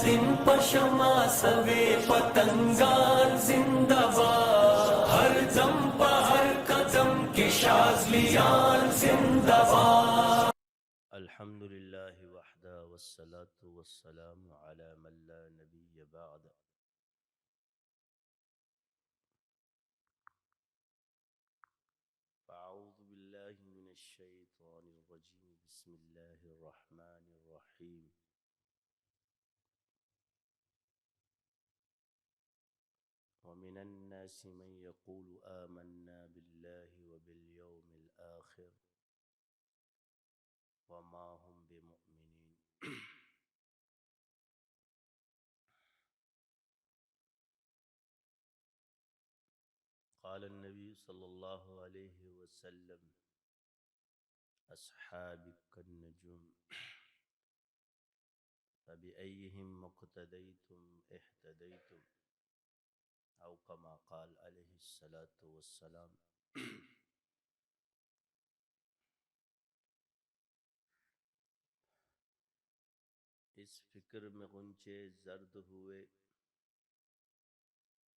زن پشما سوے پتنگان زندہ باد، ہر دم پہ ہر قدم کے شاذلیان زندہ باد۔ الحمد للہ وحدہ والصلاة والسلام علی من لا نبی بعد۔ اعوذ باللہ من الشیطان الرجیم، بسم اللہ الرحمن الرحیم۔ ومن الناس من يقول آمنا باللہ وبالیوم الآخر وما هم بمؤمنین۔ قال النبی صلی اللہ علیہ وسلم اصحابی کالنجوم فبأیہم مقتدیتم اہتدیتم، او کما قال علیہ الصلاۃ والسلام۔ اس فکر میں غنچے زرد ہوئے،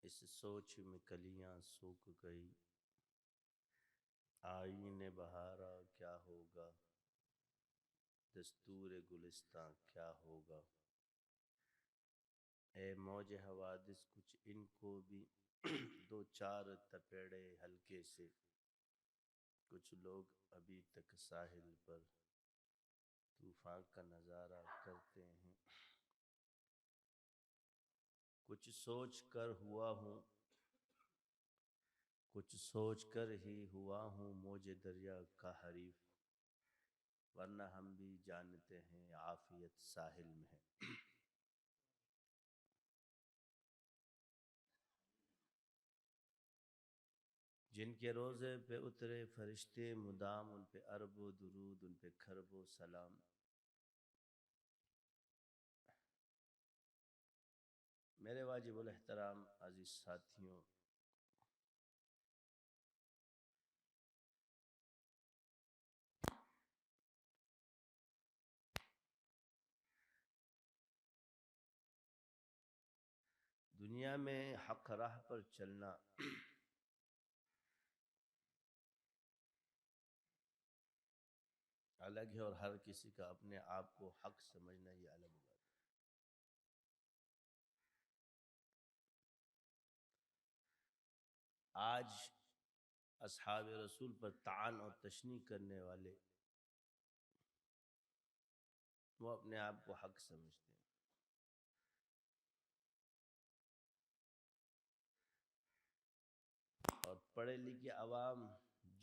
اس سوچ میں کلیاں سوکھ گئی، آئین بہارا کیا ہوگا، دستور گلستاں کیا ہوگا۔ اے موج حوادث کچھ ان کو بھی دو چار تپیڑے ہلکے سے، کچھ لوگ ابھی تک ساحل پر طوفان کا نظارہ کرتے ہیں۔ کچھ سوچ کر ہوا ہوں، کچھ سوچ کر ہی ہوا ہوں موج دریا کا حریف، ورنہ ہم بھی جانتے ہیں عافیت ساحل میں ہے۔ جن کے روزے پہ اترے فرشتے مدام، ان پہ عرب و درود، ان پہ کھرب و سلام۔ میرے واجب الاحترام عزیز ساتھیوں، دنیا میں حق راہ پر چلنا الگ ہے، اور ہر کسی کا اپنے آپ کو حق سمجھنا یہ الگ بات ہے۔ آج اصحاب رسول پر طعن اور تشنیع کرنے والے وہ اپنے آپ کو حق سمجھتے ہیں، اور پڑھے لکھے عوام،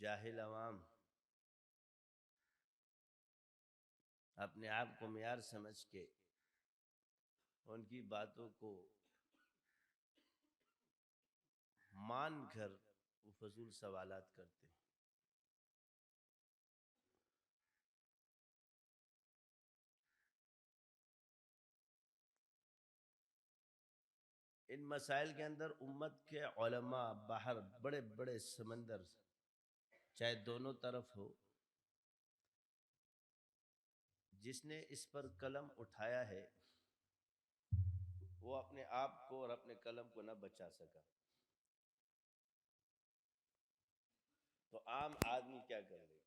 جاہل عوام اپنے آپ کو معیار سمجھ کے ان کی باتوں کو مان کر وہ فضول سوالات کرتے ہیں۔ ان مسائل کے اندر امت کے علماء باہر بڑے بڑے سمندر، چاہے دونوں طرف ہو، جس نے اس پر قلم اٹھایا ہے وہ اپنے آپ کو اور اپنے قلم کو نہ بچا سکا، تو عام آدمی کیا کر لے گا؟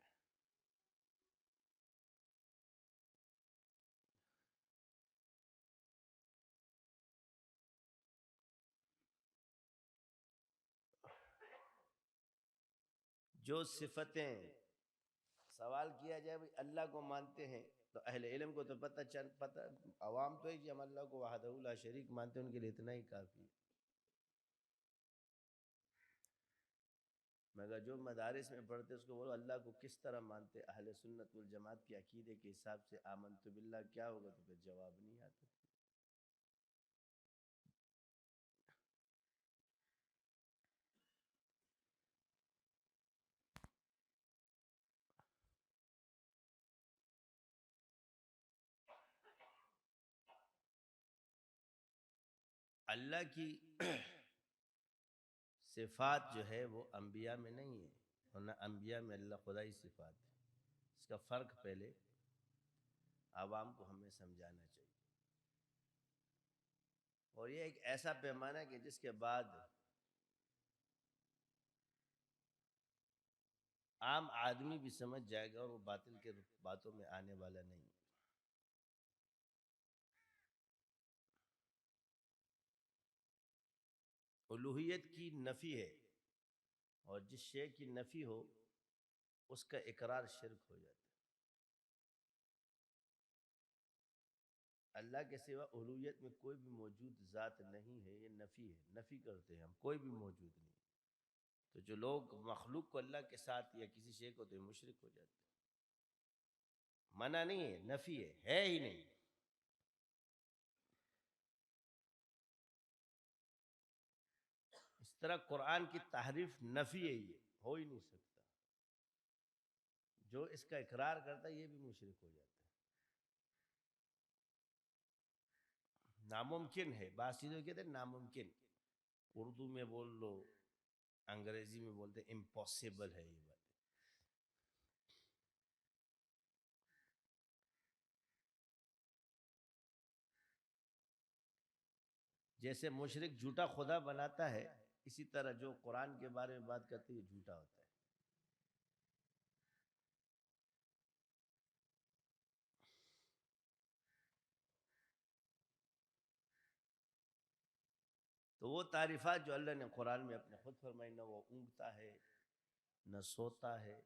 جو صفتیں سوال کیا جائے بھئی اللہ کو مانتے ہیں تو اہل علم کو تو پتہ عوام تو ہے کہ ہم اللہ کو وحدہ لا شریک مانتے ہیں، ان کے لیے اتنا ہی کافی ہے، مگر جو مدارس میں پڑھتے اس کو بولو اللہ کو کس طرح مانتے، اہل سنت والجماعت کے عقیدے کے حساب سے آمنت باللہ کیا ہوگا، تو پھر جواب نہیں آتا۔ اللہ کی صفات جو ہے وہ انبیاء میں نہیں ہے، ورنہ انبیاء میں اللہ خدائی صفات ہے۔ اس کا فرق پہلے عوام کو ہمیں سمجھانا چاہیے۔ اور یہ ایک ایسا پیمانہ ہے کہ جس کے بعد عام آدمی بھی سمجھ جائے گا اور وہ باطل کے باتوں میں آنے والا نہیں. الوہیت کی نفی ہے، اور جس شے کی نفی ہو اس کا اقرار شرک ہو جاتا ہے. اللہ کے سوا الوہیت میں کوئی بھی موجود ذات نہیں ہے، یہ نفی ہے، نفی کرتے ہیں ہم، کوئی بھی موجود نہیں. تو جو لوگ مخلوق کو اللہ کے ساتھ یا کسی شے کو، تو یہ مشرک ہو جاتے ہیں. منع نہیں ہے، نفی ہے ہی نہیں. اس طرح قرآن کی تحریف نفی ہے، یہ ہو ہی نہیں سکتا. جو اس کا اقرار کرتا ہے یہ بھی مشرک ہو جاتا ہے. ناممکن ہے، بعض چیزوں کہتے ہیں ناممکن. اردو میں بول لو، انگریزی میں بولتے ہیں امپاسبل ہے یہ بات. جیسے مشرک جھوٹا خدا بناتا ہے، اسی طرح جو قرآن کے بارے میں بات کرتے ہیں یہ جھوٹا ہوتا ہے. تو وہ تعریفات جو اللہ نے قرآن میں اپنے خود فرمائی، نہ وہ اونگتا ہے، نہ سوتا ہے،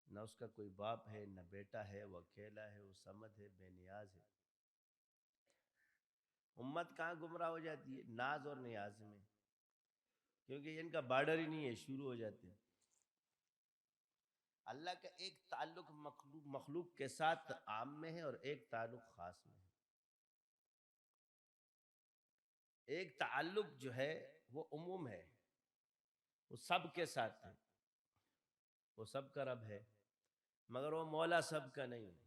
نہ اس کا کوئی باپ ہے، نہ بیٹا ہے، وہ اکیلا ہے، وہ صمد ہے، بے نیاز ہے. امت کہاں گمراہ ہو جاتی ہے؟ ناز اور نیاز میں، کیونکہ ان کا بارڈر ہی نہیں ہے، شروع ہو جاتے ہیں. اللہ کا ایک تعلق مخلوق کے ساتھ عام میں ہے اور ایک تعلق خاص میں ہے. ایک تعلق جو ہے وہ عموم ہے، وہ سب کے ساتھ ہے، وہ سب کا رب ہے، مگر وہ مولا سب کا نہیں ہے.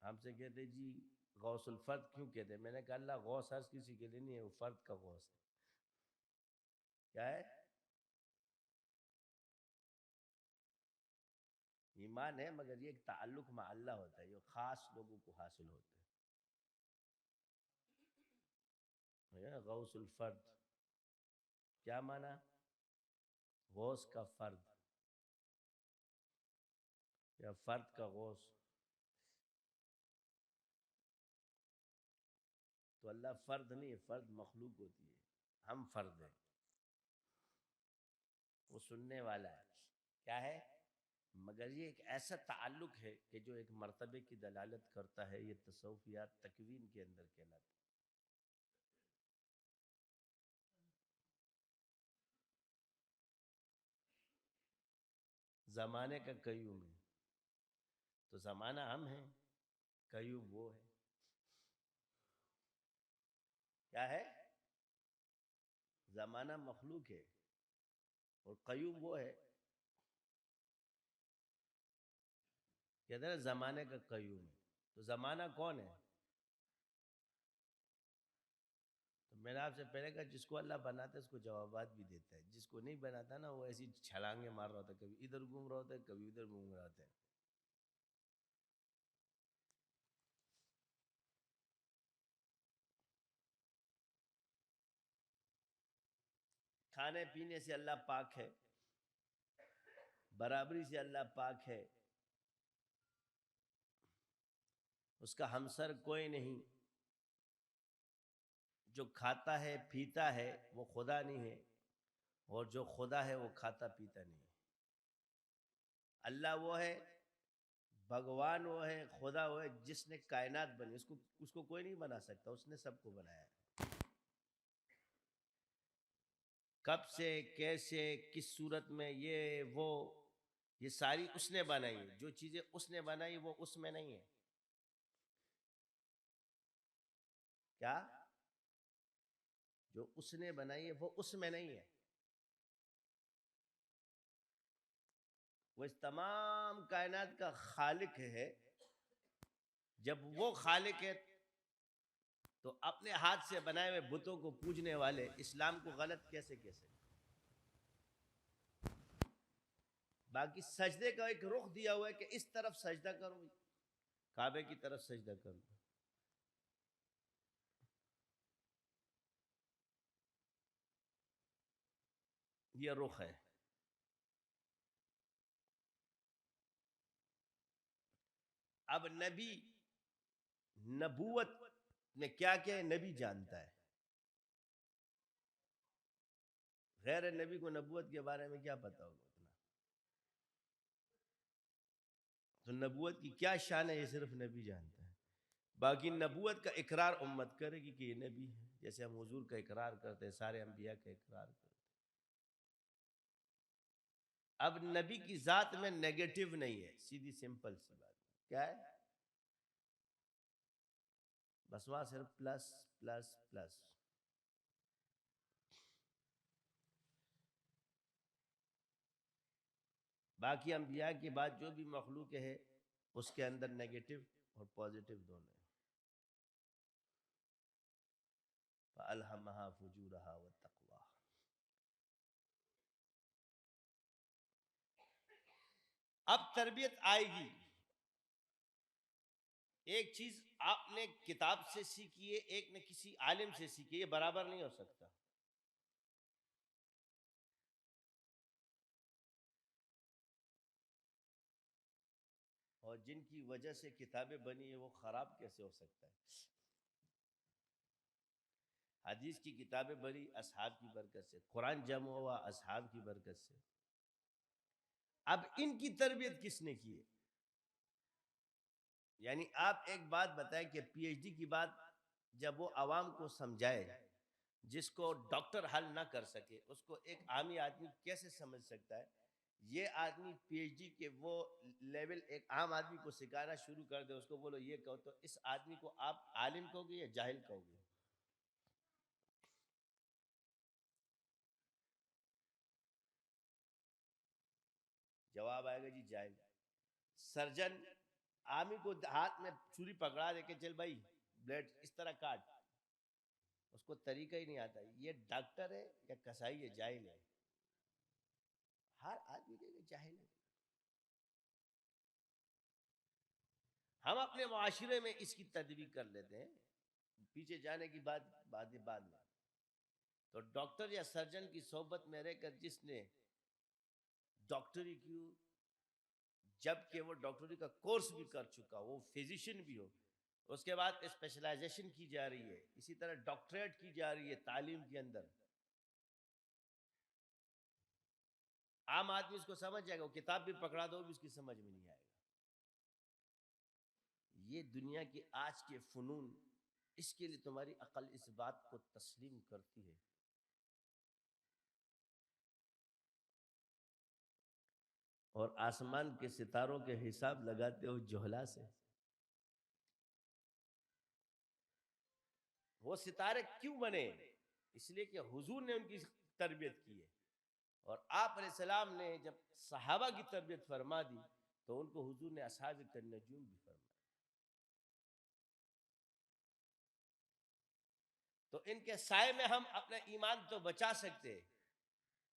ہم سے کہتے جی غوث الفرد کیوں کہتے ہیں؟ میں نے کہا اللہ غوث ہر کسی کے لیے نہیں ہے، وہ فرد کا غوث ہے. کیا ہے؟ ایمان ہے، مگر یہ ایک تعلق مع اللہ ہوتا ہے، یہ خاص لوگوں کو حاصل ہوتا ہے. غوث الفرد کیا معنی؟ غوث کا فرد یا فرد کا غوث. تو اللہ فرد نہیں ہے، فرد مخلوق ہوتی ہے، ہم فرد ہیں. وہ سننے والا ہے. کیا ہے؟ مگر یہ ایک ایسا تعلق ہے کہ جو ایک مرتبے کی دلالت کرتا ہے. یہ تصوفیات تکوین کے اندر کہلاتا ہے. زمانے کا قیوم ہے، تو زمانہ ہم ہیں، قیوم وہ ہے. کیا ہے؟ زمانہ مخلوق ہے اور قیوم وہ ہے. کہتے ہیں زمانے کا قیوم ہے، تو زمانہ کون ہے؟ تو میں نے آپ سے پہلے کہا جس کو اللہ بناتا ہے اس کو جوابات بھی دیتا ہے، جس کو نہیں بناتا نا وہ ایسی چھلانگیں مار رہا ہوتا ہے، کبھی ادھر گھوم رہا ہوتا ہے، کبھی ادھر گھوم رہا ہوتا ہے. کھانے پینے سے اللہ پاک ہے، برابری سے اللہ پاک ہے، اس کا ہمسر کوئی نہیں. جو کھاتا ہے پیتا ہے وہ خدا نہیں ہے، اور جو خدا ہے وہ کھاتا پیتا نہیں ہے. اللہ وہ ہے، بھگوان وہ ہے، خدا وہ ہے جس نے کائنات بنی. اس کو کوئی نہیں بنا سکتا، اس نے سب کو بنایا. کب سے، کیسے، کس صورت میں، یہ ساری اس نے بنائی ہے. جو چیزیں اس نے بنائی وہ اس میں نہیں ہے. کیا؟ جو اس نے بنائی ہے وہ اس میں نہیں ہے. وہ اس تمام کائنات کا خالق ہے. جب وہ خالق ہے تو اپنے ہاتھ سے بنائے ہوئے بتوں کو پوجنے والے اسلام کو غلط کیسے کہہ سکتے؟ باقی سجدے کا ایک رخ دیا ہوا ہے کہ اس طرف سجدہ کرو، کعبے کی طرف سجدہ کرو. یہ رخ ہے. اب نبی نبوت میں کیا کیا ہے نبی جانتا ہے، غیر نبی کو نبوت کے بارے میں کیا پتا ہوگا اتنا. تو نبوت کی کیا شان ہے یہ صرف نبی جانتا ہے. باقی نبوت کا اقرار امت کرے گی کہ یہ نبی ہے، جیسے ہم حضور کا اقرار کرتے ہیں، سارے انبیاء کا اقرار کرتے ہیں. اب نبی کی ذات میں نیگیٹو نہیں ہے، سیدھی سمپل سی بات کیا ہے، بس وہاں صرف پلس پلس پلس. باقی انبیاء کے بعد جو بھی مخلوق ہے اس کے اندر نیگیٹو اور پازیٹو دونوں ہیں. فَأَلْهَمَهَا فُجُورَهَا وَتَقْوَاهَا. اب تربیت آئے گی. ایک چیز آپ نے کتاب سے سیکھی ہے، ایک نے کسی عالم سے سیکھی ہے، یہ برابر نہیں ہو سکتا. اور جن کی وجہ سے کتابیں بنی ہیں وہ خراب کیسے ہو سکتا ہے. حدیث کی کتابیں بنی اصحاب کی برکت سے، قرآن جمع ہوا اصحاب کی برکت سے. اب ان کی تربیت کس نے کی ہے؟ یعنی آپ ایک بات بتائیں کہ پی ایچ ڈی کی بات جب وہ عوام کو سمجھائے، جس کو ڈاکٹر حل نہ کر سکے اس کو ایک عامی آدمی کیسے سمجھ سکتا ہے؟ یہ آدمی پی ایچ ڈی کے وہ لیول ایک عام آدمی کو سکھانا شروع کر دے، اس کو بولو یہ کہو، تو اس آدمی کو آپ عالم کہو گے یا جاہل کہو گے؟ جواب آئے گا جی جاہل. سرجن عامی کو ہاتھ میں چھری پکڑا دے کے چل بھائی بلیڈ اس طرح کاٹ، اس کو طریقہ ہی نہیں آتا. یہ ڈاکٹر ہے یا کسائی ہے؟ جاہل ہے. ہر آدمی کے جاہل ہے. ہم اپنے معاشرے میں اس کی تدبیر کر لیتے ہیں، پیچھے جانے کی بعد میں. تو ڈاکٹر یا سرجن کی صحبت میں رہ کر جس نے ڈاکٹری کی، جبکہ وہ ڈاکٹری کا کورس بھی کر چکا، وہ فزیشین بھی ہو، اس کے بعد اسپیشلائزیشن کی جا رہی ہے، اسی طرح ڈاکٹریٹ کی جا رہی ہے تعلیم کے اندر. عام آدمی اس کو سمجھ جائے گا، وہ کتاب بھی پکڑا دو بھی اس کی سمجھ میں نہیں آئے گا. یہ دنیا کے آج کے فنون، اس کے لیے تمہاری عقل اس بات کو تسلیم کرتی ہے. اور آسمان کے ستاروں کے حساب لگاتے ہو جوہلا سے. وہ ستارے کیوں بنے؟ اس لیے کہ حضور نے ان کی تربیت کی ہے. اور آپ علیہ السلام نے جب صحابہ کی تربیت فرما دی تو ان کو حضور نے اصحاب النجوم بھی فرمایا. تو ان کے سائے میں ہم اپنا ایمان تو بچا سکتے،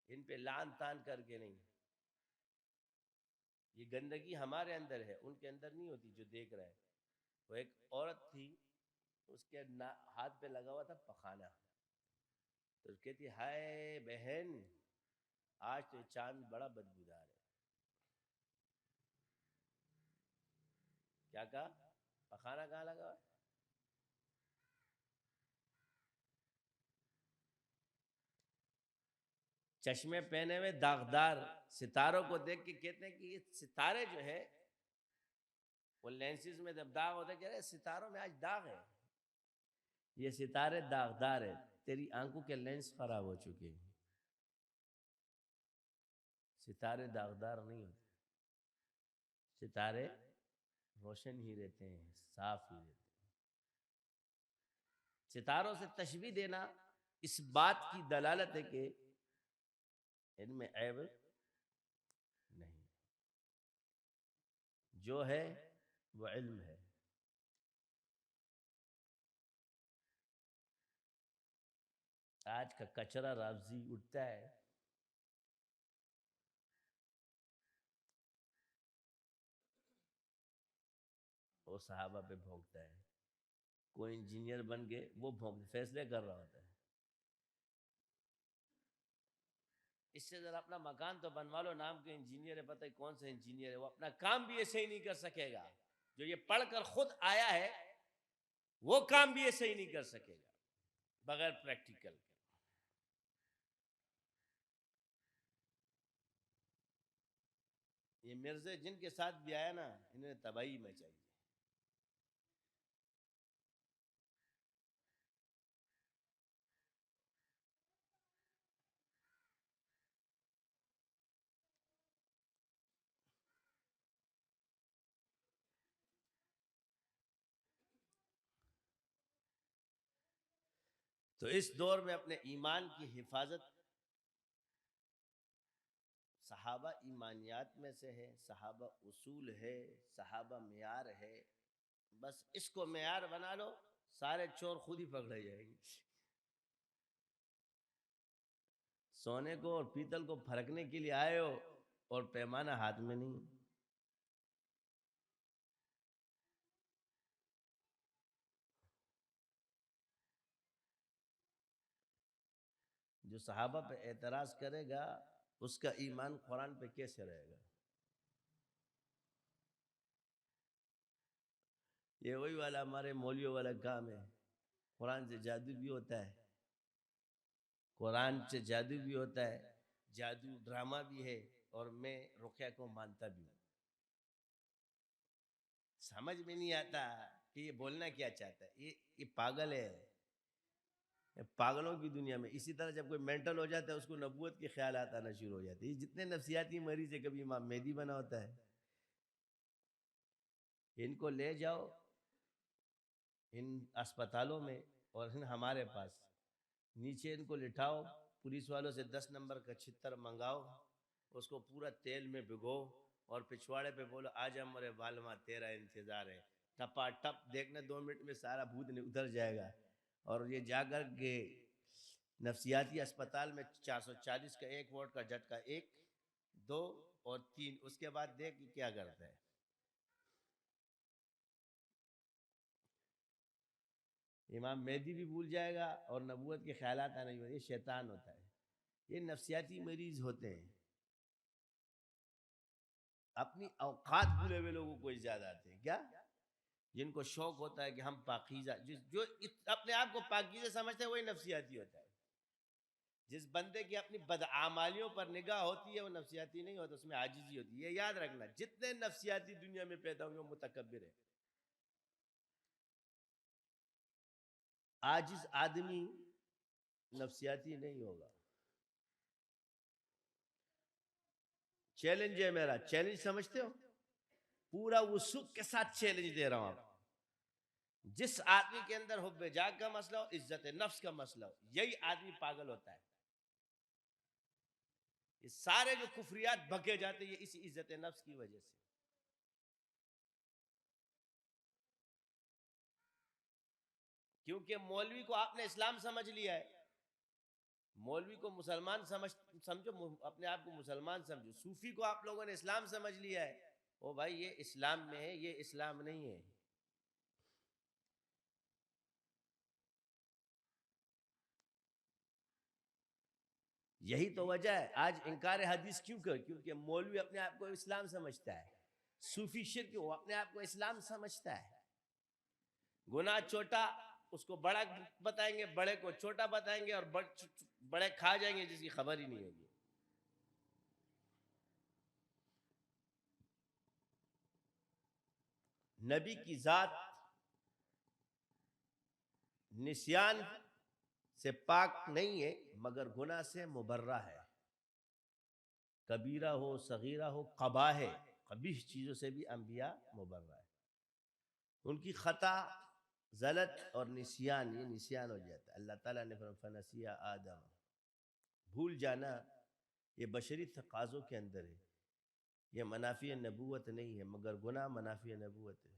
ان پہ لعن تان کر کے نہیں. یہ گندگی ہمارے اندر ہے، ان کے اندر نہیں ہوتی جو دیکھ رہا ہے. وہ ایک عورت تھی، اس کے ہاتھ پہ لگا ہوا تھا پخانہ، تو کہتی ہائے بہن آج تو چاند بڑا بدبودار ہے. کیا کہا؟ پخانہ کہاں لگا ہوا ہے؟ چشمے پہنے ہوئے داغدار ستاروں کو دیکھ کے کہتے ہیں کہ یہ ستارے جو ہے وہ لینسز میں جب داغ ہوتا ہے، کہہ رہے ستاروں میں آج داغ ہے، یہ ستارے داغدار ہے، تیری آنکھوں کے لینس خراب ہو چکے ہیں. ستارے داغدار نہیں ہوتے، ستارے روشن ہی رہتے ہیں، صاف ہی رہتے ہیں. ستاروں سے تشبیہ دینا اس بات کی دلالت ہے کہ ان میں عیب نہیں، جو ہے وہ علم ہے. آج کا کچرا رافضی اٹھتا ہے وہ صحابہ پہ بھونکتا ہے. کوئی انجینئر بن کے وہ فیصلے کر رہا ہوتا ہے. اس سے ذرا اپنا مکان تو بنوا لو، نام کے انجینئر ہے، پتہ ہے کون سا انجینئر ہے، وہ اپنا کام بھی ایسے ہی نہیں کر سکے گا. جو یہ پڑھ کر خود آیا ہے وہ کام بھی ایسے ہی نہیں کر سکے گا بغیر پریکٹیکل. یہ مرزے جن کے ساتھ بھی آیا نا، انہوں نے تباہی مچائی. تو اس دور میں اپنے ایمان کی حفاظت صحابہ ایمانیات میں سے ہے، صحابہ اصول ہے، صحابہ معیار ہے. بس اس کو معیار بنا لو، سارے چور خود ہی پکڑے جائیں گے. سونے کو اور پیتل کو پھرکنے کے لیے آئے ہو اور پیمانہ ہاتھ میں نہیں. جو صحابہ پہ اعتراض کرے گا اس کا ایمان قرآن پہ کیسے رہے گا؟ یہ وہی والا ہمارے مولیوں والا کام ہے. قرآن سے جادو بھی ہوتا ہے، قرآن سے جادو بھی ہوتا ہے، جادو ڈرامہ بھی ہے، اور میں رقیہ کو مانتا بھی ہوں. سمجھ میں نہیں آتا کہ یہ بولنا کیا چاہتا ہے. یہ پاگل ہے. پاگلوں کی دنیا میں اسی طرح جب کوئی مینٹل ہو جاتا ہے اس کو نبوت کے خیالات آنا شروع ہو جاتے ہیں. جتنے نفسیاتی مریض ہے، کبھی امام مہدی بنا ہوتا ہے. ان کو لے جاؤ ان اسپتالوں میں اور ہمارے پاس، نیچے ان کو لٹھاؤ، پولیس والوں سے 10 نمبر کا چھتر منگاؤ، اس کو پورا تیل میں بھگو اور پچھواڑے پہ بولو آج ہمارے والما تیرا انتظار ہے. ٹپا ٹپ دیکھنا 2 منٹ میں سارا بھوت اتر جائے گا. اور یہ جا کر کے نفسیاتی اسپتال میں 440 کا 1 وارڈ کا جھٹکا 1 2 اور 3، اس کے بعد دیکھ کہ کیا کرتا ہے. امام مہدی بھی بھول جائے گا اور نبوت کے خیالات آنے لگے. یہ شیطان ہوتا ہے. یہ نفسیاتی مریض ہوتے ہیں. اپنی اوقات بھولے ہوئے لوگوں کو زیادہ آتے ہیں. کیا؟ جن کو شوق ہوتا ہے کہ ہم پاکیزہ، جو اپنے آپ کو پاکیزہ سمجھتے ہیں وہی نفسیاتی ہوتا ہے. جس بندے کی اپنی بدعمالیوں پر نگاہ ہوتی ہے وہ نفسیاتی نہیں ہوتا، اس میں عاجزی ہوتی ہے. یہ یاد رکھنا، جتنے نفسیاتی دنیا میں پیدا ہوئے وہ متکبر ہے. عاجز آدمی نفسیاتی نہیں ہوگا. چیلنج ہے میرا. چیلنج سمجھتے ہو؟ پورا وثوق کے ساتھ چیلنج دے رہا ہوں آپ. جس آدمی کے اندر حب جاہ کا مسئلہ ہو، عزت نفس کا مسئلہ ہو، یہی آدمی پاگل ہوتا ہے. یہ سارے جو کفریات بھگے جاتے ہیں یہ اسی عزت نفس کی وجہ سے. کیونکہ مولوی کو آپ نے اسلام سمجھ لیا ہے. مولوی کو مسلمان سمجھو، اپنے آپ کو مسلمان سمجھو. صوفی کو آپ لوگوں نے اسلام سمجھ لیا ہے. او بھائی یہ اسلام میں ہے، یہ اسلام نہیں ہے. یہی تو وجہ ہے آج انکار حدیث کیوں کر؟ کیونکہ مولوی اپنے آپ کو اسلام سمجھتا ہے، صوفی شرک وہ اپنے آپ کو اسلام سمجھتا ہے. گناہ چھوٹا اس کو بڑا بتائیں گے، بڑے کو چھوٹا بتائیں گے، اور بڑے کھا جائیں گے جس کی خبر ہی نہیں ہوگی. نبی کی ذات نسیان سے پاک نہیں ہے مگر گناہ سے مبرہ ہے. کبیرہ ہو، صغیرہ ہو، قباح ہے، قبیح چیزوں سے بھی انبیاء مبرہ ہے. ان کی خطا، زلت اور نسیان، یہ نسیان ہو جاتا ہے. اللہ تعالیٰ نے فرمایا فنسیہ آدم، بھول جانا یہ بشری تقاضوں کے اندر ہے. یہ منافی نبوت نہیں ہے، مگر گناہ منافی نبوت ہے.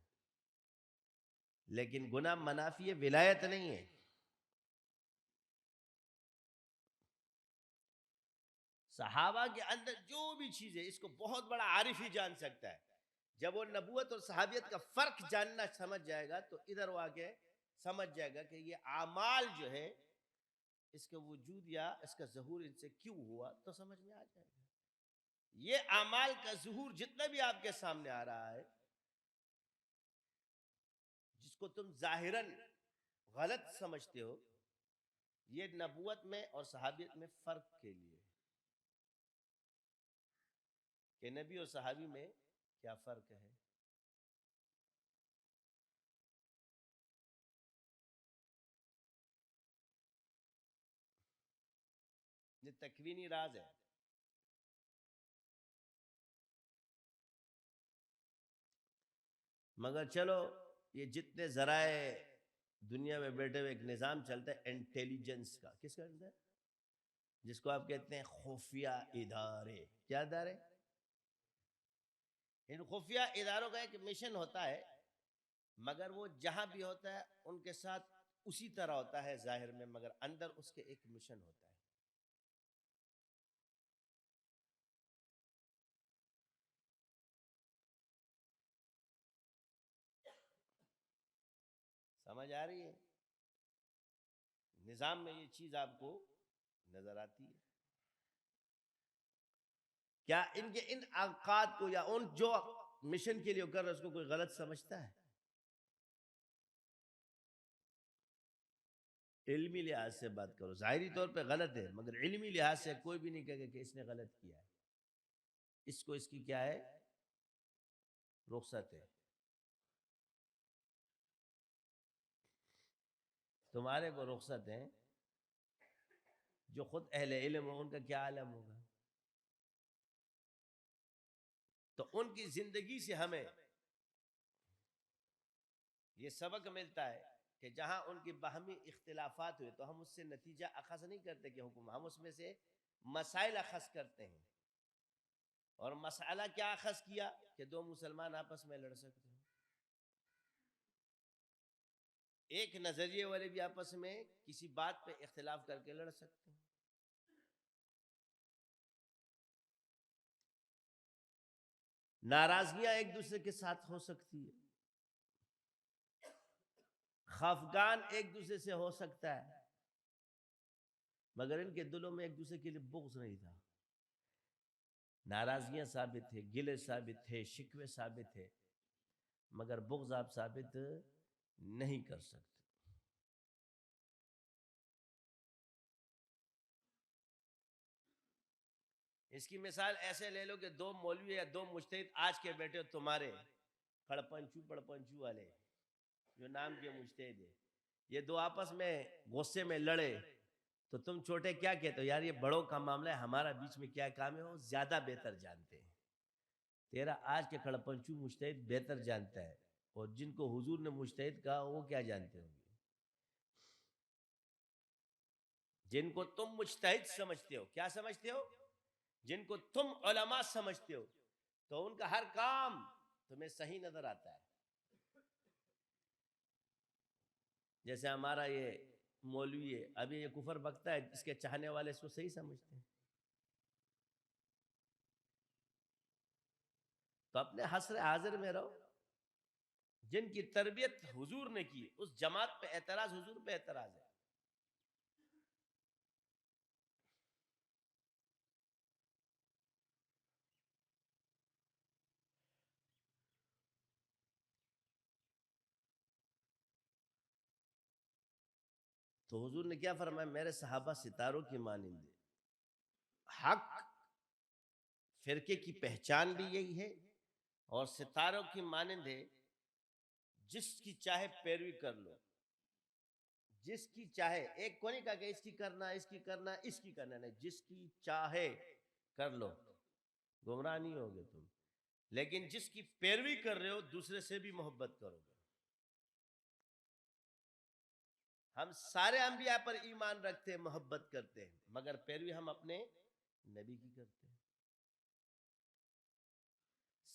لیکن گناہ منافی ولایت نہیں ہے. صحابہ کے اندر جو بھی چیز ہے اس کو بہت بڑا عارف ہی جان سکتا ہے. جب وہ نبوت اور صحابیت کا فرق جاننا سمجھ جائے گا تو ادھر وہ آگے سمجھ جائے گا کہ یہ اعمال جو ہے اس کا وجود یا اس کا ظہور ان سے کیوں ہوا، تو سمجھ میں آ جائے گا۔ یہ اعمال کا ظہور جتنا بھی آپ کے سامنے آ رہا ہے، جس کو تم ظاہراً غلط سمجھتے ہو، یہ نبوت میں اور صحابیت میں فرق کے لیے کہ نبی اور صحابی میں کیا فرق ہے۔ یہ تکوینی راز ہے۔ مگر چلو یہ جتنے ذرائع دنیا میں بیٹھے ہوئے ایک نظام چلتا ہے انٹیلیجنس کا، کس کا چلتا ہے؟ جس کو آپ کہتے ہیں خفیہ ادارے۔ کیا ادارے؟ ان خفیہ اداروں کا ایک مشن ہوتا ہے، مگر وہ جہاں بھی ہوتا ہے ان کے ساتھ اسی طرح ہوتا ہے ظاہر میں، مگر اندر اس کے ایک مشن ہوتا ہے۔ سمجھ آ رہی ہے؟ نظام میں یہ چیز آپ کو نظر آتی ہے۔ کیا ان کے ان اوقات کو یا ان جو مشن کے لیے کر رہا ہے اس کو کوئی غلط سمجھتا ہے؟ علمی لحاظ سے بات کرو، ظاہری طور پہ غلط ہے مگر علمی لحاظ سے کوئی بھی نہیں کہے گا کہ اس نے غلط کیا ہے۔ اس کو اس کی کیا ہے؟ رخصت ہے۔ تمہارے کو رخصت ہیں، جو خود اہل علم ہو ان کا کیا عالم ہوگا؟ تو ان کی زندگی سے ہمیں یہ سبق ملتا ہے کہ جہاں ان کی باہمی اختلافات ہوئے تو ہم اس سے نتیجہ اخذ نہیں کرتے کہ حکم، ہم اس میں سے مسائل اخذ کرتے ہیں۔ اور مسئلہ کیا اخذ کیا کہ دو مسلمان آپس میں لڑ سکتے ہیں، ایک نظریے والے بھی آپس میں کسی بات پہ اختلاف کر کے لڑ سکتے ہیں۔ ناراضگیاں ایک دوسرے کے ساتھ ہو سکتی ہے، خفگان ایک دوسرے سے ہو سکتا ہے، مگر ان کے دلوں میں ایک دوسرے کے لیے بغض نہیں تھا۔ ناراضگیاں ثابت تھے، گلے ثابت تھے، شکوے ثابت تھے، مگر بغض آپ ثابت نہیں کر سکتے۔ اس کی مثال ایسے لے لو کہ دو مولوی یا دو مجتہد آج کے بیٹے ہو تمہارے، پڑپنچو والے جو نام کے مجتہد ہیں، یہ دو آپس میں غصے میں لڑے تو تم چھوٹے کیا کہتے ہو؟ یار یہ بڑوں کا معاملہ ہے، ہمارا بیچ میں کیا کام ہے؟ وہ زیادہ بہتر جانتے ہیں۔ تیرا آج کے کھڑپنچو مجتہد بہتر جانتا ہے، اور جن کو حضور نے مجتہد کہا وہ کیا جانتے ہوں گے؟ جن کو تم مجتہد سمجھتے ہو، کیا سمجھتے ہو؟ جن کو تم علماء سمجھتے ہو، تو ان کا ہر کام تمہیں صحیح نظر آتا ہے۔ جیسے ہمارا یہ مولوی ہے، ابھی یہ کفر بکتا ہے، اس کے چاہنے والے اس کو صحیح سمجھتے ہیں، تو اپنے حسر حاضر میں رہو۔ جن کی تربیت حضور نے کی، اس جماعت پہ اعتراض، حضور پہ اعتراض ہے۔ تو حضور نے کیا فرمایا؟ میرے صحابہ ستاروں کی مانند ہیں۔ حق فرقے کی پہچان بھی یہی ہے، اور ستاروں کی مانند ہے، جس کی چاہے پیروی کر لو، جس کی چاہے، ایک کو نہیں کہا کہ اس کی کرنا، اس کی کرنا، اس کی کرنا، نہیں، جس کی چاہے کر لو، گمراہ نہیں ہوگے تم۔ لیکن جس کی پیروی کر رہے ہو دوسرے سے بھی محبت کرو گے۔ ہم سارے انبیاء پر ایمان رکھتے ہیں، محبت کرتے ہیں، مگر پیروی ہم اپنے نبی کی کرتے ہیں۔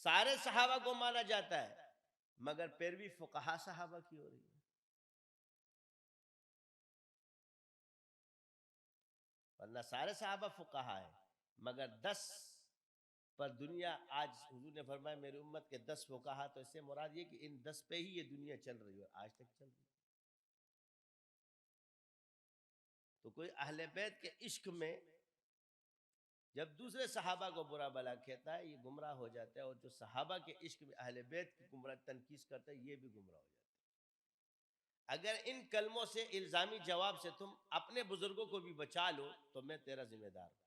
سارے صحابہ کو مانا جاتا ہے، مگر پیروی فقہا صحابہ کی ہو رہی ہے۔ ورنہ سارے صحابہ فقہا ہیں، مگر 10 پر دنیا آج حضور نے فرمایا میری امت کے 10 فقہا، تو اس سے مراد یہ کہ ان 10 پہ ہی یہ دنیا چل رہی ہے، آج تک چل رہی ہے۔ تو کوئی اہل بیت کے عشق میں جب دوسرے صحابہ کو برا بلا کہتا ہے، یہ گمراہ ہو جاتا ہے، اور جو صحابہ کے عشق میں اہل بیت کی گمراہ تنقید کرتا ہے، یہ بھی گمراہ ہو جاتا ہے۔ اگر ان کلموں سے الزامی جواب سے تم اپنے بزرگوں کو بھی بچا لو تو میں تیرا ذمہ دار ہوں۔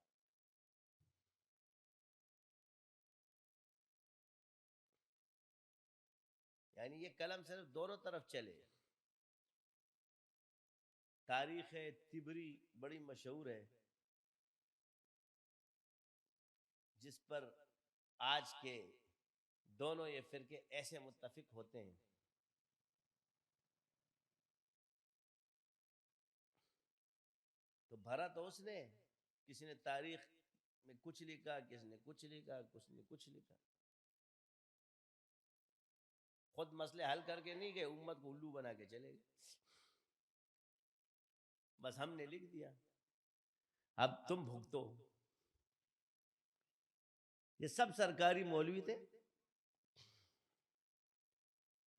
یعنی یہ کلم صرف دونوں طرف چلے۔ تاریخ تبری بڑی مشہور ہے، جس پر آج کے دونوں یہ فرقے ایسے متفق ہوتے ہیں۔ تو بھرا تو اس نے، کسی نے تاریخ میں کچھ لکھا، کسی نے کچھ لکھا، کسی نے کچھ لکھا، خود مسئلے حل کر کے نہیں گئے، امت کو الو بنا کے چلے گئے۔ بس ہم نے لکھ دیا، اب تم بھگتو۔ یہ سب سرکاری مولوی تھے،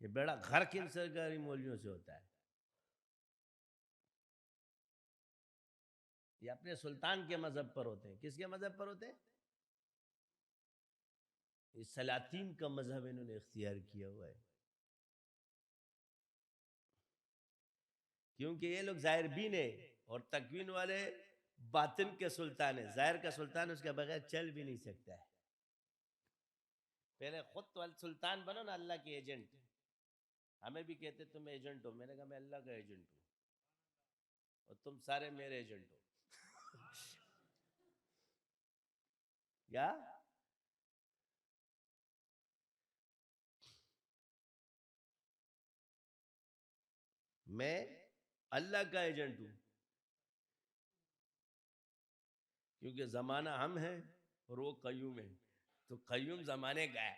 یہ بیڑا گھر کن سرکاری مولویوں سے ہوتا ہے۔ یہ اپنے سلطان کے مذہب پر ہوتے ہیں۔ کس کے مذہب پر ہوتے ہیں؟ یہ سلاطین کا مذہب انہوں نے اختیار کیا ہوا ہے، کیونکہ یہ لوگ ظاہر بین ہیں اور تکوین والے باطن کے سلطان ہیں۔ ظاہر کا سلطان اس کے بغیر چل بھی نہیں سکتا ہے۔ پہلے خود تو سلطان بنو نا، اللہ کے ایجنٹ۔ ہمیں بھی کہتے تم ایجنٹ ہو، میں نے کہا میں اللہ کا ایجنٹ ہوں اور تم سارے میرے ایجنٹ ہو۔ یا میں اللہ کا ایجنٹ ہوں، کیونکہ زمانہ ہم ہیں اور وہ قیوم ہے، تو قیوم زمانے کا ہے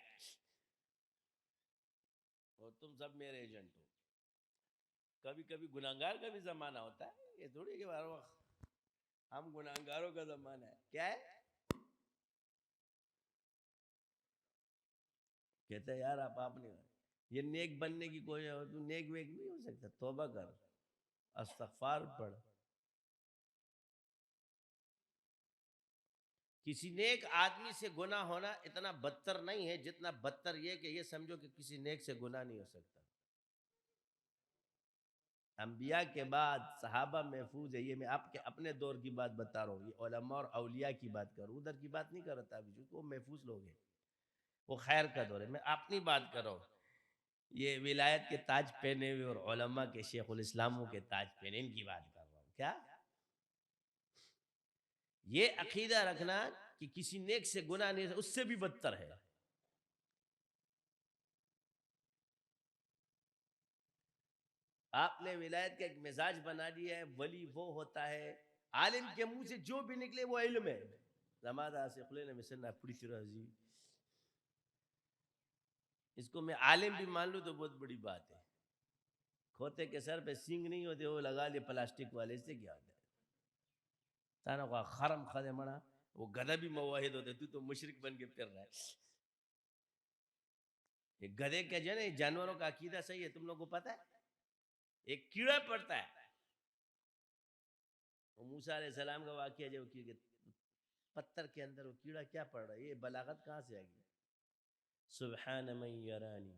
اور تم سب میرے ایجنٹ ہو۔ کبھی کبھی گناہگار کا بھی زمانہ ہوتا ہے، یہ تھوڑی کہ ہر وقت ہم گناہگاروں کا زمانہ ہے۔ کیا ہے؟ کہتا ہے یار آپ نے یہ نیک بننے کی کوئی، تو نیک ویک نہیں ہو سکتا، توبہ کر، استغفار پڑھ۔ کسی نیک آدمی سے گناہ ہونا اتنا بدتر نہیں ہے جتنا بدتر یہ کہ یہ سمجھو کہ کسی نیک سے گناہ نہیں ہو سکتا۔ انبیاء کے بعد صحابہ محفوظ ہے، یہ میں آپ کے اپنے دور کی بات بتا رہا ہوں، یہ علماء اور اولیاء کی بات کر رہا ہوں، ادھر کی بات نہیں کر رہا تھا ابھی، وہ محفوظ لوگ ہیں، وہ خیر کا دور ہے۔ میں اپنی بات کر رہا ہوں، یہ ولایت کے تاج پہنے ہوئے اور علماء کے شیخ الاسلاموں کے تاج پہنے، ان کی بات کر رہا ہوں۔ کیا یہ عقیدہ رکھنا کہ کسی نیک سے گناہ نہیں، اس سے بھی بدتر ہے۔ آپ نے ولایت کا ایک مزاج بنا دیا ہے، ولی وہ ہوتا ہے عالم کے منہ سے جو بھی نکلے وہ علم ہے۔ زمادہ سے خلے نے مسنہ پوری طرح جی، اس کو میں عالم بھی مان لوں تو بہت بڑی بات ہے۔ کھوتے کے سر پہ سینگ نہیں ہوتے، وہ لگا لے پلاسٹک والے، سے کیا ہوتا ہے؟ تانا کو خرم خدے منا، وہ گدھا بھی موحد ہوتے، تو مشرک بن کے پھر رہا ہے۔ یہ گدھے کا جو ہے نا، جانوروں کا عقیدہ صحیح ہے، تم لوگ کو پتہ ہے؟ ایک کیڑا پڑتا ہے، وہ موسیٰ علیہ السلام کا واقعہ جو کہ پتھر کے اندر وہ کیڑا کیا پڑ رہا ہے، یہ بلاغت کہاں سے آئے گی؟ سبحان من یرانی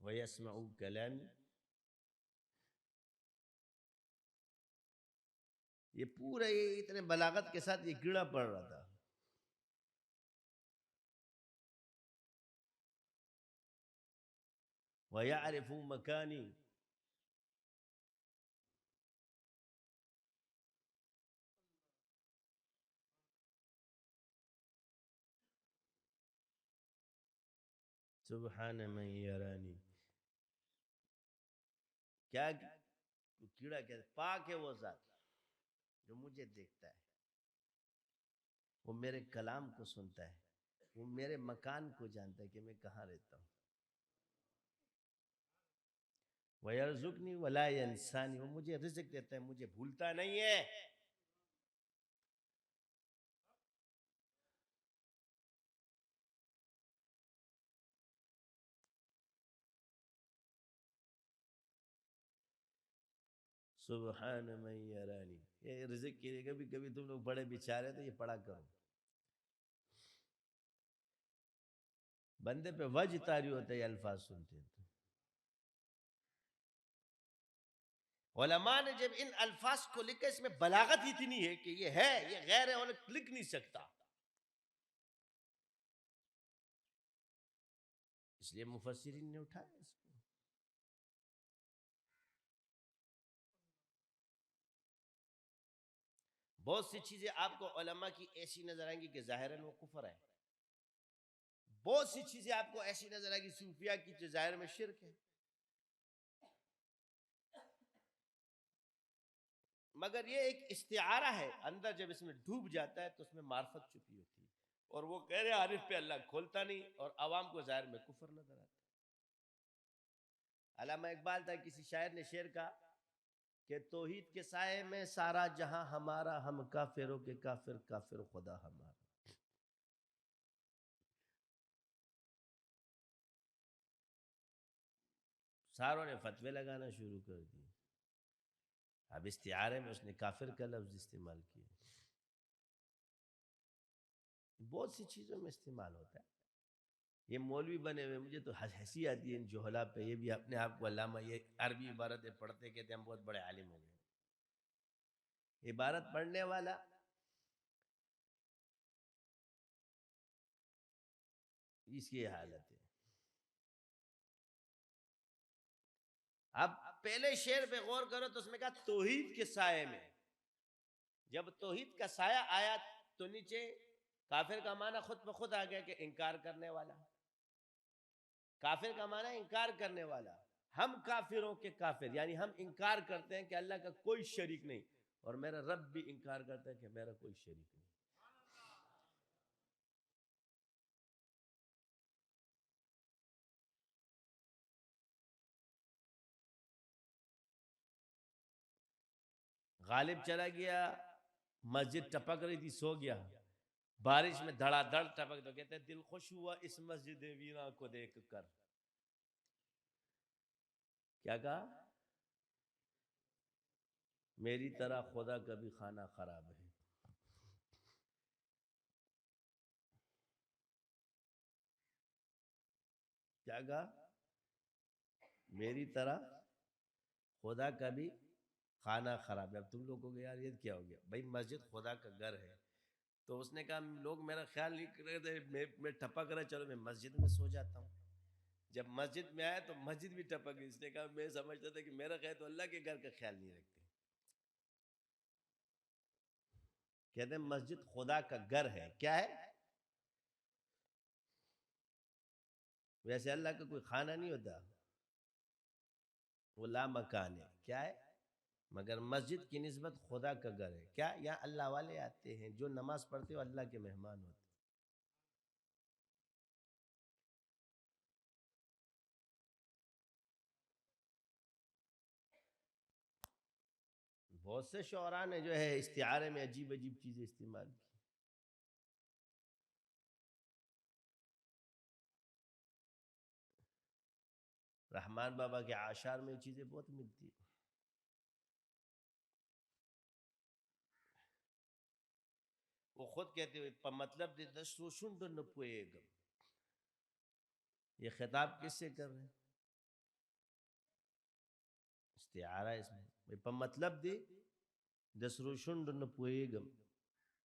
ویسمع کلامی، یہ پورا یہ اتنے بلاغت کے ساتھ یہ کیڑا پڑ رہا تھا۔ وَيَعْرِفُ مَكَانِي، سبحان من یرانی، کیا کیڑا کہتا ہے؟ پاک ہے وہ ذات جو مجھے دیکھتا ہے، وہ میرے کلام کو سنتا ہے، وہ میرے مکان کو جانتا ہے کہ میں کہاں رہتا ہوں۔ وَيَرْزُقْنِي وَلَا يَنْسَانِي، وہ مجھے رزق دیتا ہے، مجھے بھولتا نہیں ہے۔ سبحان من یرانی، یہ رزق کے لیے کبھی کبھی تم لوگ بڑے بیچارے تو یہ پڑھا کرو. بندے پہ وجہ طاری ہوتا ہے یہ الفاظ سنتے ہیں تو. علماء نے جب ان الفاظ کو لکھا اس میں بلاغت اتنی ہے کہ یہ ہے، یہ غیر ہے اور لکھ نہیں سکتا، اس لیے مفسرین نے اٹھایا اس کو. بہت سی چیزیں آپ کو علماء کی ایسی نظر آئیں گی کہ ظاہراً وہ کفر ہے، بہت سی چیزیں آپ کو ایسی نظر آئیں گی صوفیاء کی جو ظاہر میں شرک ہے، مگر یہ ایک استعارہ ہے، اندر جب اس میں ڈوب جاتا ہے تو اس میں معرفت چھپی ہوتی ہے، اور وہ غیر عارف پہ اللہ کھولتا نہیں اور عوام کو ظاہر میں کفر نظر آتا ہے. علامہ اقبال تھا، کسی شاعر نے شعر کہا کہ توحید کے سائے میں سارا جہاں ہمارا، ہم کافروں کے کافر، کافر خدا ہمارا. ساروں نے فتوے لگانا شروع کر دیے، اب استعارے میں اس نے کافر کا لفظ استعمال کیا. بہت سی چیزوں میں استعمال ہوتا ہے. یہ مولوی بنے ہوئے، مجھے تو ہنسی آتی ہے ان جوہلا پہ، یہ بھی اپنے آپ کو علامہ، یہ عربی عبارتیں پڑھتے کہتے ہیں ہم بہت بڑے عالم ہو گئے. عبارت پڑھنے والا اس کی حالت ہے. اب پہلے شعر پہ غور کرو تو اس میں کہا توحید کے سائے میں، جب توحید کا سایہ آیا تو نیچے کافر کا معنی خود بخود آ گیا کہ انکار کرنے والا. کافر کا معنی انکار کرنے والا، ہم کافروں کے کافر، یعنی ہم انکار کرتے ہیں کہ اللہ کا کوئی شریک نہیں، اور میرا رب بھی انکار کرتا ہے کہ میرا کوئی شریک نہیں. غالب چلا گیا، مسجد ٹپک رہی تھی، سو گیا، بارش میں دھڑا دھڑ ٹپک، تو کہتے ہیں دل خوش ہوا اس مسجد ویراں کو دیکھ کر. کیا کہا؟ میری طرح خدا کا بھی خانہ خراب ہے. کیا کہا؟ میری طرح خدا کا بھی خانہ خراب ہے. اب تم لوگوں کو یار یہ کیا ہو گیا بھائی، مسجد خدا کا گھر ہے. تو اس نے کہا لوگ میرا خیال نہیں کر رہے تھے، میں ٹپک رہا، چلو میں مسجد میں سو جاتا ہوں. جب مسجد میں آیا تو مسجد بھی ٹپک گئی. اس نے کہا میں سمجھتا تھا کہ میرا خیال، تو اللہ کے گھر کا خیال نہیں رکھتے. کہتے ہیں مسجد خدا کا گھر ہے. کیا ہے؟ ویسے اللہ کا کوئی خانہ نہیں ہوتا، وہ لا مکان ہے. کیا ہے؟ مگر مسجد کی نسبت خدا کا گھر ہے. کیا؟ یہاں اللہ والے آتے ہیں، جو نماز پڑھتے ہو اللہ کے مہمان ہوتے ہیں. بہت سے شعراء نے جو ہے استعارے میں عجیب عجیب چیزیں استعمال کی. رحمان بابا کے اعشار میں یہ چیزیں بہت ملتی ہیں. وہ خود کہتے ہوئے مطلب دے دشوشن تو نہ پوئے گا. یہ خطاب کس سے کر رہے ہیں؟ استعارہ اس میں په مطلب دی د سرو شونډو نه پوهېږم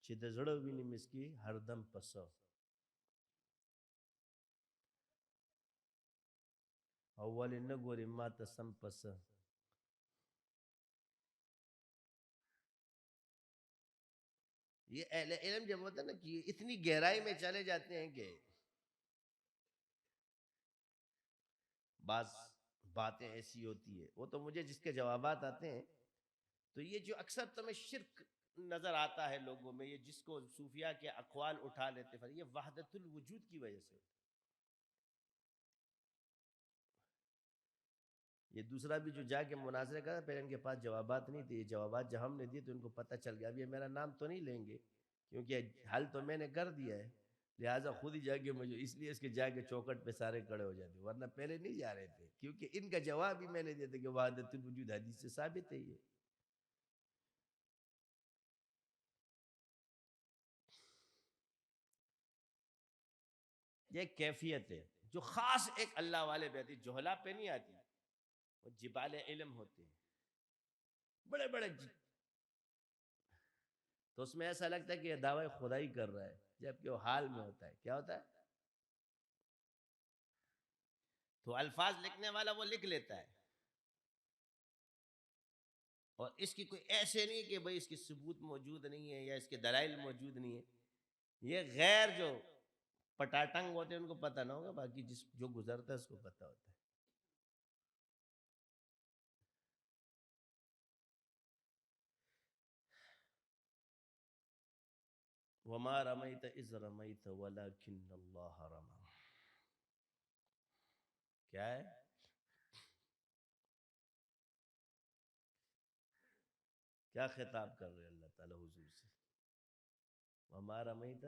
چې د زړه وینې مسکي هردم پسه او ولې نه ګورې ما ته سم پسه. یہ اہل علم جب ہوتا ہے نا کہ اتنی گہرائی میں چلے جاتے ہیں کہ بعض باتیں ایسی ہوتی ہے. وہ تو مجھے جس کے جوابات آتے ہیں تو یہ جو اکثر تمہیں شرک نظر آتا ہے لوگوں میں، یہ جس کو صوفیاء کے اقوال اٹھا لیتے ہیں، یہ وحدت الوجود کی وجہ سے. یہ دوسرا بھی جو جا کے مناظرہ کرا، پہلے ان کے پاس جوابات نہیں تھے، یہ جوابات جب ہم نے دیے تو ان کو پتہ چل گیا اب یہ میرا نام تو نہیں لیں گے کیونکہ حل تو میں نے کر دیا ہے، لہٰذا خود ہی جا کے مجھے، اس لیے اس کے جا کے چوکٹ پہ سارے کھڑے ہو جاتے، ورنہ پہلے نہیں جا رہے تھے کیونکہ ان کا جواب ہی میں نے دیا تھا کہ وحدت الوجود حدیث سے ثابت ہے. یہ یہ کیفیت ہے جو خاص ایک اللہ والے پہ آتی، جوہلا پہ نہیں آتی. وہ جبال علم ہوتے ہیں بڑے بڑے تو اس میں ایسا لگتا ہے کہ یہ دعوی خدائی کر رہا ہے، جبکہ وہ حال میں ہوتا ہے. کیا ہوتا ہے؟ تو الفاظ لکھنے والا وہ لکھ لیتا ہے، اور اس کی کوئی ایسے نہیں کہ بھئی اس کی ثبوت موجود نہیں ہے یا اس کے دلائل موجود نہیں ہے. یہ غیر جو پٹاٹنگ ہوتے ہیں ان کو پتہ نہ ہوگا، باقی جو گزرتا ہے اس کو پتہ ہوتا ہے. وما رمیت اذ رمیت ولکن اللہ رمی. کیا ہے؟ کیا خطاب کر رہے اللہ تعالیٰ حضور سے؟ وما رمیت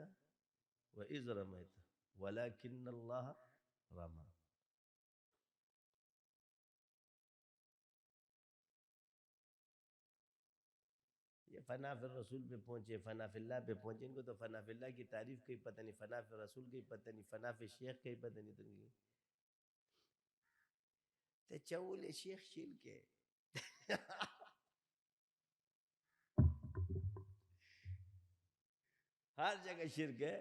واذ رمیت ولکن اللہ رمی. یہ فنا فی الرسول پہ پہنچے، فنا فی اللہ پہ پہنچے. ان کو تو فنا فی اللہ کی تعریف کا ہی پتہ نہیں، فنا فی الرسول کا ہی پتہ نہیں، فنا فی شیخ کا ہی پتہ نہیں. تو چول شیخ شرک ہے. ہر جگہ شرک ہے.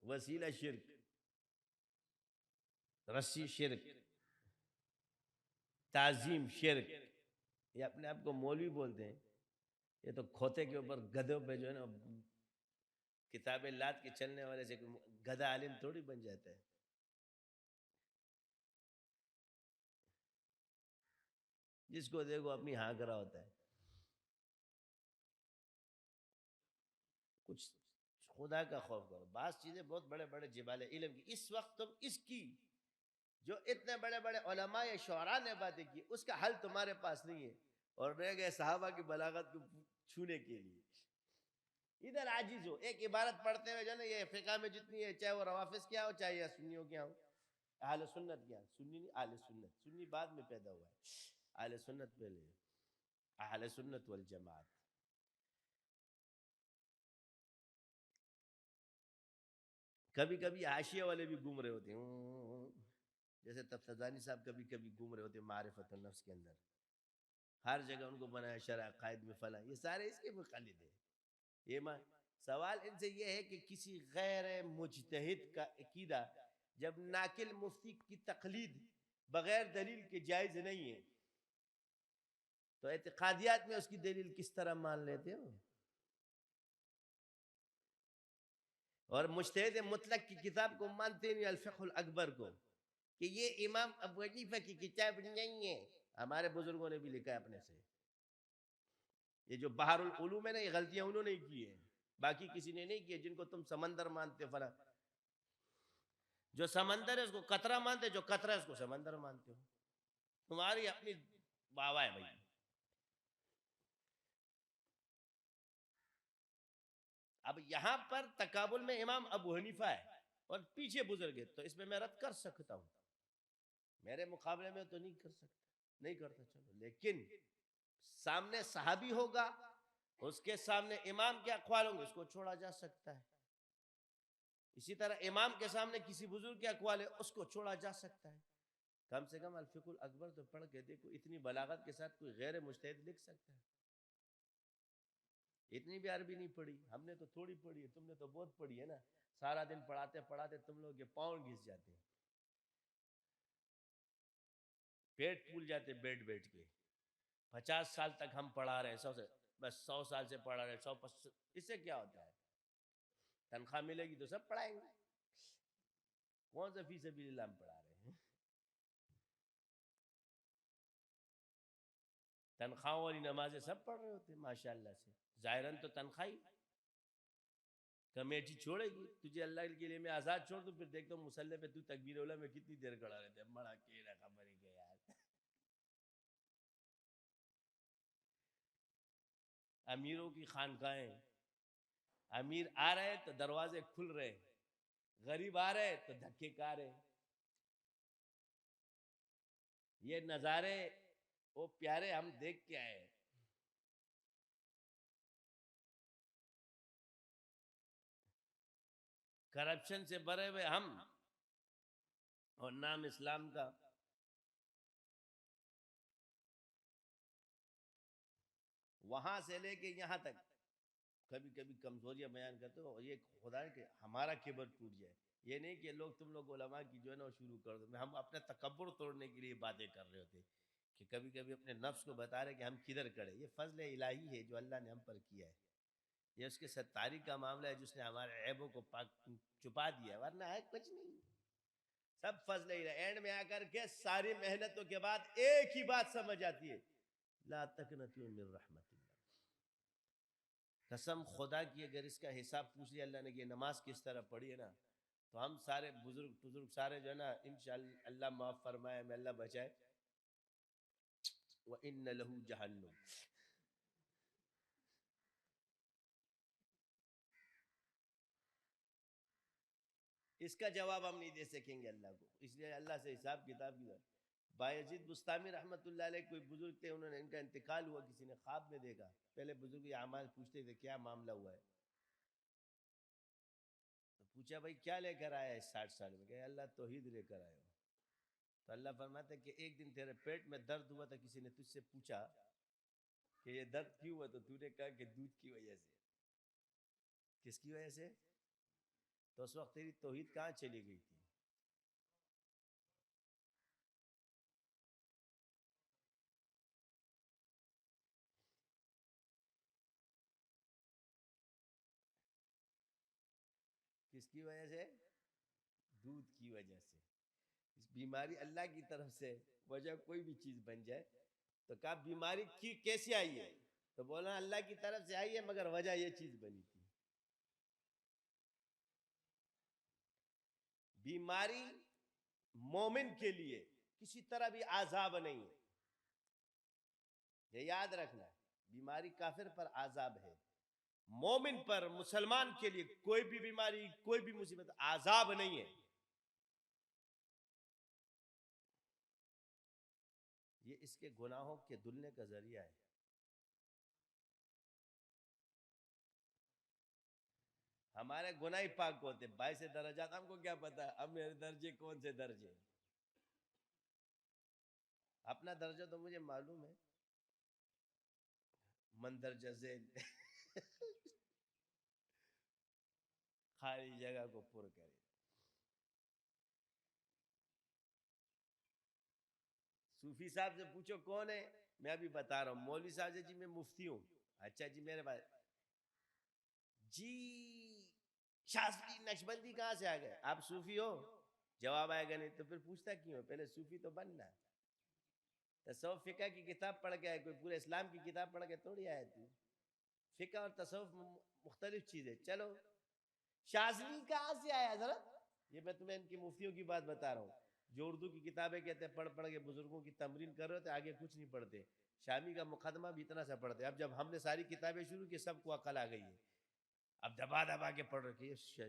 وسیلہ شرک، رسی شرک، تعظیم شرک. یہ اپنے آپ کو مولوی بولتے ہیں، یہ تو کھوتے کے اوپر گدھوں پہ جو ہے نا کتاب لات کے چلنے والے سے گدھا عالم تھوڑی بن جاتا ہے. جس کو دیکھو اپنی ہاں کرا ہوتا ہے. کچھ خدا کا خوف کرو. بعض چیزیں بہت بڑے بڑے جبال علم کی اس وقت تم اس کی جو اتنے بڑے بڑے علماء یا شعراء نے باتیں کی اس کا حل تمہارے پاس نہیں ہے، اور رہ گئے صحابہ کی بلاغت کو چھونے کے لیے. ادھر عاجز ہو. ایک عبارت پڑھتے ہوئے جو نا یہ فقہ میں جتنی ہے، چاہے وہ روافظ کیا ہو چاہے یا سنیوں کیا ہو، اہل سنت کیا، سنی نہیں اہل سنت، سنی بعد میں پیدا ہوا ہے، اہل سنت پہلے، اہل سنت والجماعت. کبھی کبھی حاشیہ والے بھی گھوم رہے ہوتے ہیں، جیسے تفتزانی صاحب کبھی کبھی گھوم رہے ہوتے ہیں معرفت النفس کے اندر. ہر جگہ ان کو بنایا شرع قائد میں فلاں، یہ سارے اس کے مقلد ہیں. یہ سوال ان سے یہ ہے کہ کسی غیر مجتہد کا عقیدہ جب ناقل مفتی کی تقلید بغیر دلیل کے جائز نہیں ہے، تو اعتقادیات میں اس کی دلیل کس طرح مان لیتے ہو؟ اور مجتہد مطلق کی کتاب کو مانتے نہیں، الفقہ الاکبر کو، کہ یہ امام ابو حنیفہ کی کتاب نہیں ہے. ہمارے بزرگوں نے بھی لکھا ہے اپنے سے. یہ جو بحر العلوم ہے نا، یہ غلطیاں انہوں نے کی ہیں، باقی کسی نے نہیں کی. جن کو تم سمندر مانتے فلاں، جو سمندر ہے اس کو قطرہ مانتے، جو قطرہ ہے اس کو سمندر مانتے ہو. تمہاری اپنی واہ ہے بھائی. اب یہاں پر تقابل میں امام ابو حنیفہ ہے اور پیچھے بزرگ ہے، تو اس میں رد کر سکتا ہوں. میرے مقابلے میں تو نہیں کر سکتا، نہیں کرتا. چلو، لیکن سامنے صحابی ہوگا، اس کے سامنے امام کے اقوال ہوں گے، اس کو چھوڑا جا سکتا ہے. اسی طرح امام کے سامنے کسی بزرگ کے اقوال ہے، اس کو چھوڑا جا سکتا ہے. کم سے کم الفقہ الاکبر تو پڑھ کے دیکھو. اتنی بلاغت کے ساتھ کوئی غیر مجتہد لکھ سکتا ہے؟ اتنی بھی عربی نہیں پڑھی، ہم نے تو تھوڑی پڑھی ہے، تم نے تو بہت پڑھی ہے نا. سارا دن پڑھاتے پڑھاتے تم لوگ کے پاؤں گھس جاتے ہیں، پیٹ پھول جاتے بیٹھ بیٹھ کے. 50 سال تک ہم پڑھا رہے ہیں، 100 سے بس 100 سال سے پڑھا رہے ہیں، 100 اس سے کیا ہوتا ہے؟ تنخواہ ملے گی تو سب پڑھائیں گے. کون سا فی سبیل اللہ ہم پڑھا رہے ہیں؟ تنخواہوں والی نمازیں سب پڑھ رہے ہوتے ہیں ماشاءاللہ سے. ظاہراً تو تنخواہی کمیٹی چھوڑے گی تجھے اللہ کے لیے، میں آزاد چھوڑ دوں، پھر دیکھتا ہوں مصلی پہ تو تکبیر اولا میں کتنی دیر کھڑا رہتا ہے. بڑا کیڑا خبر ہی گیا یار. امیروں کی خانقاہیں، امیر آ رہے تو دروازے کھل رہے، غریب آ رہے تو دھکے کھا رہے. یہ نظارے وہ پیارے ہم دیکھ کے آئے. کرپشن سے بھرے ہوئے ہم اور نام اسلام کا وہاں سے لے کے یہاں تک کبھی کبھی کمزوریاں بیان کرتے ہو، اور یہ خدا ہے کہ ہمارا کبر ٹوٹ جائے. یہ نہیں کہ لوگ تم لوگ علماء کی جو ہے نا وہ شروع کر دو، ہم اپنے تکبر توڑنے کے لیے باتیں کر رہے ہوتے کہ کبھی کبھی اپنے نفس کو بتا رہے کہ ہم کدھر کھڑے. یہ فضل الہی ہے جو اللہ نے ہم پر کیا ہے، یہ اس کے ستاری کا معاملہ ہے جس نے ہمارے عیبوں کو چھپا دیا، ورنہ ہے کچھ نہیں، سب فضل الہی. اینڈ میں آ کر کے ساری محنتوں کے بعد ایک ہی بات سمجھ آتی ہے، لا تقنطوا من رحمت اللہ. قسم خدا کی اگر اس کا حساب پوچھ لیا اللہ نے کہ یہ نماز کس طرح پڑھی ہے نا، تو ہم سارے بزرگ سارے جو ہے نا انشاءاللہ اللہ معاف فرمائے، ہمیں اللہ بچائے. وَإِنَّ لَهُ جَهَنَّمَ. اس کا جواب ہم نہیں دے سکیں گے اللہ کو، اس لیے اللہ سے حساب کتاب کی ضرورت. بایزید بستامی رحمۃ اللہ علیہ کوئی بزرگ تھے، انہوں نے ان کا انتقال ہوا، کسی نے خواب میں دیکھا. پہلے بزرگ یہ اعمال پوچھتے تھے کیا معاملہ ہوا ہے، تو پوچھا بھائی کیا لے کر آیا ہے 60 سال میں، کہ اللہ توحید لے کر آیا ہوں. تو اللہ فرماتا ہے کہ ایک دن تیرے پیٹ میں درد ہوا تھا، کسی نے تجھ سے پوچھا کہ یہ درد کیوں ہوا، تو تو نے کہا کہ دودھ کی وجہ سے. کس کی وجہ سے؟ تو اس وقت تیری توحید کہاں چلی گئی تھی؟ کس کی وجہ سے؟ دودھ کی وجہ سے. اس بیماری اللہ کی طرف سے وجہ کوئی بھی چیز بن جائے تو کہا بیماری کی کیسے آئی ہے، تو بولا اللہ کی طرف سے آئی ہے مگر وجہ یہ چیز بنی تھی. بیماری مومن کے لیے کسی طرح بھی عذاب نہیں ہے، یہ یاد رکھنا. بیماری کافر پر عذاب ہے، مومن پر مسلمان کے لیے کوئی بھی بیماری کوئی بھی مصیبت عذاب نہیں ہے. یہ اس کے گناہوں کے دھلنے کا ذریعہ ہے. ہمارے گناہ ہی پاک ہوتے 22 درجات، ہم کو کیا پتا اب میرے درجے کون سے درجے. اپنا درجہ تو مجھے معلوم ہے، مندرجہ ذیل خالی جگہ کو پر کرے. صوفی صاحب سے پوچھو کون ہے، میں ابھی بتا رہا ہوں. مولوی صاحب سے جی میں مفتی ہوں. اچھا جی میرے بھائی جی شاذلی نقشبندی کہاں سے آ گئے، آپ صوفی ہو؟ جواب آئے گا نہیں تو پھر پوچھتا کیوں ہے، پہلے صوفی تو بننا. تصوف فقہ کی کتاب پڑھ کے آئے، کوئی پورے اسلام کی کتاب پڑھ کے تھوڑی آئے. تو فقہ اور تصوف مختلف چیزیں. چلو شاذلی کہاں سے آیا حضرت، یہ میں تمہیں ان کی مفتیوں کی بات بتا رہا ہوں جو اردو کی کتابیں کہتے ہیں پڑھ پڑھ کے بزرگوں کی تمرین کر رہے ہوتے، آگے کچھ نہیں پڑھتے. شامی کا مقدمہ بھی اتنا سا پڑھتے. اب جب ہم نے ساری کتابیں شروع کی سب کو عقل آ گئی ہے، اب دبا دبا کے پڑھ رکھی ہے.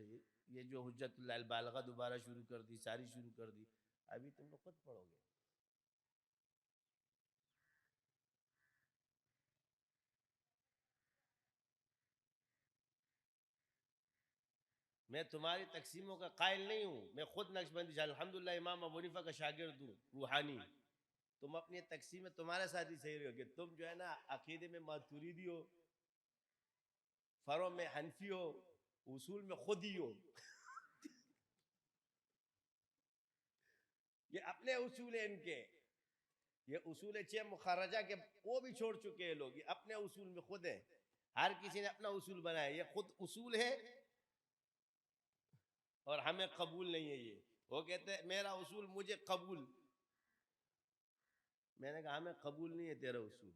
یہ جو حجت اللہ البالغہ دوبارہ شروع کر دی، ساری شروع کر دی، ابھی تم لوگ خود پڑھو گے. میں تمہاری تقسیموں کا قائل نہیں ہوں، میں خود نقشبندی الحمدللہ امام ابو حنیفہ کا شاگرد ہوں روحانی. تم اپنی تقسیم میں تمہارے ساتھ ہی صحیح رہو گے. تم جو ہے نا عقیدے میں ماتوریدی ہو، فرع میں حنفی ہو، اصول میں خودی ہو. یہ اپنے اصول ہیں ان کے، یہ اصول 6 مخرجہ کے وہ بھی چھوڑ چکے ہیں لوگ، یہ اپنے اصول میں خود ہیں. ہر کسی نے اپنا اصول بنایا، یہ خود اصول ہے اور ہمیں قبول نہیں ہے. یہ وہ کہتے ہیں میرا اصول مجھے قبول. میں نے کہا ہمیں قبول نہیں ہے تیرا اصول.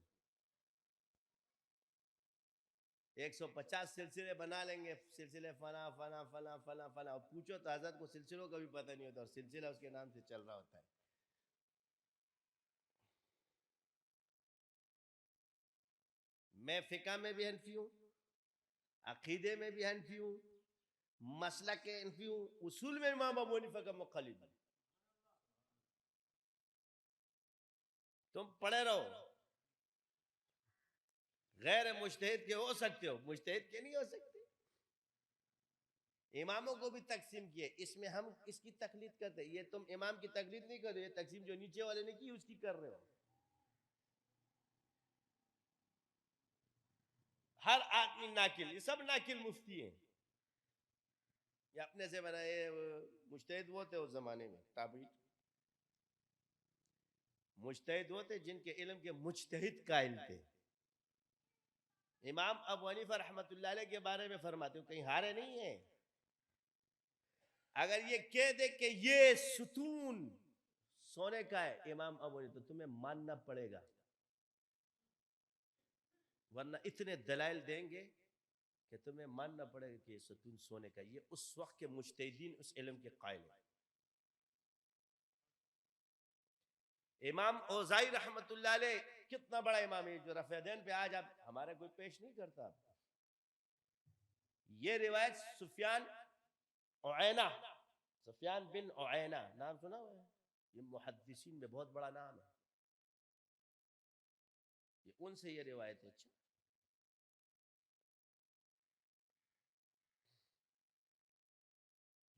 150 سلسلے بنا لیں گے، سلسلے فلاں فلاں فلاں فلاں فلاں، اور پوچھو تو حضرت کو سلسلوں کا بھی پتہ نہیں ہوتا، اور سلسلہ اس کے نام سے چل رہا ہوتا ہے. میں فقہ میں بھی حنفی ہوں، عقیدے میں بھی حنفی ہوں، مسلک کے حنفی ہوں، اصول میں امام ابو حنیفہ کا مقلد ہوں. تم پڑھے رہو، غیر مجتہد کے ہو سکتے ہو، مجتہد کے نہیں ہو سکتے. اماموں کو بھی تقسیم کیے، اس میں ہم اس کی تقلید کرتے، یہ تم امام کی تقلید نہیں کر رہے، یہ تقسیم جو نیچے والے نے کی اس کی کر رہے ہو. ہر آدمی ناقل، یہ سب ناقل مفتی ہیں، یہ اپنے سے بنائے. مجتہد وہ تھے اس زمانے میں، تابعی مجتہد وہ تھے جن کے علم کے مجتہد قائل تھے. امام ابو حنیفہ رحمۃ اللہ علیہ کے بارے میں فرماتے ہو کہیں ہارے نہیں ہیں. اگر یہ کہہ دے کہ یہ ستون سونے کا ہے امام ابو حنیفہ، تو تمہیں ماننا پڑے گا، ورنہ اتنے دلائل دیں گے کہ تمہیں ماننا پڑے گا کہ یہ ستون سونے کا. یہ اس وقت کے مجتہدین اس علم کے قائل ہیں. امام اوزائی رحمت اللہ علیہ کتنا بڑا امام ہے، جو رفع دین پہ آج اب ہمارے کوئی پیش نہیں کرتا. یہ روایت سفیان بن عینہ، نام سنا ہوا ہے؟ یہ محدثین میں بہت بڑا نام ہے، یہ ان سے یہ روایت ہے. اچھا،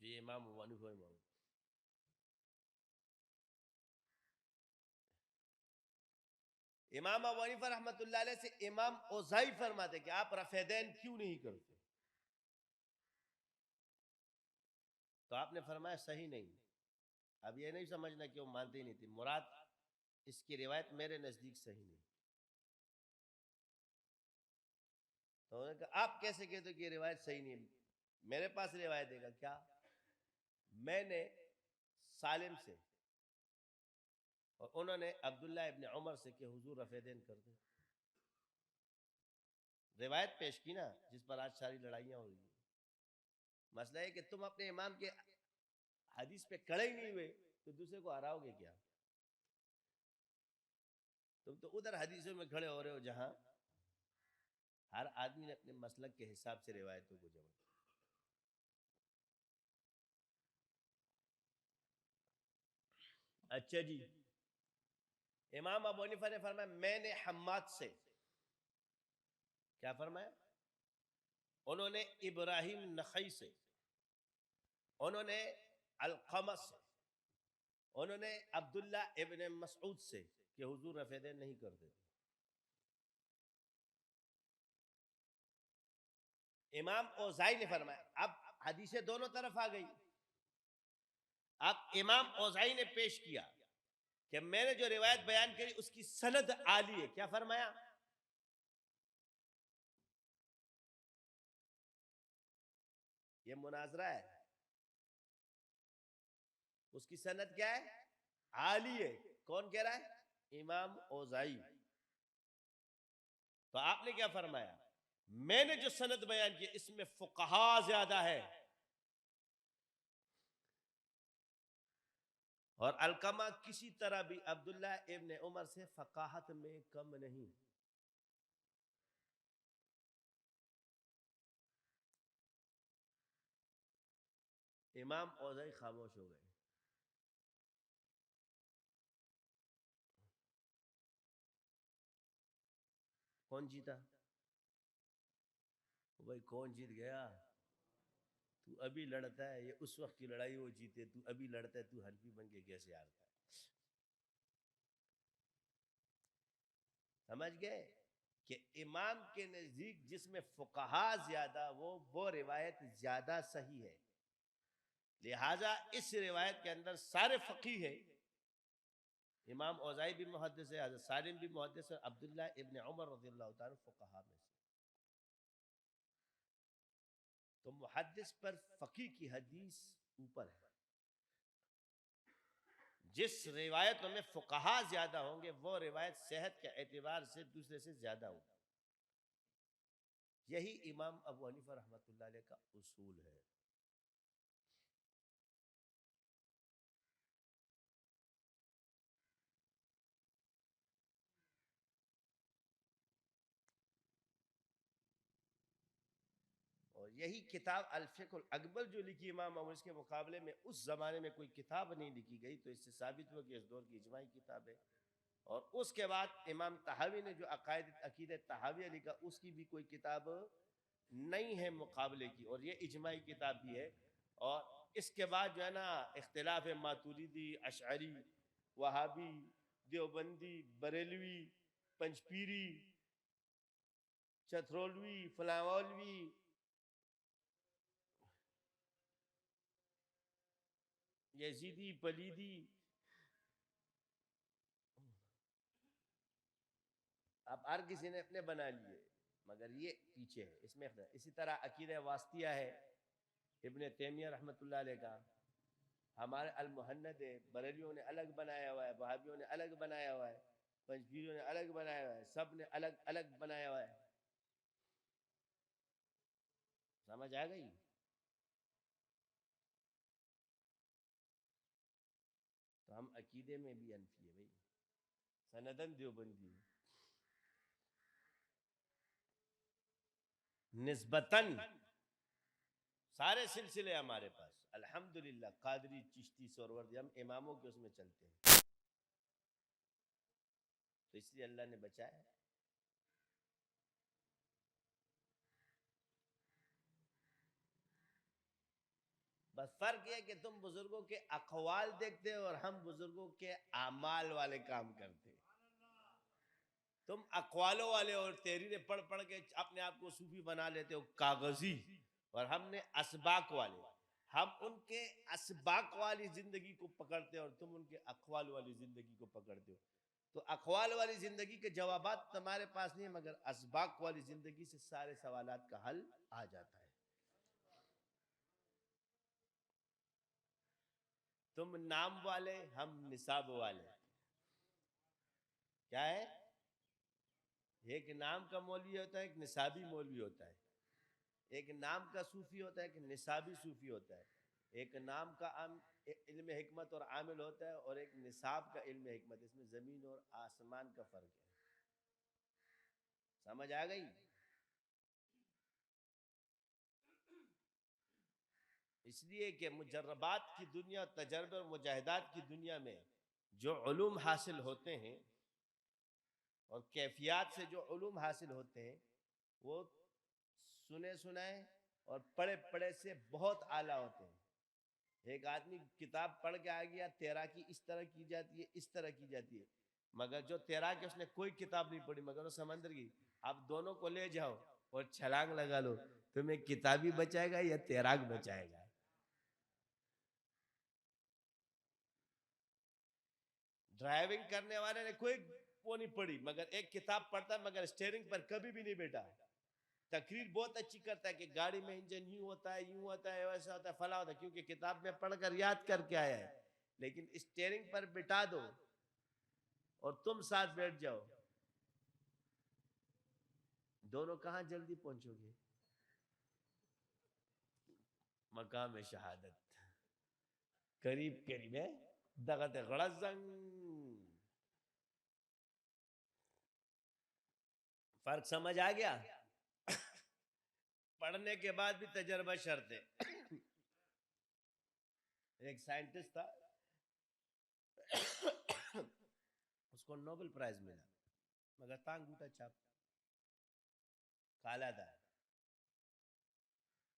یہ امام ابو حنیفہ امام ابو حنیفہ رحمۃ اللہ علیہ سے امام اوزائی فرماتے کہ آپ رفع دین کیوں نہیں کرتے؟ تو آپ نے فرمایا صحیح نہیں. اب یہ نہیں سمجھنا کہ وہ مانتے ہی نہیں تھے، مراد اس کی روایت میرے نزدیک صحیح نہیں. تو انہوں نے کہا آپ کیسے کہتے ہو کہ یہ روایت صحیح نہیں ہے؟ میرے پاس روایت دے گا کیا؟ میں نے سالم سے اور انہوں نے عبداللہ ابن عمر سے کہ حضور رفع دین کر دیں. روایت پیش کی نا، جس پر آج ساری لڑائیاں ہو رہی ہیں. مسئلہ ہے کہ تم اپنے امام کے حدیث پہ کڑے ہی نہیں ہوئے تو دوسرے کو ہراؤ گے کیا؟ تم تو ادھر حدیثوں میں کھڑے ہو رہے ہو جہاں ہر آدمی نے اپنے مسلک کے حساب سے روایتوں کو جمع کیا. اچھا جی، امام ابو حنیفہ نے فرمایا میں نے حماد سے کیا فرمایا؟ انہوں نے ابراہیم نخعی سے، انہوں نے علقمہ سے، انہوں نے عبداللہ ابن مسعود سے کہ حضور رفع دین نہیں کرتے. امام اوزائی نے فرمایا، اب حدیثیں دونوں طرف آ گئی. اب امام اوزائی نے پیش کیا کہ میں نے جو روایت بیان کری اس کی سند عالی ہے. کیا فرمایا؟ یہ مناظرہ ہے، اس کی سند کیا ہے؟ عالی ہے. کون کہہ رہا ہے؟ امام اوزائی. تو آپ نے کیا فرمایا؟ میں نے جو سند بیان کی اس میں فقہا زیادہ ہے، اور علقمہ کسی طرح بھی عبداللہ ابن عمر سے فقاہت میں کم نہیں. امام اوزائی خاموش ہو گئے. کون جیتا؟ بھائی کون جیت گیا؟ تو ابھی لڑتا ہے، یہ اس وقت کی لڑائی وہ جیتے، تو ابھی لڑتا ہے، تو حنفی بن کے کیسے ہارتا ہے؟ سمجھ گئے کہ امام کے نزدیک جس میں فقہا زیادہ وہ روایت زیادہ صحیح ہے. لہٰذا اس روایت کے اندر سارے فقیہ ہیں. امام اوزائی بھی محدث ہے، حضرت سالم بھی محدث ہے، عبداللہ ابن عمر رضی اللہ تعالیٰ فقہا میں سے. تو محدث پر فقیہ کی حدیث اوپر ہے. جس روایتوں میں فقہا زیادہ ہوں گے وہ روایت صحت کے اعتبار سے دوسرے سے زیادہ ہوگی. یہی امام ابو حنیفہ رحمۃ اللہ علیہ کا اصول ہے. اور یہی کتاب الفقہ الاکبر جو لکھی امام ابو اس کے مقابلے میں اس زمانے میں کوئی کتاب نہیں لکھی گئی، تو اس سے ثابت ہوا کہ اس دور کی اجماعی کتاب ہے. اور اس کے بعد امام طحاوی نے جو عقائد عقیدہ طحاویہ لکھا اس کی بھی کوئی کتاب نہیں ہے مقابلے کی، اور یہ اجماعی کتاب بھی ہے. اور اس کے بعد جو ہے نا اختلاف ماتوریدی، اشعری، وہابی، دیوبندی، بریلوی، پنجپیری، چترولوی، فلاولوی، یزیدی، پلیدی، اب ہر کسی نے اپنے بنا لیے، مگر یہ پیچھے ہے اس میں اختلاف. اسی طرح عقیدہ واسطیہ ہے ابن تیمیہ رحمۃ اللہ علیہ کا. ہمارے المحند ہے، بریلیوں نے الگ بنایا ہوا ہے، وہابیوں نے الگ بنایا ہوا ہے، پنجپیریوں نے الگ بنایا ہوا ہے، سب نے الگ الگ بنایا ہوا ہے. سمجھ آ گئی؟ تو ہم عقیدے میں بھی انفی ہے بھائی، سندن دیوبندی نسبتاً سارے سلسلے ہمارے پاس الحمدللہ، قادری، چشتی، سہروردی، ہم اماموں کے اس میں چلتے ہیں، تو اس لیے اللہ نے بچایا. بس فرق یہ کہ تم بزرگوں کے اقوال دیکھتے ہو اور ہم بزرگوں کے اعمال والے کام کرتے. تم اقوالوں والے اور تحریریں پڑھ پڑھ کے اپنے آپ کو صوفی بنا لیتے ہو، کاغذی، اور ہم نے اسباق والے، ہم ان کے اسباق والی زندگی کو پکڑتے ہیں اور تم ان کے اقوال والی زندگی کو پکڑتے ہو. تو اقوال والی زندگی کے جوابات تمہارے پاس نہیں ہیں، مگر اسباق والی زندگی سے سارے سوالات کا حل آ جاتا ہے. تم نام والے، ہم نصاب والے. کیا ہے؟ ایک نام کا مولوی ہوتا ہے، ایک نصابی مولوی ہوتا ہے. ایک نام کا صوفی ہوتا ہے، ایک نصابی صوفی ہوتا ہے. ایک نام کا علم حکمت اور عامل ہوتا ہے، اور ایک نصاب کا علم حکمت. اس میں زمین اور آسمان کا فرق ہے. سمجھ آ گئی؟ اس لیے کہ مجربات کی دنیا، تجربے اور مجاہدات کی دنیا میں جو علوم حاصل ہوتے ہیں اور کیفیات سے جو علوم حاصل ہوتے ہیں، وہ سنے سنائے اور پڑھے پڑھے سے بہت اعلیٰ ہوتے ہیں. ایک آدمی کتاب پڑھ کے آ گیا، تیراکی اس طرح کی جاتی ہے، اس طرح کی جاتی ہے، مگر جو تیراکی اس نے کوئی کتاب نہیں پڑھی، مگر وہ سمندر کی. اب دونوں کو لے جاؤ اور چھلانگ لگا لو، تمہیں کتابی بچائے گا یا تیراک بچائے گا؟ ڈرائیونگ کرنے والے نے کوئی وہ نہیں پڑھی، مگر ایک کتاب پڑھتا ہے، مگر اسٹیئرنگ پر کبھی بھی نہیں بیٹھا. تقریر بہت اچھی کرتا ہے کہ گاڑی میں انجن یوں ہوتا ہے، یوں ہوتا ہے، ویسا ہوتا ہے، فلاں ہوتا ہے، کیونکہ کتاب میں پڑھ کر یاد کر کے آیا ہے. لیکن اسٹیئرنگ پر بٹھا دو اور تم ساتھ بیٹھ جاؤ، دونوں کہاں جلدی پہنچو گے؟ مقام شہادت قریب قریب ہے. دغت غڑزنگ. فرق سمجھ آ گیا؟ پڑھنے کے بعد بھی تجربہ شرط ہے. ایک سائنٹسٹ تھا، اس کو نوبل پرائز ملا، مگر تھا انگوٹھا چھاپ، کالا تھا.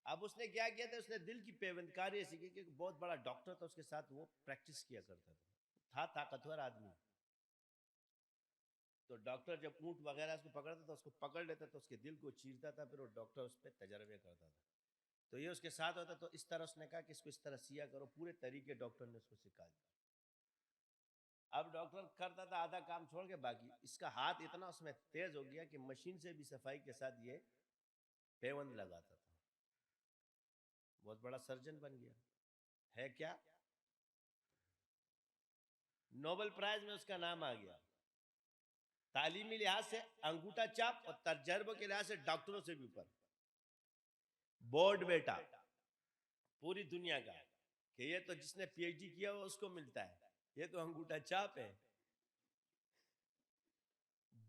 اب اس نے کیا کیا تھا، اس نے دل کی پیوندکاری ایسی کی کہ بہت بڑا ڈاکٹر تھا، اس کے ساتھ وہ پریکٹس کیا کرتا تھا طاقتور آدمی. تو ڈاکٹر جب اونٹ وغیرہ اس کو پکڑتا تھا، اس کو پکڑ لیتا تھا، اس کے دل کو چیرتا تھا، پھر وہ ڈاکٹر اس پہ تجربے کرتا تھا. تو یہ اس کے ساتھ ہوتا، تو اس طرح اس نے کہا کہ اس کو اس طرح سیا کرو، پورے طریقے ڈاکٹر نے اس کو سکھا دیا. اب ڈاکٹر کرتا تھا آدھا کام چھوڑ کے، باقی اس کا ہاتھ اتنا اس میں تیز ہو گیا کہ مشین سے بھی صفائی کے ساتھ یہ پیوند لگاتا تھا. بہت بڑا سرجن بن گیا ہے. کیا نوبل پرائز میں اس کا نام آ گیا. تعلیمی لحاظ سے انگوٹھا چاپ اور تجربے کے لحاظ سے ڈاکٹروں سے بھی اوپر. بورڈ بیٹا پوری دنیا کا کہ یہ تو جس نے پی ایچ ڈی کیا ہو اس کو ملتا ہے، یہ تو انگوٹھا چاپ ہے.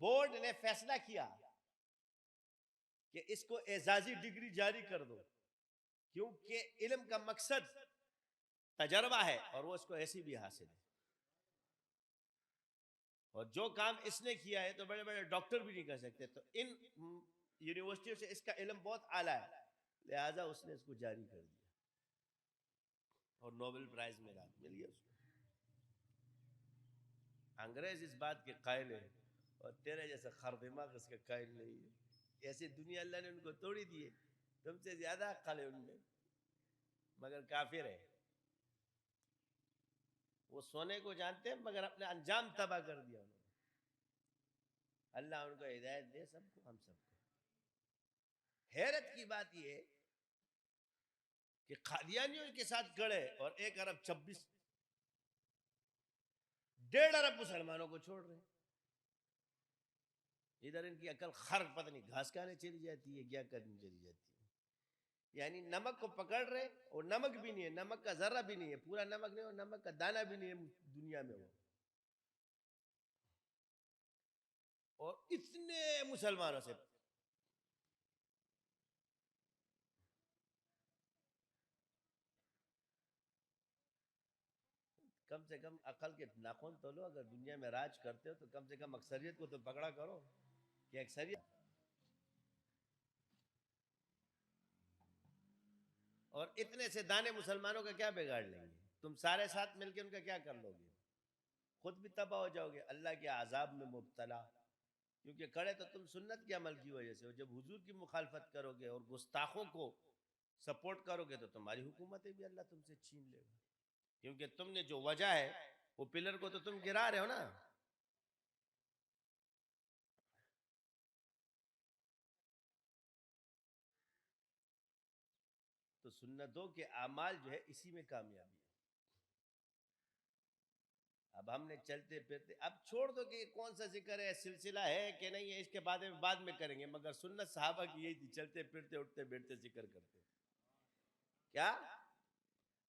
بورڈ نے فیصلہ کیا کہ اس کو اعزازی ڈگری جاری کر دو، کیونکہ علم کا مقصد تجربہ ہے اور وہ اس کو ایسی بھی حاصل ہے. اور جو کام اس نے کیا ہے تو بڑے بڑے ڈاکٹر بھی نہیں کر سکتے. تو ان یونیورسٹیوں سے اس کا علم بہت اعلیٰ ہے، لہٰذا اس نے اس کو جاری کر دیا اور نوبل پرائز مل گیا اس کو۔ انگریز اس بات کے قائل ہے اور تیرے جیسا خر دماغ اس کا قائل نہیں ہے۔ ایسی دنیا اللہ نے ان کو توڑی دی ہے، تم سے زیادہ عقل ہے ان میں، مگر کافر ہے۔ وہ سونے کو جانتے ہیں مگر اپنے انجام تباہ کر دیا انہوں نے۔ اللہ ان کو ہدایت دے، سب کو، ہم سب کو۔ حیرت کی بات یہ ہے کہ قادیانیوں کے ساتھ کھڑے اور 1 ارب 26 1.5 ارب مسلمانوں کو چھوڑ رہے ہیں۔ ادھر ان کی عقل خر پتہ نہیں گھاس کھانے چلی جاتی ہے، کیا کرنے چلی جاتی ہے۔ یعنی نمک کو پکڑ رہے اور نمک بھی نہیں ہے، نمک کا ذرہ بھی نہیں ہے، پورا نمک نہیں اور نمک کا دانہ بھی نہیں ہے دنیا میں وہ، اور اتنے مسلمانوں سے کم سے کم عقل کے ناخن تو لو۔ اگر دنیا میں راج کرتے ہو تو کم سے کم اکثریت کو تو پکڑا کرو کہ اکثریت، اور اتنے سے دانے مسلمانوں کا کیا بگاڑ لیں گے؟ تم سارے ساتھ مل کے ان کا کیا کر لو گے؟ خود بھی تباہ ہو جاؤ گے، اللہ کے عذاب میں مبتلا۔ کیونکہ کھڑے تو تم سنت کے عمل کی وجہ سے ہو، جب حضور کی مخالفت کرو گے اور گستاخوں کو سپورٹ کرو گے تو تمہاری حکومتیں بھی اللہ تم سے چھین لے گا، کیونکہ تم نے جو وجہ ہے وہ پلر کو تو تم گرا رہے ہو نا۔ تو سنتوں کے اعمال جو ہے اسی میں کامیابی ہے۔ اب ہم نے چلتے پھرتے، اب چھوڑ دو کہ کون سا ذکر ہے، سلسلہ ہے کہ نہیں ہے، اس کے بعد میں کریں گے، مگر سنت صحابہ کی یہی تھی، چلتے پھرتے اٹھتے بیٹھتے ذکر کرتے۔ کیا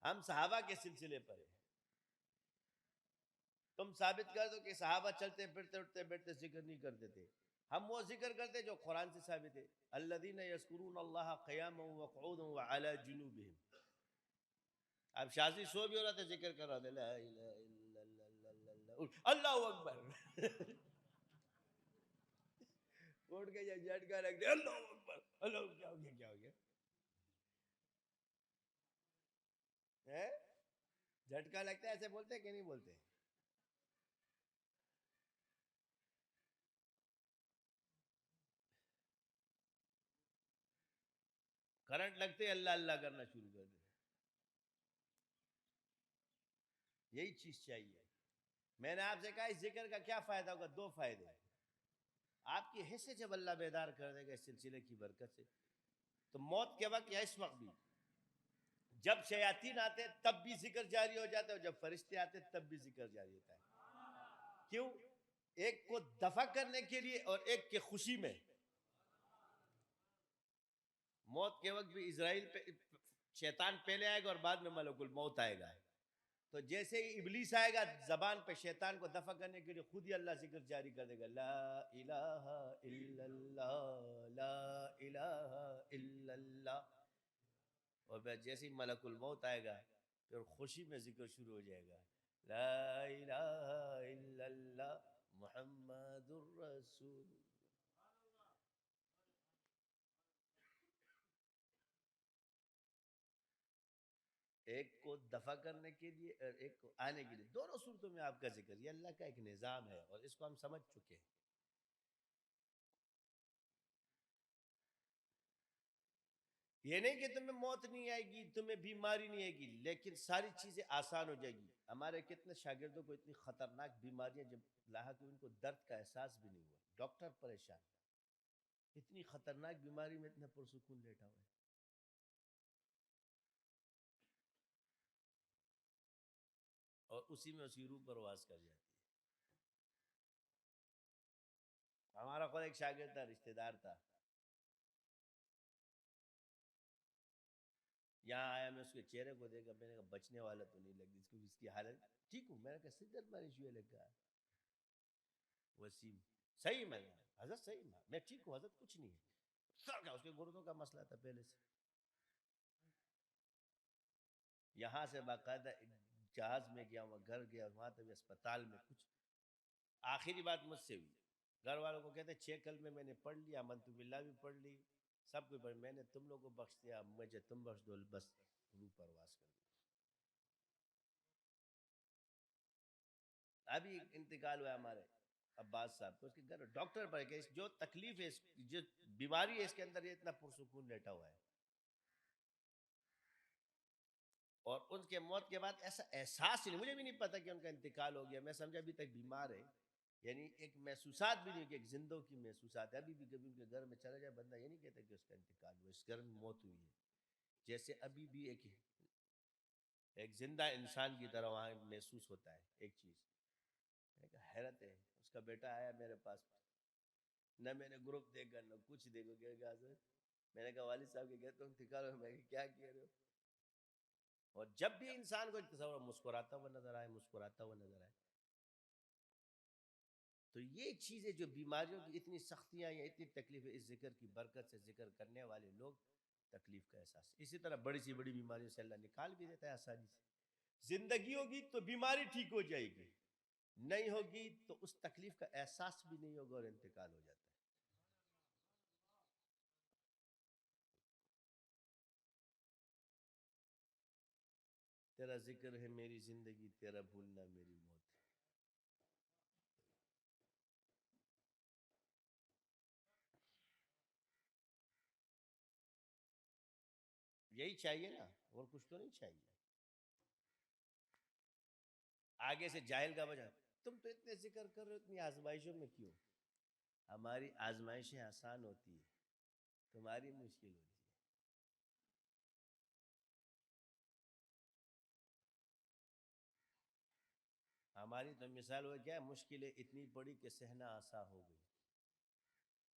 ہم صحابہ کے سلسلے پر ہیں؟ تم ثابت کر دو کہ صحابہ چلتے پھرتے اٹھتے بیٹھتے ذکر نہیں کرتے تھے۔ ہم وہ ذکر کرتے جو قرآن سے ثابت ہے، الذین یذکرون اللہ قیاما وقعودا وعلی جنوبہم۔ اب شاذی سو بھی ہو رہا تھا، ذکر کر رہا تھا، لا الہ الا اللہ اللہ اکبر، اٹھ کے جب جھٹکا لگ دیا، اللہ اکبر، اللہ، کیا ہو گیا، کیا ہو گیا؟ جھٹکا لگتا ہے ایسے بولتے کہ نہیں بولتے؟ کرنٹ لگتے اللہ اللہ کرنا شروع کر دے۔ یہی چیز چاہیے۔ میں نے آپ سے کہا اس ذکر کا کیا فائدہ ہوگا؟ 2 فائدے۔ آپ کی حصے جب اللہ بیدار کر دے گا اس سلسلے کی برکت سے، تو موت کے وقت یا اس وقت بھی جب شیاطین آتے تب بھی ذکر جاری ہو جاتا ہے، اور جب فرشتے آتے تب بھی ذکر جاری ہوتا ہے۔ کیوں؟ ایک کو دفع کرنے کے لیے اور ایک کے خوشی میں۔ موت کے وقت بھی اسرائیل پہ شیطان پہلے آئے گا اور بعد میں ملک الموت آئے گا۔ تو جیسے ہی ابلیس آئے گا زبان پہ شیطان کو دفع کرنے کے لیے خود ہی اللہ ذکر جاری کر دے گا، لا الہ الا اللہ، لا الہ الا اللہ۔ اور پھر جیسے ہی ملک الموت آئے گا پھر خوشی میں ذکر شروع ہو جائے گا، لا الہ الا اللہ محمد الرسول۔ ایک کو دفع کرنے کے لیے اور ایک کو آنے کے لیے، دونوں صورتوں میں آپ کا ذکر، یہ اللہ کا ایک نظام ہے اور اس کو ہم سمجھ چکے ہیں۔ یہ نہیں کہ تمہیں موت نہیں آئے گی، تمہیں بیماری نہیں آئے گی، لیکن ساری چیزیں آسان ہو جائے گی۔ ہمارے کتنے شاگردوں کو اتنی خطرناک بیماریاں جب لاحق ہوئی، ان کو درد کا احساس بھی نہیں ہوا، ڈاکٹر پریشان، اتنی خطرناک بیماری میں اتنا پرسکون لیٹا ہوا ہے۔ اور اسی میں اسی روح پرواز کر جاتی ہے۔ ہمارا خود ایک شاگرد تھا، رشتہ دار تھا، یہاں آیا، میں اس کے چہرے کو دیکھا، میں نے کہا بچنے والا تو نہیں لگتی اس کی حالت ٹھیک ہوں۔ میں نے کہا سدت مالش ہوئے لگا، وسیم صحیح، میں حضرت صحیح میں ٹھیک ہوں حضرت، کچھ نہیں ہے۔ سر کا اس کے گردوں کا مسئلہ تھا پہلے سے۔ یہاں سے باقاعدہ جہاز میں گیا، وہاں گھر گیا، وہاں تک اسپتال میں کچھ آخری بات مجھ سے ہوئی، گھر والوں کو کہتے 6 کلمے میں نے پڑھ لیا، منتو باللہ بھی پڑھ لی، سب کچھ پڑھ، میں نے تم لوگوں کو بخش دیا، مجھے تم بخش دو، بس روح پرواز کر دی۔ ابھی انتقال ہوا ہمارے عباس صاحب کو، اس کے گھر ڈاکٹر پر کہ جو تکلیف ہے، جو بیماری ہے اس کے اندر، یہ اتنا پرسکون لیٹا ہوا ہے، اور ان کے موت کے بعد ایسا احساس ہی نہیں، مجھے بھی نہیں پتا کہ ان کا انتقال ہو گیا، میں سمجھا ابھی تک بیمار ہے، یعنی ایک محسوسات بھی نہیں کہ ایک زندوں کی محسوسات ہے، ابھی بھی کبھی ان کے گھر میں چلا جائے بندہ یہ نہیں کہتا کہ اس کا انتقال ہوا، اس گھر میں موت ہوئی ہے، جیسے ابھی بھی ایک زندہ انسان کی طرح وہاں محسوس ہوتا ہے ایک چیز۔ میں نے کہا حیرت ہے، اس کا بیٹا آیا میرے پاس، نہ میں نے گروپ دیکھا نہ کچھ دیکھو کیا میں نے کہا والد صاحب کے کہتے تم انتقال ہو، میں نے کہا کیا کہہ رہے ہو؟ اور جب بھی انسان کو تصور مسکراتا ہوا نظر آئے، مسکراتا ہوا نظر آئے، تو یہ چیزیں جو بیماریوں کی اتنی سختیاں یا اتنی تکلیفیں، اس ذکر کی برکت سے ذکر کرنے والے لوگ تکلیف کا احساس، اسی طرح بڑی سی بڑی بیماریوں سے اللہ نکال بھی دیتا ہے آسانی سے۔ زندگی ہوگی تو بیماری ٹھیک ہو جائے گی، نہیں ہوگی تو اس تکلیف کا احساس بھی نہیں ہوگا اور انتقال ہو جاتا ہے۔ تیرا ذکر ہے میری زندگی، تیرا بھولنا میری موت ہے۔ یہی چاہیے نا، اور کچھ تو نہیں چاہیے۔ آگے سے جاہل کا وجہ، تم تو اتنے ذکر کر رہے ہو، اتنی آزمائشوں میں کیوں؟ ہماری آزمائشیں آسان ہوتی ہے، تمہاری مشکل ہوتی ہے۔ ہماری تو مثال ہو کیا ہے، مشکلیں اتنی پڑی کہ سہنا آسان ہو گئی۔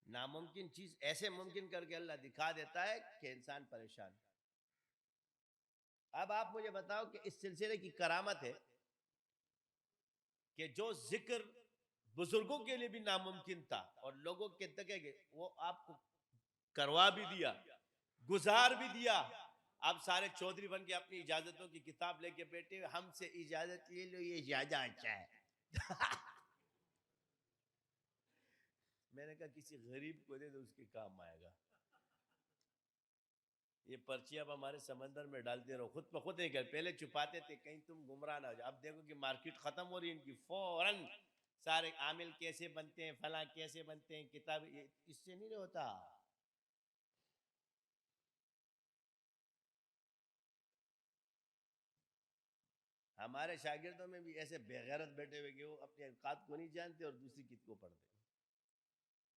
ناممکن چیز ایسے ممکن کر کے اللہ دکھا دیتا ہے کہ انسان پریشان۔ اب آپ مجھے بتاؤ کہ اس سلسلے کی کرامت ہے کہ جو ذکر بزرگوں کے لیے بھی ناممکن تھا اور لوگوں کے تکے گئے، وہ آپ کو کروا بھی دیا، گزار بھی دیا۔ اب سارے چودھری بن کے اپنی اجازتوں کی کتاب لے کے بیٹھے، ہم سے اجازت لے لو، یہ زیادہ اچھا ہے۔ میں نے کہا کسی غریب کو دے دو، اس کے کام آئے گا۔ یہ پرچی اب ہمارے سمندر میں ڈالتے رہو، خود پہ خود نہیں کر، پہلے چھپاتے تھے کہیں تم گمراہ نہ ہو جاؤ، اب دیکھو کہ مارکیٹ ختم ہو رہی ہے ان کی، فوراً سارے عامل کیسے بنتے ہیں، فلاں کیسے بنتے ہیں، کتاب، اس سے نہیں ہوتا۔ ہمارے شاگردوں میں بھی ایسے بے غیرت بیٹھے ہوئے کہ وہ اپنے اوقات کو نہیں جانتے اور دوسری کت کو پڑھتے،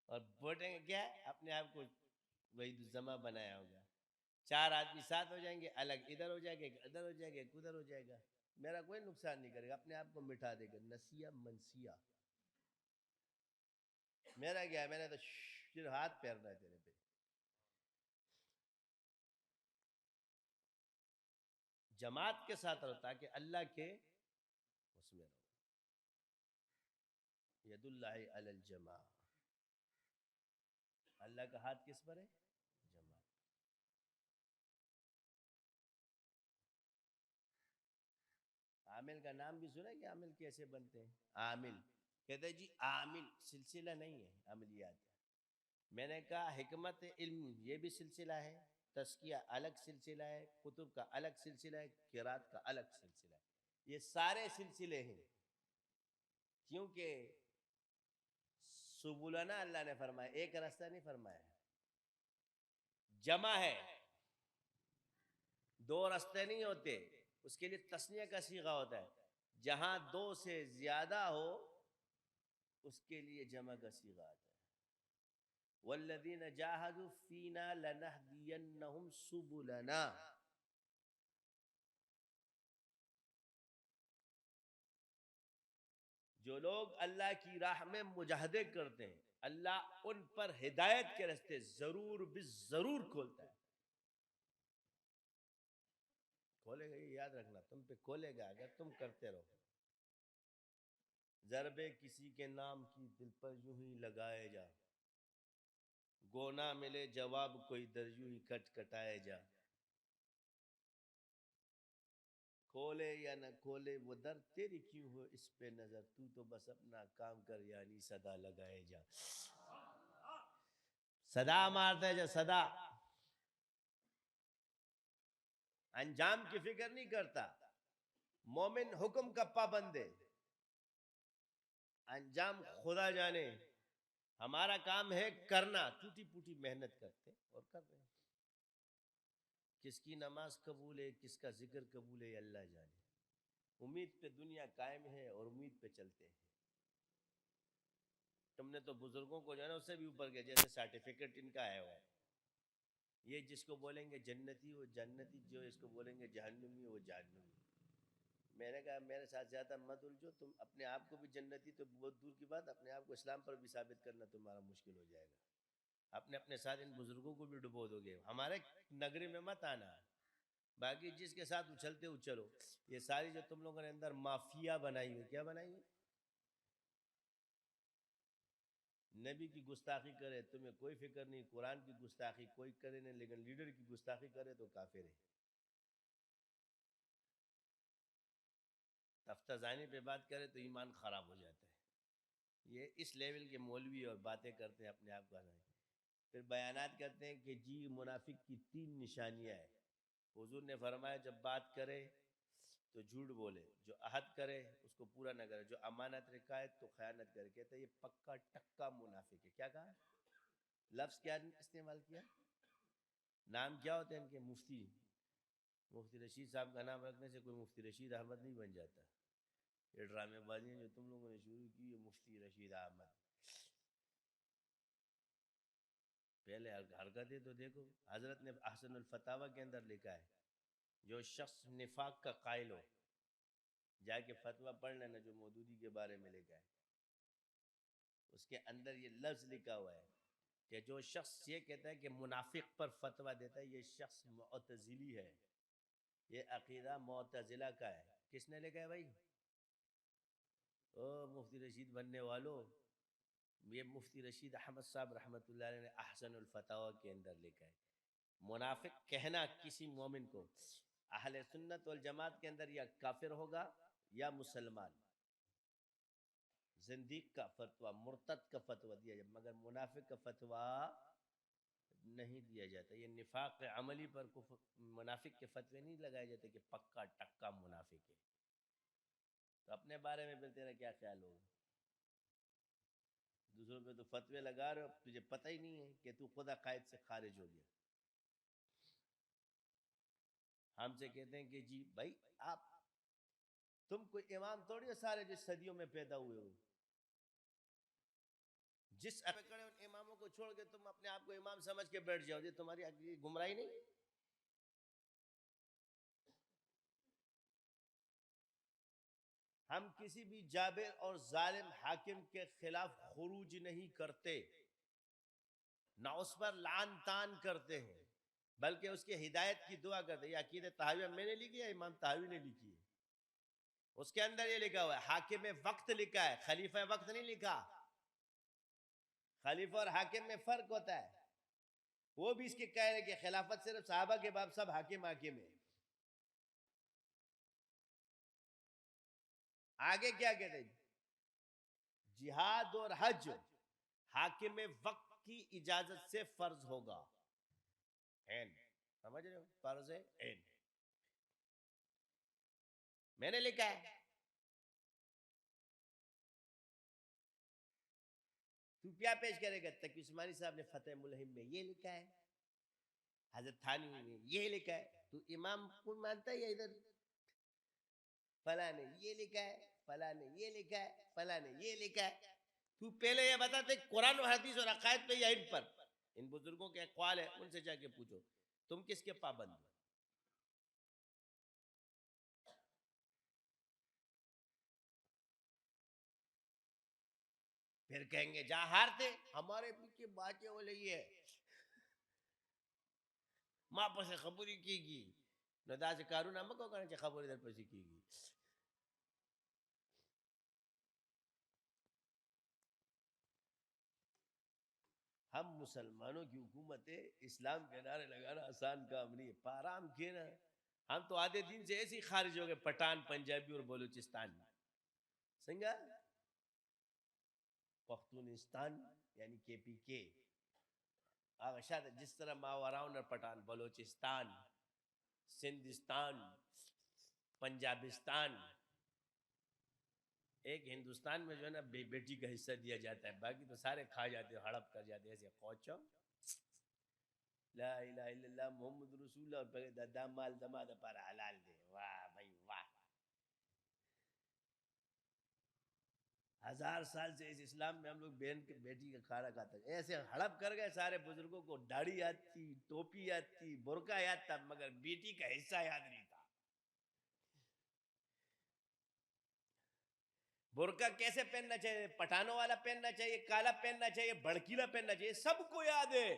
اور بیٹھیں گے کیا، اپنے آپ کو وہی جمع بنایا ہوگا، 4 آدمی ساتھ ہو جائیں گے، الگ ادھر ہو جائے گا، ادھر ہو جائے گا، ادھر ہو جائے گا، میرا کوئی نقصان نہیں کرے گا، اپنے آپ کو مٹا دے گا، نسیہ منسیہ۔ میرا کیا ہے، میں نے تو صرف ہاتھ پھیرنا ہے تیرے پہ۔ جماعت کے ساتھ رہو تاکہ اللہ کے اس میں رہو۔ ید اللہ علی الجماع، اللہ کا ہاتھ کس پر ہے؟ جماعت۔ عامل کا نام بھی سنا ہے کہ عامل کیسے بنتے ہیں؟ عامل کہتے ہیں جی عامل سلسلہ نہیں ہے عملیات۔ میں نے کہا حکمت علم یہ بھی سلسلہ ہے، تزکیہ الگ سلسلہ ہے، کتب کا الگ سلسلہ ہے، قرات کا الگ سلسلہ ہے، یہ سارے سلسلے ہیں، کیونکہ سبلنا اللہ نے فرمایا، ایک راستہ نہیں فرمایا، جمع ہے، 2 راستے نہیں ہوتے، اس کے لیے تثنیہ کا صیغہ ہوتا ہے، جہاں 2 سے زیادہ ہو اس کے لیے جمع کا صیغہ آتا ہے۔ والذین جاہدوا فینا لنہدینہم سبلنا۔ جو لوگ اللہ کی راہ میں مجاہدے کرتے ہیں، اللہ ان پر ہدایت کے راستے ضرور ضرور کھولتا ہے، کھولے گا، یہ یاد رکھنا، تم پہ کھولے گا اگر تم کرتے رہو۔ ضربے کسی کے نام کی دل پر یوں ہی لگائے جا، گونا ملے جواب کوئی در یوں ہی کٹ کٹائے جا۔ کھولے یا نہ کھولے وہ در، تیری کیوں ہو اس پہ نظر، تو تو بس اپنا کام کر یعنی صدا لگائے جا. صدا مارتا ہے جا صدا، انجام کی فکر نہیں کرتا. مومن حکم کا پابند ہے، انجام خدا جانے. ہمارا کام ہے کرنا، ٹوٹی پوٹی محنت کرتے اور کر رہے ہیں. کس کی نماز قبول ہے، کس کا ذکر قبول ہے، اللہ جانے. امید پہ دنیا قائم ہے اور امید پہ چلتے ہیں. تم نے تو بزرگوں کو جو ہے نا اس سے بھی اوپر گیا، جیسے سرٹیفکیٹ ان کا آیا ہوا ہے. یہ جس کو بولیں گے جنتی وہ جنتی، جو اس کو بولیں گے جہنمی وہ جہنمی. میں نے کہا میرے ساتھ زیادہ مت الجھو، تم اپنے آپ کو بھی جنتی تو بہت دور کی بات، اپنے آپ کو اسلام پر بھی ثابت کرنا تمہارا مشکل ہو جائے گا. اپنے ساتھ ان بزرگوں کو بھی ڈبو دو گے. ہمارے نگری میں مت آنا، باقی جس کے ساتھ اچھلتے اچھلو. یہ ساری جو تم لوگوں نے اندر مافیا بنائی ہوئی، کیا بنائی ہوئی؟ نبی کی گستاخی کرے تمہیں کوئی فکر نہیں، قرآن کی گستاخی کوئی کرے نہیں، لیکن لیڈر کی گستاخی کرے تو کافر ہے. تفتزانی پہ بات کرے تو ایمان خراب ہو جاتا ہے. یہ اس لیول کے مولوی اور باتیں کرتے ہیں اپنے آپ کا نہیں. پھر بیانات کرتے ہیں کہ جی منافق کی 3 نشانیاں ہیں. حضور نے فرمایا جب بات کرے تو جھوٹ بولے، جو عہد کرے اس کو پورا نہ کرے، جو امانت رکھائے تو خیانت کرے. کہتے ہیں یہ پکا ٹکا منافق ہے. کیا کہا؟ لفظ کیا استعمال کیا؟ نام کیا ہوتے ہیں ان کے؟ مفتی. مفتی رشید صاحب کا نام رکھنے سے کوئی مفتی رشید احمد نہیں بن جاتا. یہ ڈرامے بازی جو تم لوگوں نے شروع کی، یہ مفتی رشید احمد. پہلے حرکتیں تو دیکھو. حضرت نے احسن الفتاوی کے اندر لکھا ہے جو شخص نفاق کا قائل ہو، جا کے فتویٰ پڑھ لینا جو مودودی کے بارے میں لکھا ہے. اس کے اندر یہ لفظ لکھا ہوا ہے کہ جو شخص یہ کہتا ہے کہ منافق پر فتویٰ دیتا ہے، یہ شخص معتزلی ہے. یہ عقیدہ معتزلہ کا ہے. کس نے لکھا ہے بھائی؟ او مفتی رشید بننے والوں، یہ مفتی رشید احمد صاحب رحمۃ اللہ علیہ نے احسن الفتاوی کے اندر لکھا ہے. منافق کہنا کسی مومن کو اہل سنت والجماعت کے اندر یا کافر ہوگا یا مسلمان. زندیق کا فتویٰ، مرتد کا فتویٰ دیا جائے، مگر منافق کا فتویٰ نہیں دیا جاتا. یہ نفاق عملی پر منافق کے فتوے نہیں لگائے جاتے کہ پکا ٹکا منافق ہے. تو اپنے بارے میں پھر تیرا کیا خیال ہوگا؟ دوسروں پہ تو فتوے لگا رہے ہو، تجھے پتہ ہی نہیں ہے کہ تو خدا قائد سے خارج ہو گیا. ہم سے کہتے ہیں کہ جی بھائی آپ، تم کوئی امام توڑی ہو سارے جس صدیوں میں پیدا ہوئے ہو. جس پکڑے ان اماموں کو چھوڑ کے تم اپنے آپ کو امام سمجھ کے بیٹھ جاؤ، یہ تمہاری گمراہی نہیں؟ ہم کسی بھی جابر اور ظالم حاکم کے خلاف خروج نہیں کرتے، نہ اس پر لعن تان کرتے ہیں، بلکہ اس کے ہدایت کی دعا کرتے ہیں. یہ عقیدہ تحاویہ میں نے لکھی ہے، امام تحاوی نے لکھی ہے. اس کے اندر یہ لکھا ہوا ہے، حاکم وقت لکھا ہے، خلیفہ وقت نہیں لکھا. خلیفہ اور حاکم میں فرق ہوتا ہے. وہ بھی اس کے کہہ رہے کہ خلافت صرف صحابہ کے بعد سب حاکم حاکم ہے. آگے کیا کہتے ہیں؟ جہاد اور حج حاکم وقت کی اجازت سے فرض ہوگا. این سمجھ رہے ہو؟ فرض ہے این. میں نے لکھا ہے. تو کیا پیش کرے گا؟ تقی عثمانی صاحب نے فتح ملہم میں یہ لکھا ہے، حضرت تھانوی نے یہ لکھا ہے. تو امام کو مانتا ہے ادھر فلاں نے یہ لکھا ہے، فلاں نے یہ لکھا ہے، فلاں نے یہ لکھا ہے. تو پہلے یہ بتاتے قرآن و حدیث اور عقائد پہ یا ان پر؟ ان بزرگوں کے اقوال ہیں، ان سے جا کے پوچھو تم کس کے پابند ہو. پھر کہیں گے جہاں ہارتے ہمارے پیچھے باتیں ہو رہی ہے، ماں پسے خبری کی گی نو دا سے کارونه مکو کنه چې خبرې در پسې کیږي. ہم مسلمانوں کی حکومت ہے، اسلام کے نعرے لگانا آسان کام نہیں ہے. پارام کیے نا ہم تو آدھے دن سے ایسے ہی خارج ہو گئے پٹھان پنجابی اور بلوچستان سنگا پختونستان یعنی کے پی کے شاید جس طرح ماوراؤن اور پٹھان بلوچستان سندھستان پنجابستان ایک ہندوستان میں جو ہے نا بیٹی کا حصہ دیا جاتا ہے باقی تو سارے کھا جاتے ہیں ہڑپ کر جاتے ہیں ایسے کوچو لا الہ الا اللہ محمد رسول اللہ اور پہلے دادا مال دماد پر حلال دے واہ بھائی واہ 1000 سال سے اس اسلام میں ہم لوگ بہن کے بیٹی کا کھانا کھاتے ہیں ایسے ہڑپ کر گئے سارے بزرگوں کو داڑھی یاد تھی ٹوپی یاد تھی برقع یاد تھا مگر بیٹی کا حصہ یاد نہیں تھا برقع کیسے پہننا چاہیے پٹھانوں والا پہننا چاہیے کالا پہننا چاہیے بھڑکیلا پہننا چاہیے سب کو یاد ہے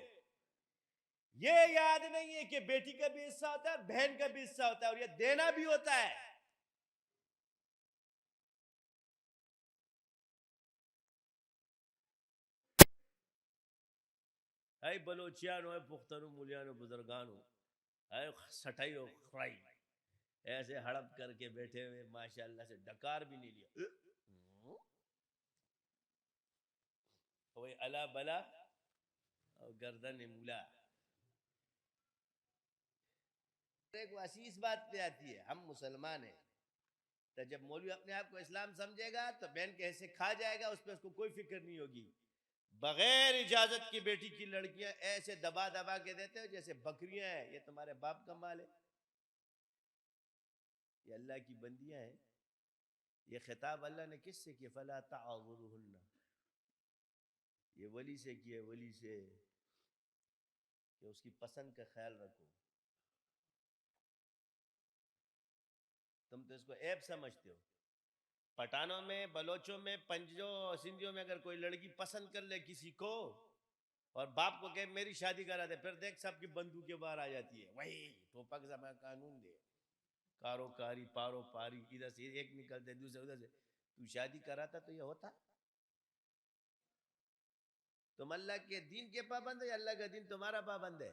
یہ یاد نہیں ہے کہ بیٹی کا بھی حصہ ہوتا ہے بہن کا بھی حصہ ہوتا ہے اور یہ دینا بھی ہوتا ہے اے بلوچیانو اے پختانو مولیانو بزرگانو اے سٹائی و خرائی ایسے ہڑپ کر کے بیٹھے ہوئے ماشاءاللہ سے ڈکار بھی نہیں لیا وہی الا بلا اور گردن مولا ایک واسیس بات پہ آتی ہے ہم مسلمان ہیں تو جب مولوی اپنے آپ کو اسلام سمجھے گا تو بہن کے حصے کھا جائے گا اس پہ اس کو کوئی فکر نہیں ہوگی بغیر اجازت کی بیٹی کی لڑکیاں ایسے دبا دبا کے دیتے ہو جیسے بکریاں ہیں یہ تمہارے باپ کا مال ہے یہ اللہ کی بندیاں ہیں یہ خطاب اللہ نے کس سے کیا فلا تعذرهن یہ ولی سے کیا ولی سے کہ اس کی پسند کا خیال رکھو تم تو اس کو عیب سمجھتے ہو پٹھانوں میں بلوچوں میں پنجوں سندھیوں میں اگر کوئی لڑکی پسند کر لے کسی کو اور باپ کو کہ میری شادی کرا دے پھر دیکھ سب کی بندوقیں باہر آ جاتی ہے وہی ٹوپک زمانہ قانون دے کارو کاری پارو پاری ادھر سے ایک نکلتے دوسرے ادھر سے تو شادی کراتا تو یہ ہوتا تم اللہ کے دین کے پابند ہے یا اللہ کا دین تمہارا پابند ہے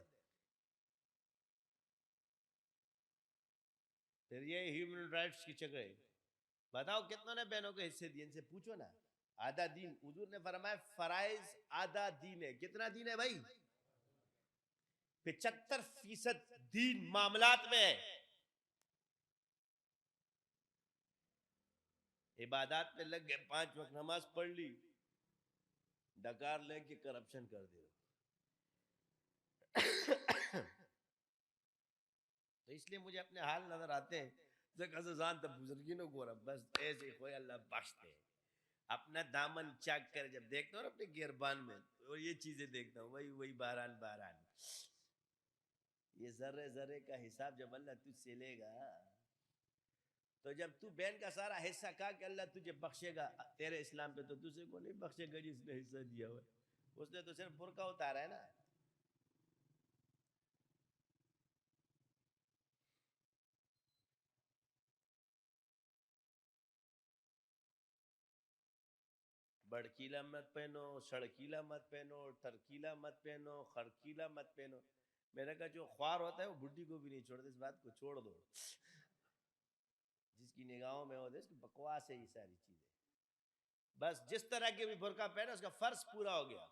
پھر یہ ہیومن رائٹس کی جگہ ہے بتاؤ کتنوں نے بہنوں کو حصے دیے ان سے پوچھو نا آدھا دین حضور نے فرمایا فرائض آدھا دین ہے کتنا دین ہے بھائی 75% دین معاملات میں ہے عبادات میں لگ گئے 5 وقت نماز پڑھ لی ڈکار لے کے کرپشن کر دے تو اس لیے مجھے اپنے حال نظر آتے ہیں زان تب بزرگی نو گورا بس ایسے کوئی اللہ بخشتے ہیں اپنا دامن چاک کر جب دیکھتا ہوں اپنے گربان میں تو یہ چیزیں دیکھتا ہوں وہی باران باران یہ ذرے ذرے کا حساب جب اللہ تجھ سے لے گا تو جب تو بہن کا سارا حصہ کھا کہ اللہ تجھے بخشے گا تیرے اسلام پہ تو تجھے کو نہیں بخشے گا جس نے حصہ دیا ہوا اس نے تو صرف برقع اتارا ہے نا بڑکیلا مت پہنو سڑکیلا مت پہنو ٹرکیلا مت پہنو خرکیلا مت پہنو میرا کا جو خوار ہوتا ہے وہ بڈھی کو بھی نہیں چھوڑتا اس بات کو چھوڑ دو جس کی نگاہوں میں ہوتا ہے اس کی بکواس ہے یہ ساری چیزیں بس جس طرح کے بھی برقع پہنا اس کا فرض پورا ہو گیا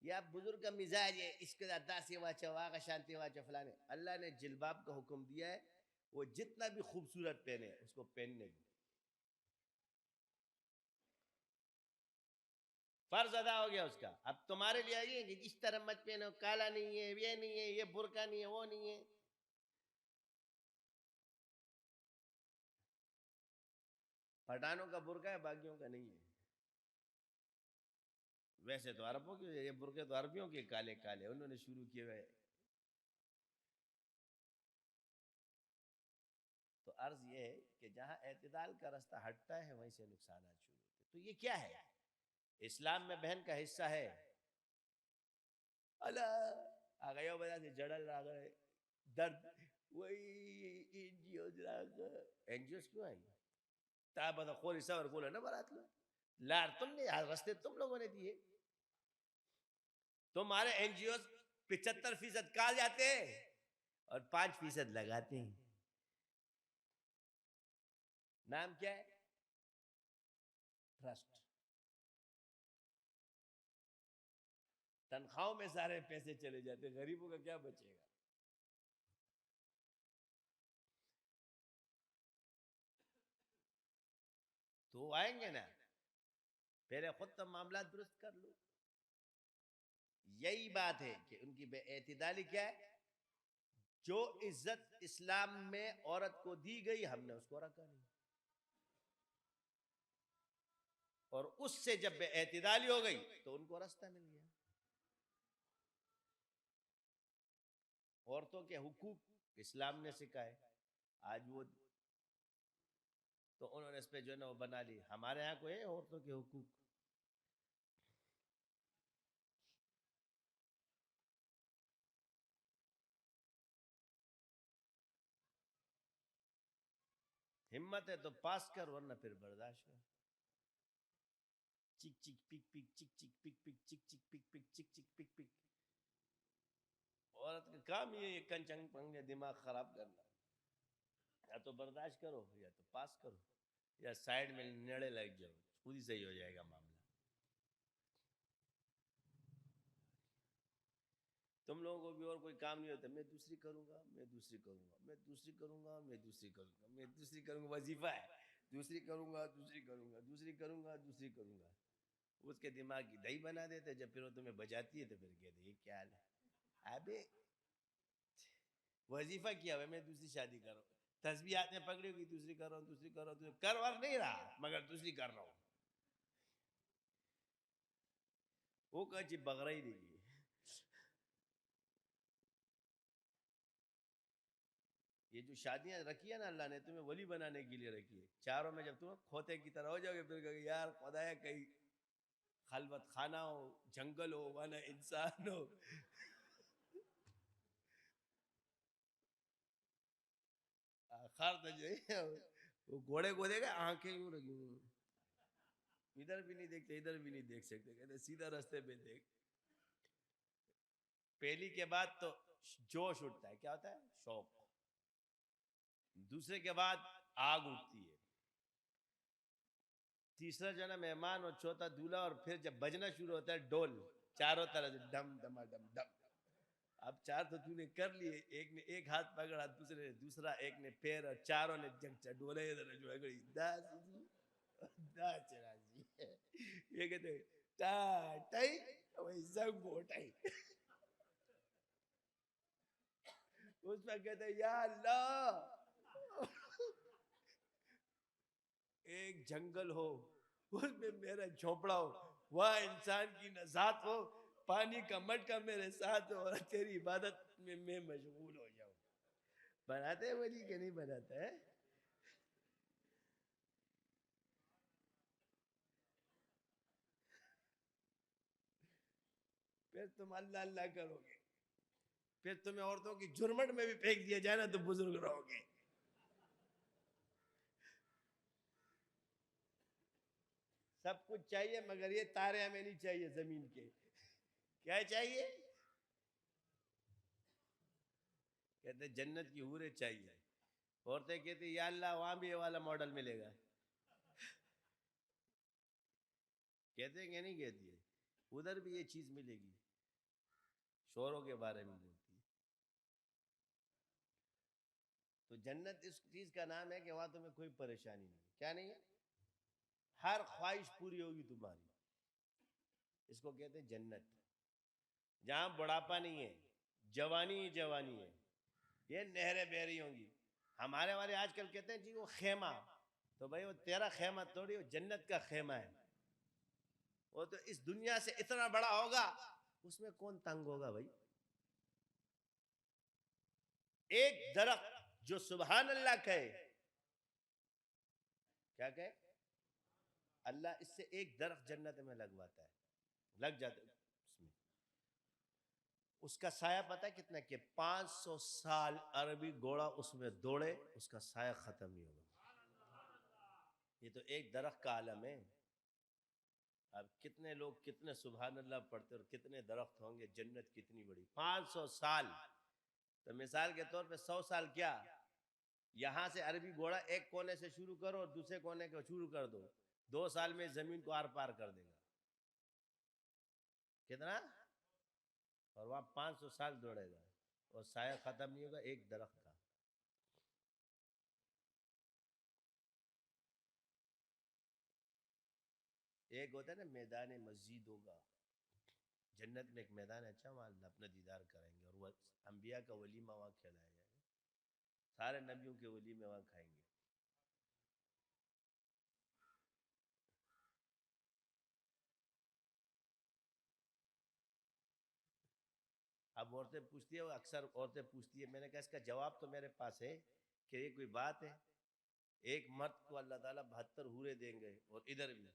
یہ آپ بزرگ کا مزاج ہے اس کے ادا سے واچا واغ شانتی واچا فلانے اللہ نے جلباب کا حکم دیا ہے وہ جتنا بھی خوبصورت پہنے اس کو پہننے دو فرض ادا ہو گیا اس کا اب تمہارے لیے یہ کہ اس طرح مت پہنو کالا نہیں ہے یہ نہیں ہے یہ برقع نہیں ہے وہ نہیں ہے پٹھانوں کا برقع ہے باقیوں کا نہیں ہے ویسے تو عربوں کے یہ برقعے تو عربیوں کے کالے کالے انہوں نے شروع کیے ہوئے تو عرض یہ ہے کہ جہاں اعتدال کا رستہ ہٹتا ہے وہیں سے نقصانات شروع ہوتے تو یہ کیا ہے اسلام میں بہن کا حصہ ہے اللہ آگیا بتا سے جڑل آ گئے درد وہی NGOs کیوں آئیں تا بتا خوری سور کولا نہ برات لو لار تم نے رستے تم لوگوں نے دیے تمہارے NGOs 75% کال جاتے ہیں اور 5% لگاتے ہیں. نام کیا ہے؟ ٹرسٹ. تنخواہوں میں سارے پیسے چلے جاتے، غریبوں کا کیا بچے گا؟ تو وہ آئیں گے نا، پہلے خود تو معاملات درست کر لو. یہی بات ہے کہ ان کی بے اعتدالی کیا ہے؟ جو عزت اسلام میں عورت کو دی گئی ہم نے اس کو رکھا نہیں، اور اس سے جب بے اعتدالی ہو گئی تو ان کو راستہ مل گیا. عورتوں کے حقوق اسلام نے سکھائے، آج وہ تو انہوں نے اس پہ جو ہے نا وہ بنا لی. ہمارے ہاں کوئی ہے عورتوں کے حقوق؟ ہمت ہے تو پاس کر، ورنہ پھر برداشت کر. چک چک پک پک چک چک پک پک چک چک پک پک چک چک پک پک. عورت کا کام یہ ہے کنچنگ پنگے دماغ خراب کرنا. یا تو برداشت کرو یا تو پاس کرو، یا سائیڈ میں نیڑے لگ جاؤ، خود ہی صحیح ہو جائے گا معاملہ. تم لوگوں کو بھی اور کوئی کام نہیں ہوتا، میں دوسری کروں گا، میں دوسری کروں گا، میں دوسری کروں گا، میں دوسری کروں گا، میں دوسری کروں گا. وظیفہ ہے دوسری کروں گا، دوسری کروں گا، دوسری کروں گا، دوسری کروں گا. اس کے دماغ کی دہی بنا دیتے. جب پھر وہ تمہیں بجاتی ہے تو پھر کہتے یہ کیا حال ہے؟ ابے وظیفہ کیا ہوا میں دوسری شادی کر رہا ہوں، تسبیح ہاتھ میں پکڑی ہوگی، دوسری کر رہا ہوں، دوسری کر رہا ہوں، کر ور نہیں رہا مگر دوسری کر رہا ہوں. وہ کچھ بغرا ہی نہیں. یہ جو شادیاں رکھی ہے نا اللہ نے تمہیں ولی بنانے کے لیے رکھی ہے. چاروں میں جب تم کھوتے کی طرح ہو جاؤ گے پھر کہو گے یار خدایا کہیں خلوت خانہ ہو، جنگل ہو، ورنہ انسان ہو. آخر تو جو ہے وہ گھوڑے کو دے گا آنکھیں یوں رکھی ہوئی، ادھر بھی نہیں دیکھتے ادھر بھی نہیں دیکھ سکتے، کہتے سیدھا راستے پہ دیکھ. پہلی کے بعد تو جوش اٹھتا ہے، کیا ہوتا ہے؟ شوق. دوسرے کے بعد آگ اٹھتی ہے، تیسرا جو ہے نا مہمان، اور چوتھا دولہا، اور پھر جب بجنا شروع ہوتا ہے ڈول چاروں طرف سے ڈم ڈما ڈم ڈم. اب چار تو تو نے کر لیے، ایک نے ایک ہاتھ پکڑا، دوسرے نے دوسرا، ایک نے پیر، اور چاروں نے ڈولے جو ہے دا چرا جی. یہ کہتے ہیں ٹا ٹائی وہی زنگو ٹائی. اس میں کہتے ہیں یا اللہ ایک جنگل ہو، اس میں میرا جھونپڑا ہو، وہاں انسان کی نزات ہو، پانی کا مٹکا میرے ساتھ ہو، اور تیری عبادت میں مشغول ہو جاؤں. بناتے ہیں ولی کہ نہیں بناتا ہے؟ پھر تم اللہ اللہ کرو گے، پھر تمہیں عورتوں کی جرمٹ میں بھی پھینک دیا جائے نا تو بزرگ رہو گے. سب کچھ چاہیے مگر یہ تارے ہمیں نہیں چاہیے زمین کے. کیا چاہیے؟ کہتے جنت کی حوریں چاہیے. عورتیں کہتی یا اللہ وہاں بھی یہ والا ماڈل ملے گا. کہتے ہیں کہ نہیں کہتی ہے؟ ادھر بھی یہ چیز ملے گی. شوروں کے بارے میں بولتی ہے. تو جنت اس چیز کا نام ہے کہ وہاں تمہیں کوئی پریشانی نہیں. کیا نہیں ہے؟ ہر خواہش پوری ہوگی تمہاری. اس کو کہتے ہیں جنت، جہاں بڑھاپا نہیں ہے، جوانی ہی جوانی ہے. یہ نہریں بہ رہی ہوں گی. ہمارے والے آج کل کہتے ہیں جی وہ خیمہ، تو بھائی وہ تیرا خیمہ توڑی، وہ جنت کا خیمہ ہے. وہ تو اس دنیا سے اتنا بڑا ہوگا، اس میں کون تنگ ہوگا بھائی؟ ایک درخت جو سبحان اللہ کہے، کیا کہے؟ اللہ اس سے ایک درخت جنت میں لگواتا ہے، لگ جاتا ہے اس میں. اس کا سایہ پتہ ہے کتنا؟ کہ 500 سال عربی گھوڑا اس میں دوڑے اس کا سایہ ختم نہیں ہوگا. یہ تو ایک درخت کا عالم ہے. اب کتنے لوگ کتنے سبحان اللہ پڑھتے اور کتنے درخت ہوں گے، جنت کتنی بڑی. 500 سال تو مثال کے طور پہ 100 سال کیا، یہاں سے عربی گھوڑا ایک کونے سے شروع کرو اور دوسرے کونے کو شروع کر دو، 2 سال میں زمین کو آر پار کر دے گا. کتنا؟ اور وہاں 500 سال دوڑے گا اور سایہ ختم نہیں ہوگا ایک درخت کا. ایک ہوتا ہے نا میدان مسجد ہوگا، جنت میں ایک میدان ہے، اچھا وہاں اپنا دیدار کریں گے، اور وہ انبیاء کا ولیمہ وہاں کھلایا جائے گا، سارے نبیوں کے ولیمے وہاں کھائیں گے. اب عورتیں پوچھتی ہے، اکثر عورتیں پوچھتی ہے، میں نے کہا اس کا جواب تو میرے پاس ہے کہ یہ کوئی بات ہے، ایک مرد کو اللہ تعالیٰ 72 حوریں دیں گے اور ادھر بھی.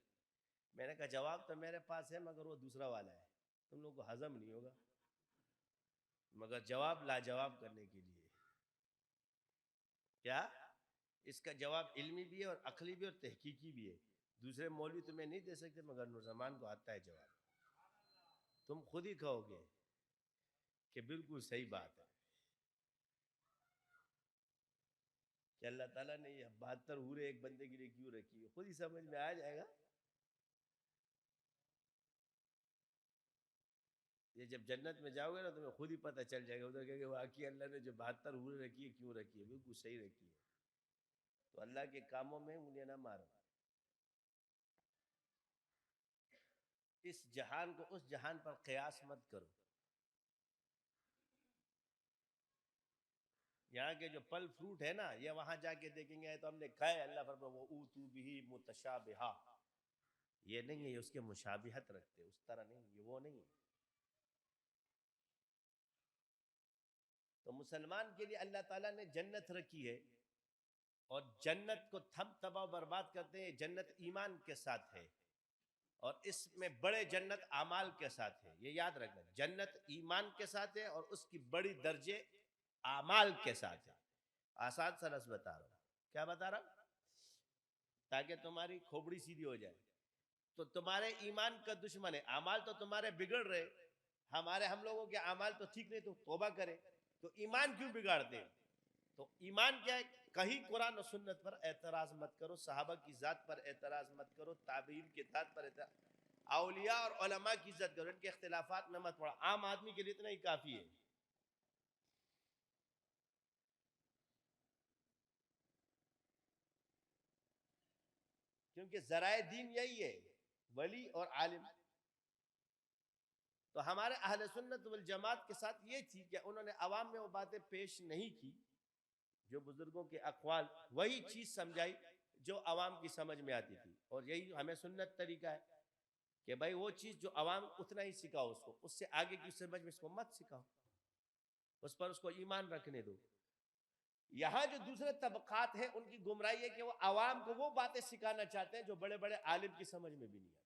میں نے کہا جواب تو میرے پاس ہے مگر وہ دوسرا والا ہے، تم لوگوں کو ہضم نہیں ہوگا، مگر جواب لاجواب کرنے کے لیے. کیا؟ اس کا جواب علمی بھی ہے اور عقلی بھی اور تحقیقی بھی ہے. دوسرے مولوی تمہیں نہیں دے سکتے مگر نورزمان کو آتا ہے جواب. تم خود ہی کہو گے کہ بالکل صحیح بات ہے کہ اللہ تعالیٰ نے یہ 72 حوریں ایک بندے کے لیے کیوں رکھی ہے، خود ہی سمجھ میں آ جائے گا. یہ جب جنت میں جاؤ گے نا تمہیں خود ہی پتہ چل جائے گا، ادھر کہ واقعی اللہ نے جو 72 حوریں رکھی ہے کیوں رکھی ہے، بالکل صحیح رکھی ہے. تو اللہ کے کاموں میں انگلیاں نہ مارو. اس جہان کو اس جہان پر قیاس مت کرو. یہاں کے جو پھل فروٹ ہے نا یہ وہاں جا کے دیکھیں گے تو ہم نے کھائے، اللہ فرمائے وَأُوتُوا بِهِ مُتَشَابِهًا، یہ نہیں ہے، یہ اس کے مشابہت رکھتے، اس طرح نہیں، یہ وہ نہیں. تو مسلمان کے لیے اللہ تعالیٰ نے جنت رکھی ہے، اور جنت کو تھم تباہ برباد کرتے ہیں. جنت ایمان کے ساتھ ہے اور اس میں بڑے جنت اعمال کے ساتھ ہے. یہ یاد رکھنا، جنت ایمان کے ساتھ ہے اور اس کی بڑی درجے اعمال کے ساتھ ہے. آسان سا رس بتا رہا ہوں. کیا بتا رہا ہوں؟ تاکہ تمہاری کھوپڑی سیدھی ہو جائے. تو تمہارے ایمان کا دشمن ہے، اعمال تو تمہارے بگڑ رہے، ہم لوگوں کے اعمال تو ٹھیک نہیں، تو توبہ کرے. تو ایمان کیوں بگاڑتے ہیں؟ تو ایمان کیا ہے؟ کہیں قرآن و سنت پر اعتراض مت کرو، صحابہ کی ذات پر اعتراض مت کرو، تابعین کی ذات پر اعتراض، اولیاء اور علماء کی عزت کرو، ان کے اختلافات میں مت پڑا. عام آدمی کے لیے اتنا ہی کافی ہے. کیونکہ ذرائع دین یہی ہے، ولی اور عالم. تو ہمارے اہل سنت والجماعت کے ساتھ یہ تھی کہ انہوں نے عوام میں وہ باتیں پیش نہیں کی جو بزرگوں کے اقوال، وہی چیز سمجھائی جو عوام کی سمجھ میں آتی تھی. اور یہی ہمیں سنت طریقہ ہے کہ بھائی وہ چیز جو عوام اتنا ہی سکھاؤ، اس کو اس سے آگے کی سمجھ میں اس کو مت سکھاؤ، اس پر اس کو ایمان رکھنے دو. یہاں جو دوسرے طبقات ہیں ان کی گمراہی ہے کہ وہ عوام کو وہ باتیں سکھانا چاہتے ہیں جو بڑے بڑے عالم کی سمجھ میں بھی نہیں آتی،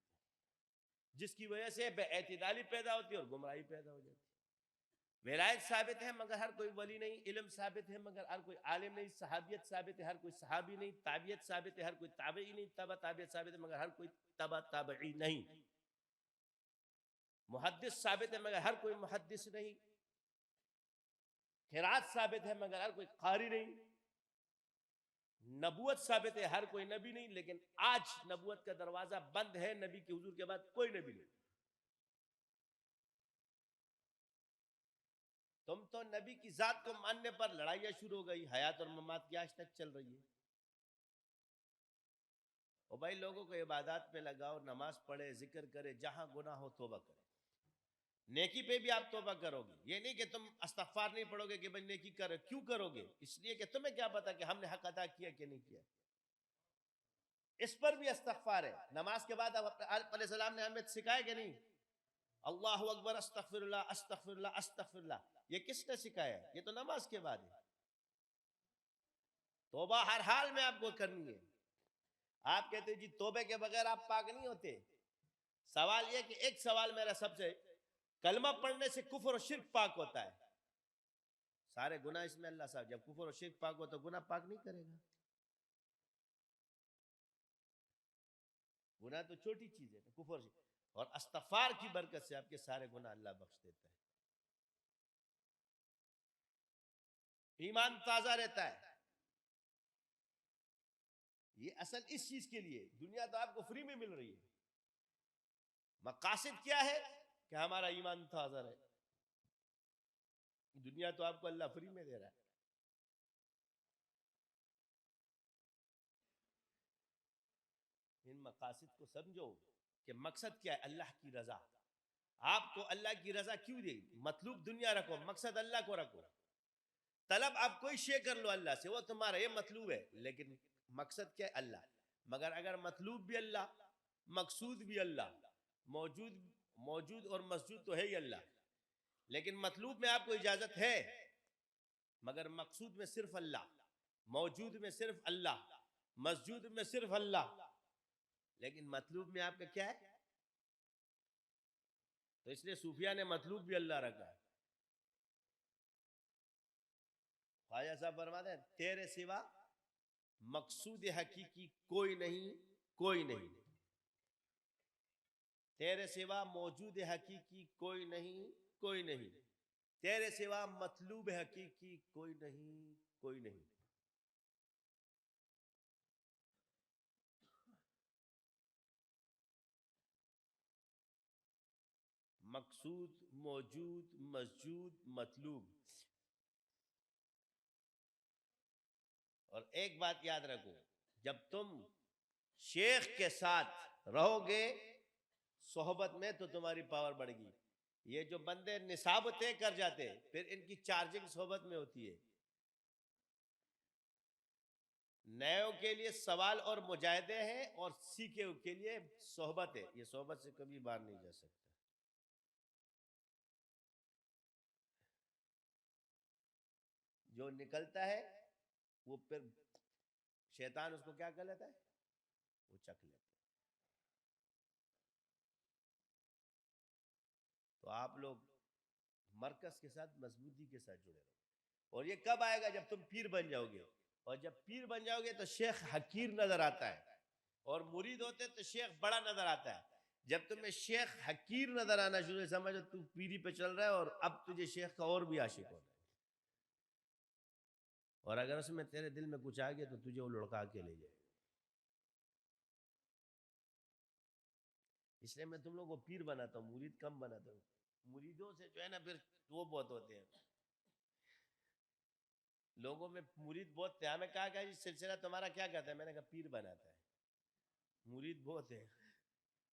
جس کی وجہ سے بے اعتدالی پیدا ہوتی ہے اور گمراہی پیدا ہو جاتی ہے. ولایت ثابت ہے مگر ہر کوئی ولی نہیں، علم ثابت ہے مگر ہر کوئی عالم نہیں، صحابیت ثابت ہے ہر کوئی صحابی نہیں، تابعیت ثابت ہے ہر کوئی تابعی نہیں، تبع تابعیت ثابت ہے مگر ہر کوئی تبع تابعی نہیں، محدث ثابت ہے مگر ہر کوئی محدث نہیں، قرات ثابت ہے مگر ہر کوئی قاری نہیں، نبوت ثابت ہے ہر کوئی نبی نہیں. لیکن آج نبوت کا دروازہ بند ہے، نبی کے حضور کے بعد کوئی نبی نہیں. تم تو نبی کی ذات کو ماننے پر لڑائیاں شروع ہو گئی، حیات اور ممات کی آج تک چل رہی ہے. اور بھائی لوگوں کو عبادات پہ لگاؤ، نماز پڑھے، ذکر کرے، جہاں گناہ ہو توبہ کرے. نیکی پہ بھی آپ توبہ کرو گے، یہ نہیں کہ تم استغفار نہیں پڑھو گے کہ بھائی نیکی کرو. کیوں کرو گے؟ اس لیے کہ تمہیں کیا پتا کہ ہم نے حق ادا کیا کہ نہیں کیا. اس پر بھی استغفار ہے. نماز کے بعد آپ علیہ السلام نے ہمیں سکھایا کہ نہیں؟ اللہ اکبر، استغفر اللہ، استغفر اللہ، استغفر اللہ. یہ کس نے سکھایا؟ یہ تو نماز کے بعد ہے. توبہ ہر حال میں آپ کو کرنی ہے. آپ کہتے ہیں جی توبے کے بغیر آپ پاک نہیں ہوتے. سوال یہ کہ ایک سوال میرا سب سے، کلمہ پڑھنے سے کفر و شرک پاک ہوتا ہے، سارے گناہ اس میں اللہ صاحب، جب کفر و شرک پاک ہو تو گناہ پاک نہیں کرے گا. گناہ تو چھوٹی چیز ہے، کفر و شرک. اور استغفار کی برکت سے آپ کے سارے گناہ اللہ بخش دیتا ہے. ایمان تازہ رہتا ہے. یہ اصل اس چیز کے لیے. دنیا تو آپ کو فری میں مل رہی ہے. مقاصد کیا ہے؟ کہ ہمارا ایمان تازہ رہے. دنیا تو آپ کو اللہ فری میں دے رہا ہے. ان مقاصد کو سمجھو کہ مقصد کیا ہے؟ اللہ کی رضا. آپ کو اللہ کی رضا کیوں دے؟ مطلوب دنیا رکھو، مقصد اللہ کو رکھو. طلب آپ کوئی شے کر لو اللہ سے، وہ تمہارا یہ مطلوب ہے، لیکن مقصد کیا ہے؟ اللہ. مگر اگر مطلوب بھی اللہ، مقصود بھی اللہ، موجود اور مسجود تو ہے ہی اللہ، لیکن مطلوب میں آپ کو اجازت ہے، مگر مقصود میں صرف اللہ، موجود میں صرف اللہ، مسجود میں صرف اللہ، لیکن مطلوب میں آپ کا کیا ہے؟ تو اس لیے صوفیہ نے مطلوب بھی اللہ رکھا ہے. خواجہ صاحب فرماتے ہیں تیرے سوا مقصود حقیقی کوئی نہیں، کوئی نہیں. تیرے سوا موجود حقیقی کوئی نہیں، کوئی نہیں. تیرے سوا مطلوب حقیقی کوئی نہیں، کوئی نہیں. مقصود، موجود، مسجود، مطلوب. اور ایک بات یاد رکھو، جب تم شیخ کے ساتھ رہو گے صحبت میں تو تمہاری پاور بڑھے گی. یہ جو بندے نصاب طے کر جاتے پھر ان کی چارجنگ صحبت میں ہوتی ہے. نیوں کے لیے سوال اور مجاہدے ہیں، اور سیکھے کے لیے صحبت ہے. یہ صحبت سے کبھی باہر نہیں جا سکتا. جو نکلتا ہے وہ پھر شیطان اس کو کیا کر لیتا ہے؟ وہ چکھ لیتا ہے. تو آپ لوگ مرکز کے ساتھ مضبوطی کے ساتھ جڑے رہو. اور یہ کب آئے گا؟ جب تم پیر بن جاؤ گے. اور جب پیر بن جاؤ گے تو شیخ حقیر نظر آتا ہے، اور مرید ہوتے تو شیخ بڑا نظر آتا ہے. جب تمہیں شیخ حقیر نظر آنا شروع ہے، سمجھو تو پیری پہ چل رہا ہے، اور اب تجھے شیخ کا اور بھی عاشق ہو رہا ہے. اور اگر اس میں تیرے دل میں کچھ آ گیا تو تجھے وہ لڑکا کے لے جائے. اس لیے میں تم لوگوں کو پیر بناتا ہوں، مرید کم بناتا ہوں. مریدوں سے جو ہے نا پھر وہ بہت ہوتے ہیں. لوگوں میں مرید بہت تھے. ہمیں کہا کہ یہ سلسلہ تمہارا کیا کہتا ہے؟ میں نے کہا پیر بناتا ہے. مرید بہت ہے،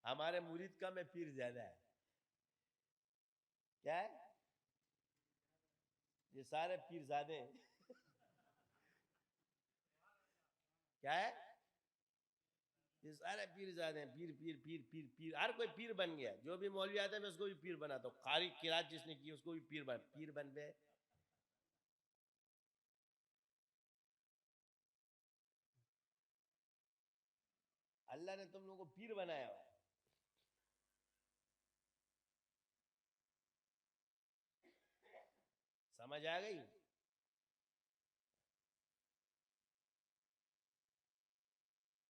ہمارے مرید کم ہے، پیر زیادہ ہے. کیا ہے؟ یہ سارے پیر زادے ہیں. کیا ہے؟ یہ سارے پیر زادے ہیں. پیر پیر پیر پیر پیر، ہر کوئی پیر بن گیا. جو بھی مولوی آتا ہے میں اس کو بھی پیر بناتا ہوں. قاری قرات جس نے کی اس کو بھی پیر بن گئے. اللہ نے تم لوگوں کو پیر بنایا ہوا ہے. سمجھ آ گئی؟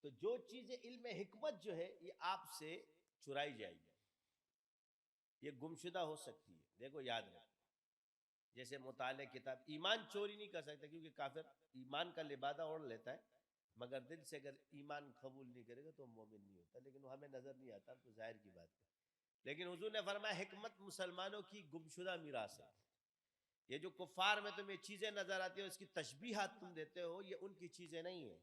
تو جو چیزیں علم حکمت جو ہے یہ آپ سے چرائی جائے گی، یہ گمشدہ ہو سکتی ہے. دیکھو یاد رکھو، جیسے مطالعہ کتاب، ایمان چوری نہیں کر سکتا، کیونکہ کافر ایمان کا لبادہ اوڑھ لیتا ہے، مگر دل سے اگر ایمان قبول نہیں کرے گا تو مومن نہیں ہوتا. لیکن وہ ہمیں نظر نہیں آتا، تو ظاہر کی بات ہے. لیکن حضور نے فرمایا حکمت مسلمانوں کی گمشدہ میراث ہے. یہ جو کفار میں تمہیں چیزیں نظر آتی ہیں، اس کی تشبیہات تم دیتے ہو، یہ ان کی چیزیں نہیں ہیں.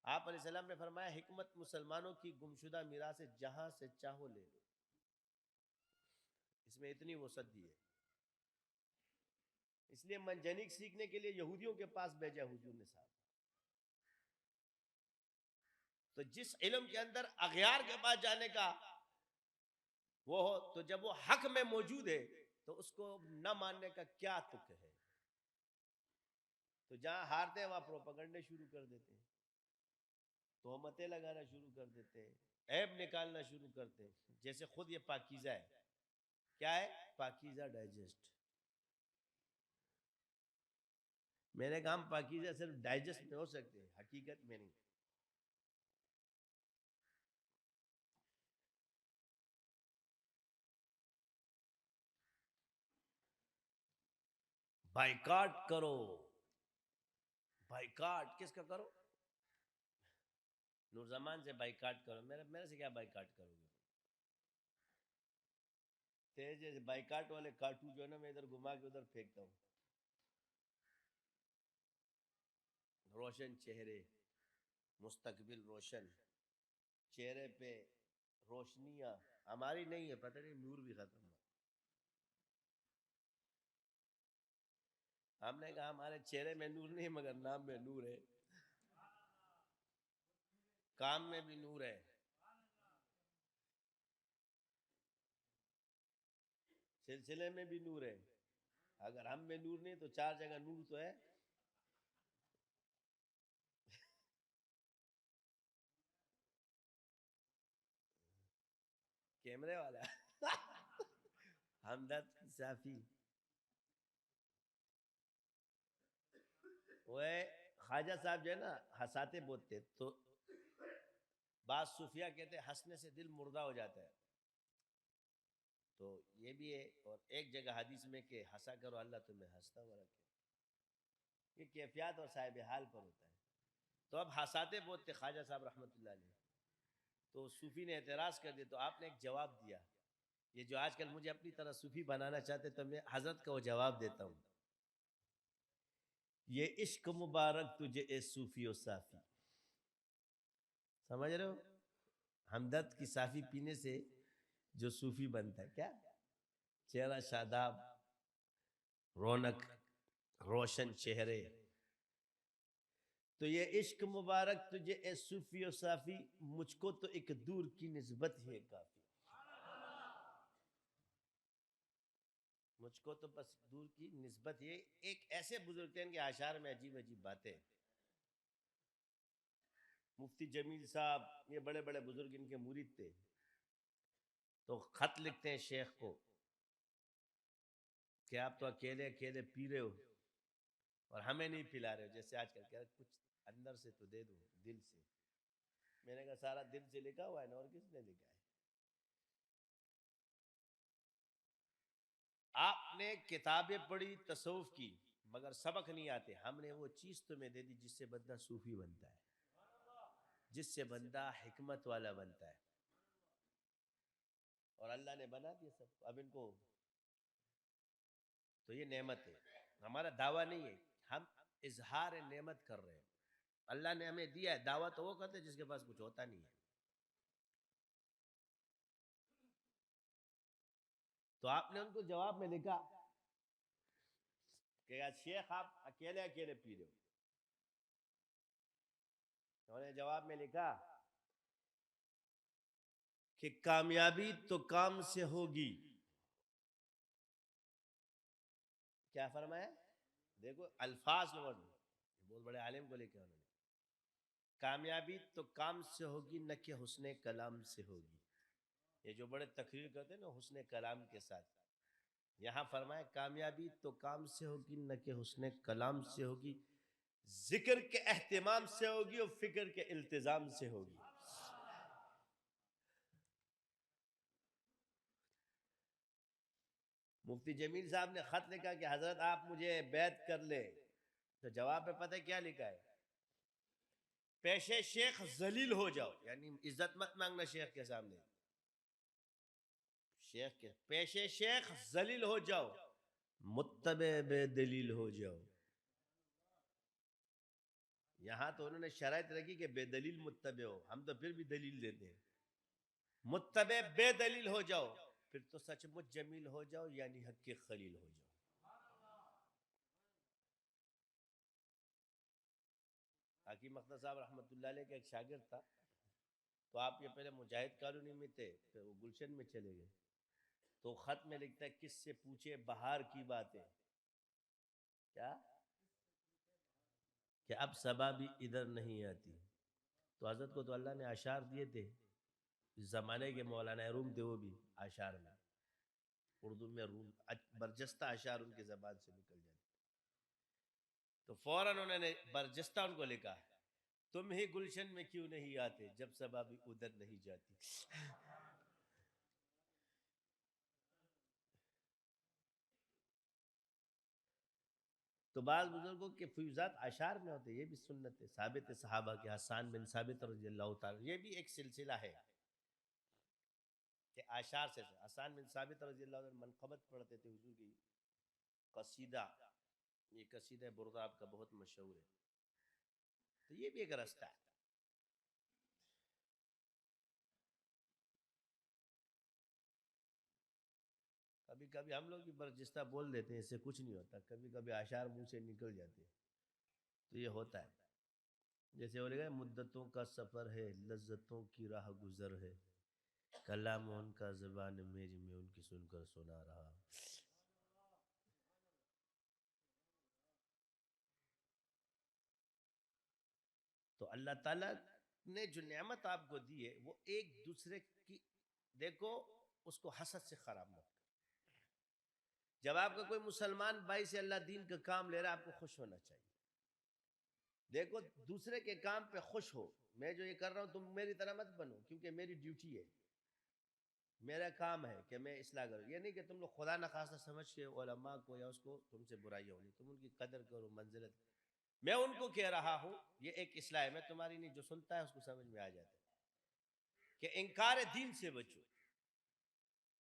آپ علیہ السلام نے فرمایا حکمت مسلمانوں کی گمشدہ میراث ہے، جہاں سے چاہو لے لو. اس میں اتنی وسعت دی ہے. اس لیے منجنیق سیکھنے کے لیے یہودیوں کے پاس بھیجا حضور نے صاحب. تو جس علم کے اندر اغیار کے پاس جانے کا وہ ہو، تو جب وہ حق میں موجود ہے تو اس کو نہ ماننے کا کیا تک ہے. تو جہاں ہارتے ہیں وہاں پروپیگنڈے شروع کر دیتے ہیں، تہمتیں لگانا شروع کر دیتے ہیں، عیب نکالنا شروع کرتے ہیں. جیسے خود یہ پاکیزہ ہے. کیا ہے؟ پاکیزہ ڈائجسٹ. میں نے کہا ہم پاکیزہ صرف ڈائجسٹ میں ہو سکتے ہیں، حقیقت میں نہیں. بائیکاٹ کرو، بائیکاٹ کس کا کرو؟ نور زمان سے بائیکاٹ کرو. میرے سے کیا بائیکاٹ کرو گے؟ تیرے جیسے بائیکاٹ والے کاٹو جو ہے نا میں ادھر گھما کے ادھر پھینکتا ہوں. روشن چہرے، مستقبل روشن، چہرے پہ روشنیاں ہماری نہیں ہے، پتہ نہیں نور بھی ختم ہوا. ہم نے کہا ہمارے چہرے میں نور نہیں مگر نام میں نور ہے، کام میں بھی نور ہے، سلسلے میں بھی نور ہے. اگر ہم میں نور نہیں تو چار جگہ نور تو ہے. کیمرے والا ہمدرد صافی وہ خواجہ صاحب جو ہے نا ہنساتے بولتے، تو بعض صوفیہ کہتے ہیں ہنسنے سے دل مردہ ہو جاتا ہے. تو یہ بھی ہے. اور ایک جگہ حدیث میں کہ ہنسا کرو اللہ تمہیں ہنستا ہوا رکھے. یہ کیفیات اور صاحب حال پر ہوتا ہے. تو اب ہنساتے بولتے خواجہ صاحب رحمۃ اللہ علیہ. تو صوفی نے اعتراض کر دیا تو آپ نے ایک جواب دیا. یہ جو آج کل مجھے اپنی طرح صوفی بنانا چاہتے تو میں حضرت کا وہ جواب دیتا ہوں. یہ عشق مبارک تجھے اے صوفی و صافی. سمجھ رہے ہو؟ ہمدرد کی صافی پینے سے جو صوفی بنتا ہے کیا چہرہ شاداب، رونق، روشن چہرے. تو یہ عشق مبارک تجھے اے صوفی و صافی، مجھ کو تو ایک دور کی نسبت ہے کافی. مجھ کو تو بس دور کی نسبت. یہ ایک ایسے بزرگ تھے ان کے اشعار میں عجیب عجیب باتیں. مفتی جمیل صاحب یہ بڑے بڑے بزرگ ان کے مرید تھے. تو خط لکھتے ہیں شیخ کو کہ آپ تو اکیلے اکیلے پی رہے ہو اور ہمیں نہیں پلا رہے ہو. جیسے آج کل کہہ رہے کچھ اندر سے تو دے دو، دل سے. میں نے کہا سارا دل سے لکھا ہوا ہے نا، اور کس نے لکھا ہے؟ آپ نے کتابیں پڑھی تصوف کی مگر سبق نہیں آتے. ہم نے وہ چیز تمہیں دے دی جس سے بندہ صوفی بنتا ہے، جس سے بندہ حکمت والا بنتا ہے. اور اللہ نے بنا دیا سب. اب ان کو تو یہ نعمت ہے، ہمارا دعویٰ نہیں ہے، ہم اظہار نعمت کر رہے ہیں. اللہ نے ہمیں دیا ہے. دعویٰ تو وہ کرتے جس کے پاس کچھ ہوتا نہیں ہے. تو آپ نے ان کو جواب میں لکھا کہ یا شیخ آپ اکیلے اکیلے پی رہے ہو. انہوں نے جواب میں لکھا کہ کامیابی تو کام سے ہوگی. کیا فرمایا؟ دیکھو الفاظ نوٹ، بہت بڑے عالم کو لے کے انہوں نے کامیابی تو کام سے ہوگی نہ کہ حسن کلام سے ہوگی. یہ جو بڑے تقریر کرتے ہیں نا حسن کلام کے ساتھ، یہاں فرمایا کامیابی تو کام سے ہوگی نہ کہ حسن کلام سے ہوگی، ذکر کے اہتمام سے ہوگی اور فکر کے التزام سے ہوگی. مفتی جمیل صاحب نے خط لکھا کہ حضرت آپ مجھے بیعت کر لیں. تو جواب میں پتہ کیا لکھا ہے؟ پیش شیخ ذلیل ہو جاؤ، یعنی عزت مت مانگنا شیخ کے سامنے. شیخ کے پیش شیخ ذلیل ہو جاؤ، متبع بے دلیل ہو جاؤ. یہاں تو انہوں نے شرائط رکھی کہ بے دلیل متبع ہو، ہم تو پھر بھی دلیل دیتے ہیں. متبع بے دلیل ہو جاؤ، پھر تو سچ مچ جمیل ہو جاؤ، یعنی حق کے خلیل ہو جاؤ. حکیم اختر صاحب رحمۃ اللہ علیہ کا ایک شاگرد تھا. تو آپ یہ پہلے مجاہد کالونی میں تھے، پھر وہ گلشن میں چلے گئے. تو خط میں لکھتا ہے کس سے پوچھے بہار کی باتیں، کیا کہ اب صبا بھی ادھر نہیں آتی. تو حضرت کو تو اللہ نے اشعار دیے تھے. اس زمانے کے مولانا روم تھے، وہ بھی اشعار میں اردو میں روم برجستہ اشعار ان کی زبان سے نکل جاتے. تو فوراً انہوں نے برجستہ ان کو لکھا تم ہی گلشن میں کیوں نہیں آتے جب صبا بھی ادھر نہیں جاتی. تو بعض بزرگوں کے فیوزات اشعار میں ہوتے ہیں، یہ بھی سنت ہے، ثابت ہے صحابہ کے، حسان بن ثابت رضی اللہ تعالی، یہ بھی ایک سلسلہ ہے کہ اشعار سے حسان بن ثابت رضی اللہ عنہ منقبت پڑھتے تھے حضور کی قصیدہ، یہ قصیدہ بردا آپ کا بہت مشہور ہے، تو یہ بھی ایک راستہ ہے۔ کبھی کبھی ہم لوگ بھی برجستہ بول دیتے ہیں، اس سے کچھ نہیں ہوتا، کبھی کبھی اشعار منہ سے نکل جاتے ہیں تو یہ ہوتا ہے۔ جیسے بولے گا مدتوں کا سفر ہے، لذتوں کی راہ گزر ہے، کلام ان کا زبان میری میں ان کی سن کر سنا رہا۔ تو اللہ تعالیٰ نے جو نعمت آپ کو دی ہے وہ ایک دوسرے کی، دیکھو اس کو حسد سے خراب مت کرو۔ جب آپ کا کوئی مسلمان بھائی سے اللہ دین کا کام لے رہا ہے، آپ کو خوش ہونا چاہیے۔ دیکھو دوسرے کے کام پہ خوش ہو، میں جو یہ کر رہا ہوں تم میری طرح مت بنو، کیونکہ میری ڈیوٹی ہے، میرا کام ہے کہ میں اصلاح کروں۔ یہ نہیں کہ تم لوگ خدا نخواستہ سمجھ کے علماء کو یا اس کو تم سے برائی ہونی، تم ان کی قدر کرو، منزلت۔ میں ان کو کہہ رہا ہوں یہ ایک اصلاح ہے، میں تمہاری نہیں، جو سنتا ہے اس کو سمجھ میں آ جاتا ہے کہ انکار دین سے بچو،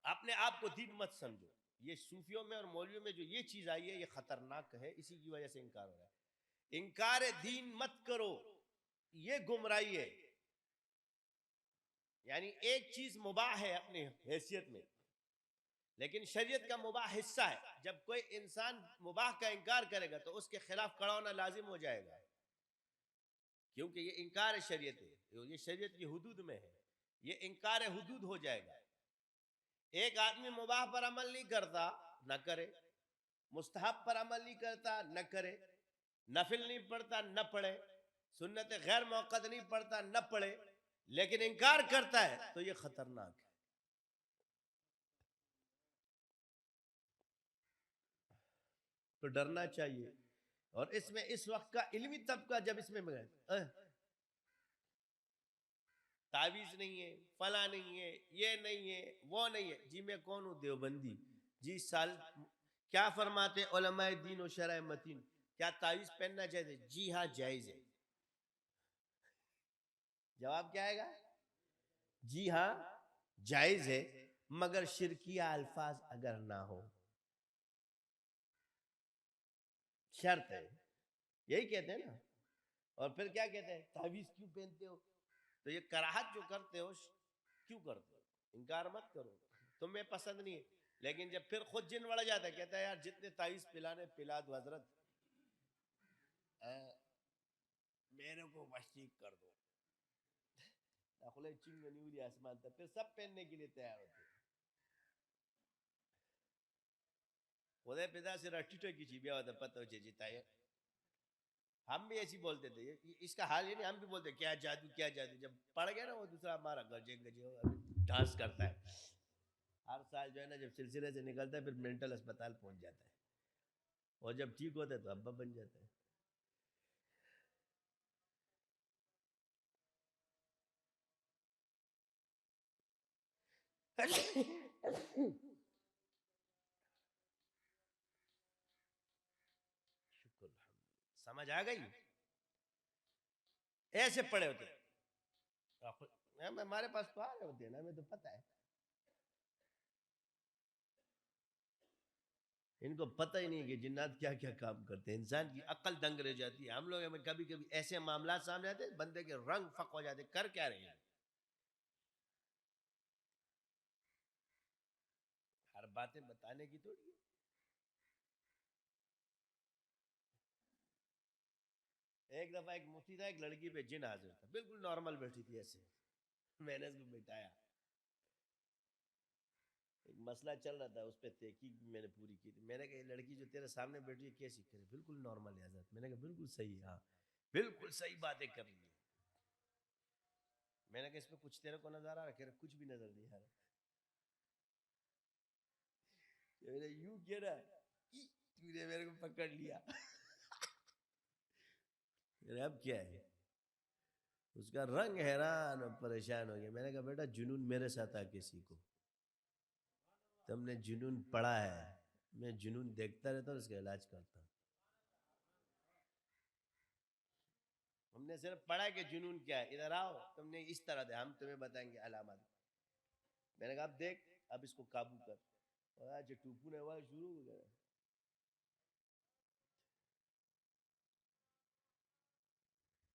اپنے آپ کو دین مت سمجھو۔ یہ صوفیوں میں اور مولویوں میں جو یہ چیز آئی ہے یہ خطرناک ہے، اسی کی وجہ سے انکار ہو رہا ہے۔ انکار دین مت کرو، یہ گمراہی ہے۔ یعنی ایک چیز مباح ہے اپنی حیثیت میں، لیکن شریعت کا مباح حصہ ہے۔ جب کوئی انسان مباح کا انکار کرے گا تو اس کے خلاف کھڑا ہونا لازم ہو جائے گا، کیونکہ یہ انکار شریعت ہے، یہ شریعت کی حدود میں ہے، یہ انکار حدود ہو جائے گا۔ ایک آدمی مباح پر عمل نہیں کرتا، نہ کرے، مستحب پر عمل نہیں کرتا، نہ کرے، نفل نہیں پڑھتا، نہ پڑھے، سنت غیر موقت نہیں پڑھتا، نہ پڑھے، لیکن انکار کرتا ہے تو یہ خطرناک ہے۔ تو ڈرنا چاہیے۔ اور اس میں اس وقت کا علمی طبقہ جب اس میں تعویذ نہیں ہے، فلاں نہیں ہے، یہ نہیں ہے، وہ نہیں ہے، جی میں کون ہوں؟ دیوبندی جی۔ سال کیا فرماتے علماء دین و شرع متین؟ کیا تعویذ پہننا چاہتے؟ جی ہاں جائز ہے۔ جواب کیا آئے گا؟ جی ہاں جائز ہے، مگر شرکیہ الفاظ اگر نہ ہو، شرط ہے، یہی کہتے ہیں نا۔ اور پھر کیا کہتے ہیں؟ تعویذ کیوں پہنتے ہو؟ تو یہ کراہت جو کرتے ہو کیوں کرتے ہو؟ انکار مت کرو، تمہیں پسند نہیں ہے، لیکن جب پھر خود جن بڑھ جاتا ہے، کہتا ہے یار جتنے تعویذ پلانے پلا دو حضرت، میرے کو مشرق کر دو، داخلے چنگ نیولی آسمان تھا، پھر سب پہننے کے لیے تیار ہوتے ہیں۔ خدا پیدا سے رٹیٹو کی چیز ہوتا پتہ ہو جیتا ہے۔ ہم بھی ایسی بولتے تھے، اس کا حال یہ نہیں، ہم بھی بولتے کیا جادو کیا جادو۔ جب پڑ گیا نا وہ دوسرا ہمارا گجے گجے ڈانس کرتا ہے، ہر سال جو ہے نا جب سلسلے سے نکلتا ہے پھر مینٹل اسپتال پہنچ جاتا ہے، اور جب ٹھیک ہوتا ہے تو ابا بن جاتا ہے۔ شکر سمجھ آ گئی؟ ایسے پڑے ہوتے ہمارے پاس تو آ رہے ہوتے ہیں نا، ہمیں تو پتہ ہے، ان کو پتہ ہی نہیں کہ جنات کیا کیا کام کرتے ہیں، انسان کی عقل دنگ رہ جاتی ہے۔ ہم لوگ ہمیں کبھی کبھی ایسے معاملات سامنے آتے ہیں، بندے کے رنگ فق ہو جاتے، کر کیا رہے ہیں؟ ہر باتیں بتانے کی تھوڑی ہے۔ ایک دفعہ ایک مفتی تھا، ایک لڑکی پہ جن حاضر تھا، بالکل نارمل بیٹھی تھی ایسے، میں نے اس کو بٹھایا، ایک مسئلہ چل رہا تھا، اس پہ تحقیق بھی میں نے پوری کی تھی۔ میں نے کہا یہ لڑکی جو تیرے سامنے بیٹھی ہے کیسی کرے؟ بالکل نارمل ہے حضرت۔ میں نے کہا بالکل صحیح ہے، ہاں بالکل صحیح باتیں کر رہی ہے۔ میں نے کہا اس پہ کچھ تیرے کو نظر آ رہا؟ کہہ رہا کچھ بھی نظر نہیں آ رہا۔ میں نے یوں کہہ رہا تو نے میرے کو پکڑ لیا۔ اب کیا ہے؟ اس کا رنگ حیران اور پریشان ہو گیا۔ میں نے کہا بیٹا جنون میرے ساتھ آ کے سیکھو، تم نے جنون پڑھا ہے، میں جنون دیکھتا رہتا ہوں، اس کا علاج کرتا ہوں۔ نے صرف پڑھا کہ جنون کیا ہے، ادھر آؤ تم نے اس طرح دے، ہم تمہیں بتائیں گے علامات. میں نے کہا اب دیکھ اب اس کو قابو کر. جو ٹوپو نے ہوا شروع ہو گیا.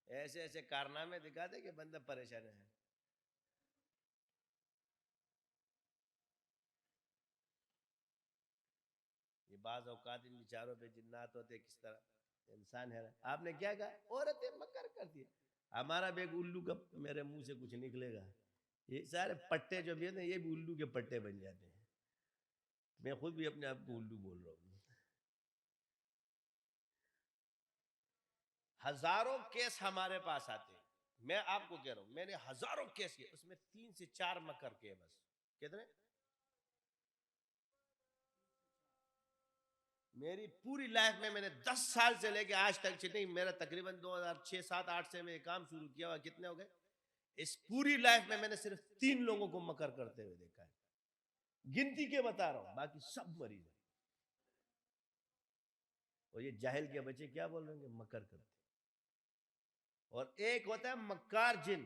ایسے ایسے کارنامے دکھاتے کہ بندہ پریشان ہے. یہ بعض اوقات ان بیچاروں پہ جنات ہوتے کس طرح انسان ہے. آپ نے کیا کہا؟ عورتیں مکر کرتی ہے. ہمارا بھی ایک الو کا میرے منہ سے کچھ نکلے گا. یہ سارے پٹے جو بھی ہیں یہ بھی الو کے پٹے بن جاتے ہیں. میں خود بھی اپنے آپ کو الو بول رہا ہوں. ہزاروں کیس ہمارے پاس آتے ہیں. میں آپ کو کہہ رہا ہوں میں نے ہزاروں کیس کیے، اس میں 3 سے 4 مکر کے بس. کتنے؟ میری پوری لائف میں نے 10 سال سے لے کے آج تک نہیں، میرا تقریباً 2006 7 8 سے میں یہ کام شروع کیا ہوا. کتنے ہو گئے؟ اس پوری لائف میں نے صرف 3 لوگوں کو مکر کرتے ہوئے دیکھا ہے. گنتی کے بتا رہا ہوں، باقی سب مریض ہیں. اور یہ جاہل کے بچے کیا بول رہے ہیں؟ مکر کرتے. اور ایک ہوتا ہے مکار جن،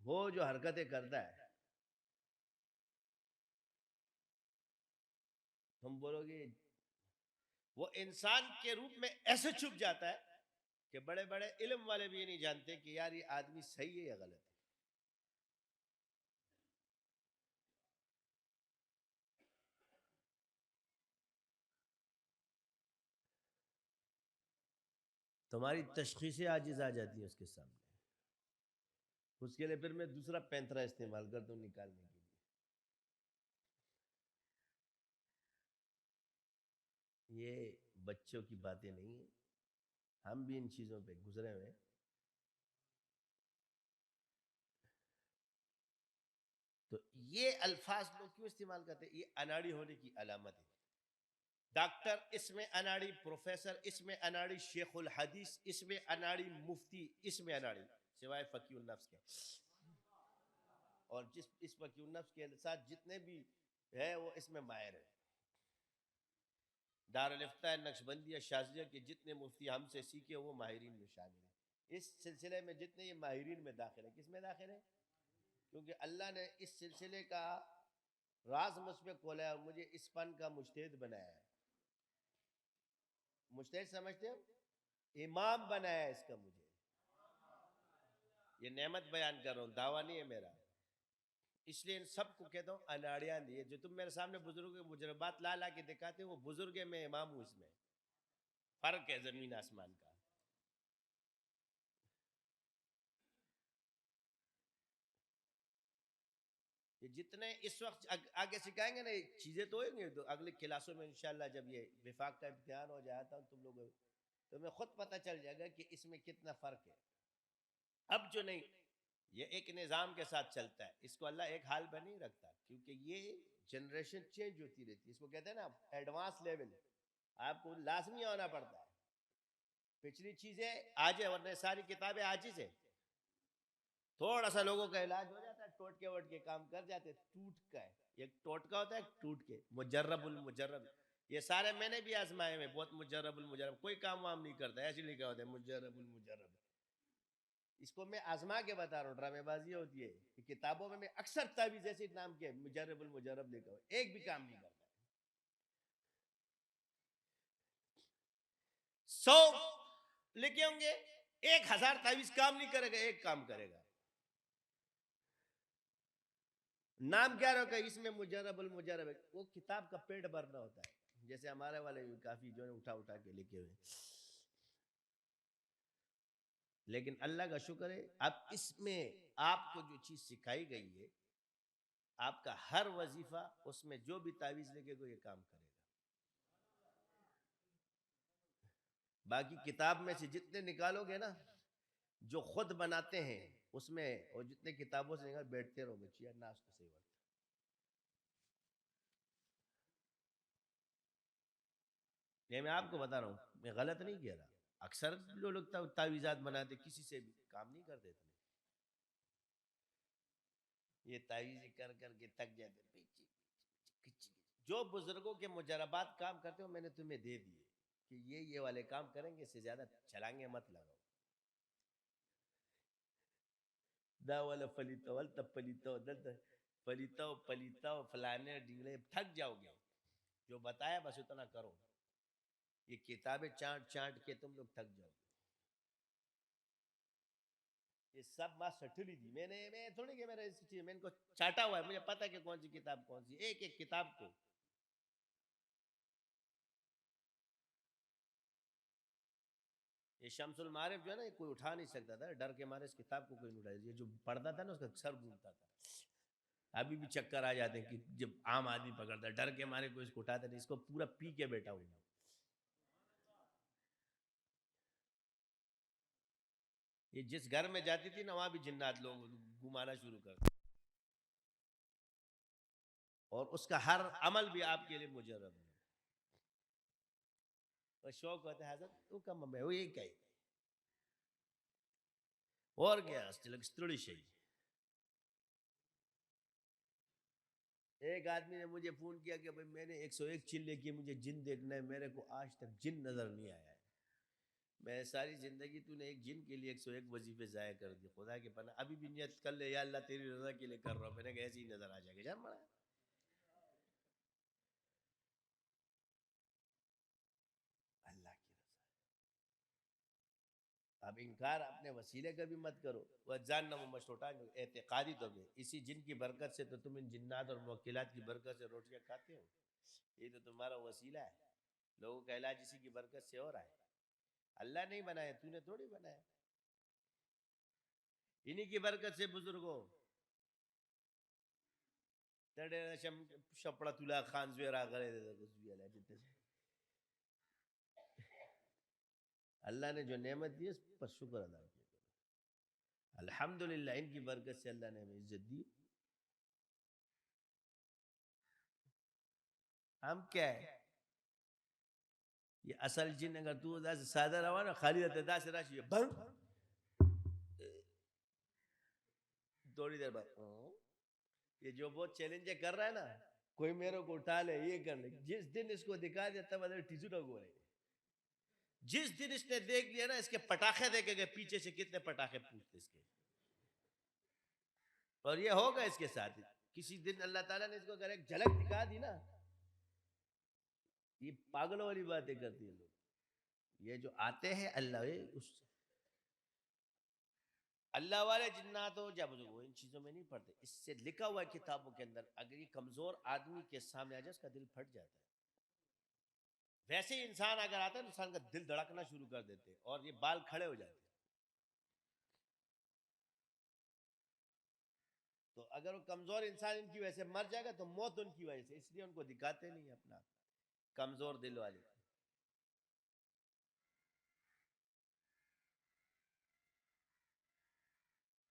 وہ جو حرکتیں کرتا ہے. تم بولو گے وہ انسان کے روپ میں ایسے چھپ جاتا ہے کہ بڑے بڑے علم والے بھی یہ نہیں جانتے کہ یار یہ آدمی صحیح ہے یا غلط ہے. تمہاری تشخیصیں عاجز آ جاتی ہیں اس کے سامنے. اس کے لیے پھر میں دوسرا پینترا استعمال کرتا ہوں نکالنے کے لیے. یہ بچوں کی باتیں نہیں ہیں، ہم بھی ان چیزوں پہ گزرے ہوئے. تو یہ الفاظ لوگ کیوں استعمال کرتے ہیں؟ یہ اناڑی ہونے کی علامت ہے. ڈاکٹر اس میں اناڑی، پروفیسر اس میں اناڑی، شیخ الحدیث اس میں اناڑی، مفتی اس میں اناڑی، سوائے فقیہ النفس کے. اور جس اس فقیہ النفس کے ساتھ جتنے بھی ہے وہ اس میں ماہر ہے. دارالفتاء نقشبندیہ شاذلیہ کے جتنے مفتی ہم سے سیکھے وہ ماہرین میں شامل ہیں. اس سلسلے میں جتنے یہ ماہرین میں داخل ہیں، کس میں داخل ہیں؟ کیونکہ اللہ نے اس سلسلے کا راز مجھ پہ کھولا ہے اور مجھے اس فن کا مجتہد بنایا ہے. مجتہد سمجھتے ہو؟ امام بنایا ہے اس کا مجھے. یہ نعمت بیان کر رہا ہوں، دعویٰ نہیں ہے میرا. اس لیے ان سب کو کہتا ہوں اناڑیاں دیے. جو تم میرے سامنے بزرگوں کے مجربات لا لا کے دکھاتے ہو وہ بزرگ ہے، میں امام ہوں. اس میں فرق ہے زمین آسمان کا. یہ جتنے اس وقت آگے سکھائیں گے نا یہ چیزیں تو ہوئیں گے، تو اگلی کلاسوں میں انشاءاللہ جب یہ وفاق کا امتحان ہو جاتا ہوں تم لوگوں تو میں خود پتہ چل جائے گا کہ اس میں کتنا فرق ہے. اب جو نہیں، یہ ایک نظام کے ساتھ چلتا ہے. اس کو اللہ ایک حال پہ نہیں رکھتا کیونکہ یہ جنریشن چینج ہوتی رہتی ہے. اس کو کہتے ہیں نا ایڈوانس لیول، آپ کو لازمی ہونا پڑتا ہے. پچھلی چیزیں آج ہے ورنہ ساری کتابیں آجز ہیں. تھوڑا سا لوگوں کا علاج ہو جاتا ہے، ٹوٹ کے وٹ کے کام کر جاتے. ٹوٹ کا ہے، ایک ٹوٹکا ہوتا ہے، ایک ٹوٹ کے. مجرب المجرب یہ سارے میں نے بھی آزمائے میں، بہت مجرب المجرب، کوئی کام وام نہیں کرتا. ایسے لکھا ہوتا ہے مجرب المجرب. اس کو میں آزما کے بتا رہا ہوں، ڈرامے بازی ہوتی ہے کہ کتابوں میں اکثر تعویذ ایسے نام کے مجرب المجرب لکھا ہوا ایک بھی کام نہیں کرتا. 100 لکھے ہوں گے، 1000 تعویذ کام نہیں کرے گا، ایک کام کرے گا. نام کیا رکھا ہے؟ اس میں مجرب المجرب ہے. وہ کتاب کا پیٹ بھرنا ہوتا ہے. جیسے ہمارے والے کافی جو ہے اٹھا اٹھا کے لکھے ہوئے. لیکن اللہ کا شکر ہے اب اس میں آپ کو جو چیز سکھائی گئی ہے، آپ کا ہر وظیفہ اس میں جو بھی تعویذ لکھے گا یہ کام کرے گا. باقی کتاب میں سے جتنے نکالو گے نا جو خود بناتے ہیں اس میں، اور جتنے کتابوں سے نکال بیٹھتے رہو بچی ناس تو صحیح وقت. یہ میں آپ کو بتا رہا ہوں، میں غلط نہیں کہہ رہا. اکثر جو لوگ تعویذات بناتے کسی سے بھی کام نہیں کرتے اتنے. یہ تعویذ کر کر کے تک جاتے. جو بزرگوں کے مجربات کام کرتے ہو میں نے تمہیں دے دیے. کہ یہ والے کام کریں گے، اس سے زیادہ چھلانگے مت لگاؤ. دا والا پلیتا والتا پلیتا دلتا پلیتا فلانے ڈنگلے، تھک جاؤ گے. جو بتایا بس اتنا کرو. یہ کتابیں چانٹ چانٹ کے تم لوگ تھک جاؤ گے. یہ سب ماں سٹلی دی میں تھوڑی کہ میرا میں ان کو چاٹا ہوا ہے، مجھے پتا کہ کون سی کتاب کون سی، ایک ایک کتاب کو. یہ شمس المعارف جو ہے نا، یہ کوئی اٹھا نہیں سکتا تھا، ڈر کے مارے اس کتاب کو کوئی نہیں اٹھایا. یہ جو پڑھتا تھا نا اس کا سر گھومتا تھا. ابھی بھی چکر آ جاتے ہیں کہ جب عام آدمی پکڑتا ہے، ڈر کے مارے کوئی اس کو اٹھاتا نہیں. اس کو پورا پی کے بیٹھا ہوں. یہ جس گھر میں جاتی تھی نا وہاں بھی جنات لوگ گھمانا شروع کر دیا، اور اس کا ہر عمل بھی آپ کے لیے مجرب ہے. اور شوق ہوتا ہے حضرت تو کم میں وہ یہ کہی اور کیا استڑی شہی. ایک آدمی نے مجھے فون کیا کہ بھئی میں نے 101 چلے کی، مجھے جن دیکھنا ہے، میرے کو آج تک جن نظر نہیں آیا ہے. میں ساری زندگی تو نے ایک جن کے لیے 101 وظیفے ضائع کر دی. خدا کے پناہ ابھی بھی نیت کر لے یا اللہ تیری رضا کے لیے کر رہا ہوں. میں نے کہا ایسی ہی نظر آ جائے گا. جان بڑا اللہ کی رضا. اب انکار اپنے وسیلے کا بھی مت کرو. وہ جاننا وہ مشروطہ اعتقادی تو بھی اسی جن کی برکت سے تو تم ان جنات اور موکلات کی برکت سے روٹیاں کھاتے ہو. یہ تو تمہارا وسیلہ ہے. لوگوں کا علاج اسی کی برکت سے ہو رہا ہے. اللہ نہیں بنایا، تو نے تھوڑی بنایا. انہی کی برکت سے بزرگوں شپڑا تولا خان زویرا کرے دے. اللہ نے جو نعمت دی اس پر شکر ادا کیا. الحمدللہ ان کی برکت سے اللہ نے ہمیں عزت دی. ہم کیا ہے؟ یہ اصل جن اگر تو دا سے سادہ رہا نا خالی رہتا دا سے راشی بھنگ تھوڑی دیر بعد یہ جو بہت چیلنجیں کر رہا ہے نا، کوئی میرے کو اٹھا لے یہ کر لے. جس دن اس کو دکھا دیا تب ادھر ٹیزو نہ گو رہے. جس دن اس نے دیکھ لیا نا اس کے پٹاخے دیکھے گئے پیچھے سے کتنے پٹاخے پوچھتے اس کے. اور یہ ہوگا اس کے ساتھ. کسی دن اللہ تعالیٰ نے اس کو اگر ایک جھلک دکھا دی نا، یہ پاگلوں والی باتیں کرتی ہیں لوگ. یہ جو آتے ہیں اللہ والے جنات ہو جب وہ ان چیزوں میں نہیں پڑھتے. اس سے لکھا ہوا ہے کتابوں کے اندر، اگر یہ کمزور آدمی کے سامنے آ جائے اس کا دل پھٹ جاتا ہے. ویسے ہی انسان اگر آتا ہے انسان کا دل دھڑکنا شروع کر دیتے اور یہ بال کھڑے ہو جاتے. تو اگر وہ کمزور انسان ان کی وجہ سے مر جائے گا تو موت ان کی وجہ سے، اس لیے ان کو دکھاتے نہیں اپنا کمزور دل والے.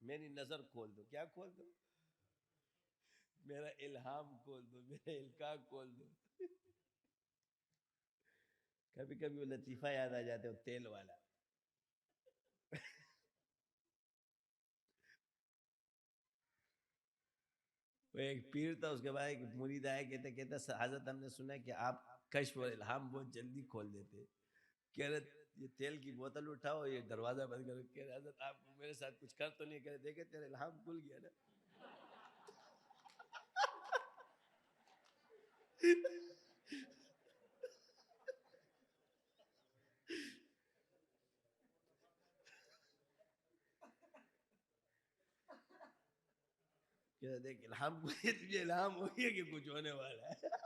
میری نظر کھول دو. کیا کھول دو؟ میرا الہام کھول دو، میرا القاء کھول دو. کبھی کبھی وہ لطیفہ یاد آ جاتے وہ تیل والا. وہ ایک پیر تھا، اس کے بعد ایک مرید آیا کہتا حضرت ہم نے سنا ہے کہ آپ کشف اور الہام بہت جلدی کھول دیتے. کہہ رہے یہ تیل کی بوتل اٹھاؤ، یہ دروازہ بند کرو. کہہ رہے حضرت آپ میرے ساتھ کچھ کر تو نہیں. کہہ رہے دیکھے تیرا الہام کھل گیا نا. کہہ رہے دیکھ الہام تجھے الہام ہو گیا کہ کچھ ہونے والا ہے.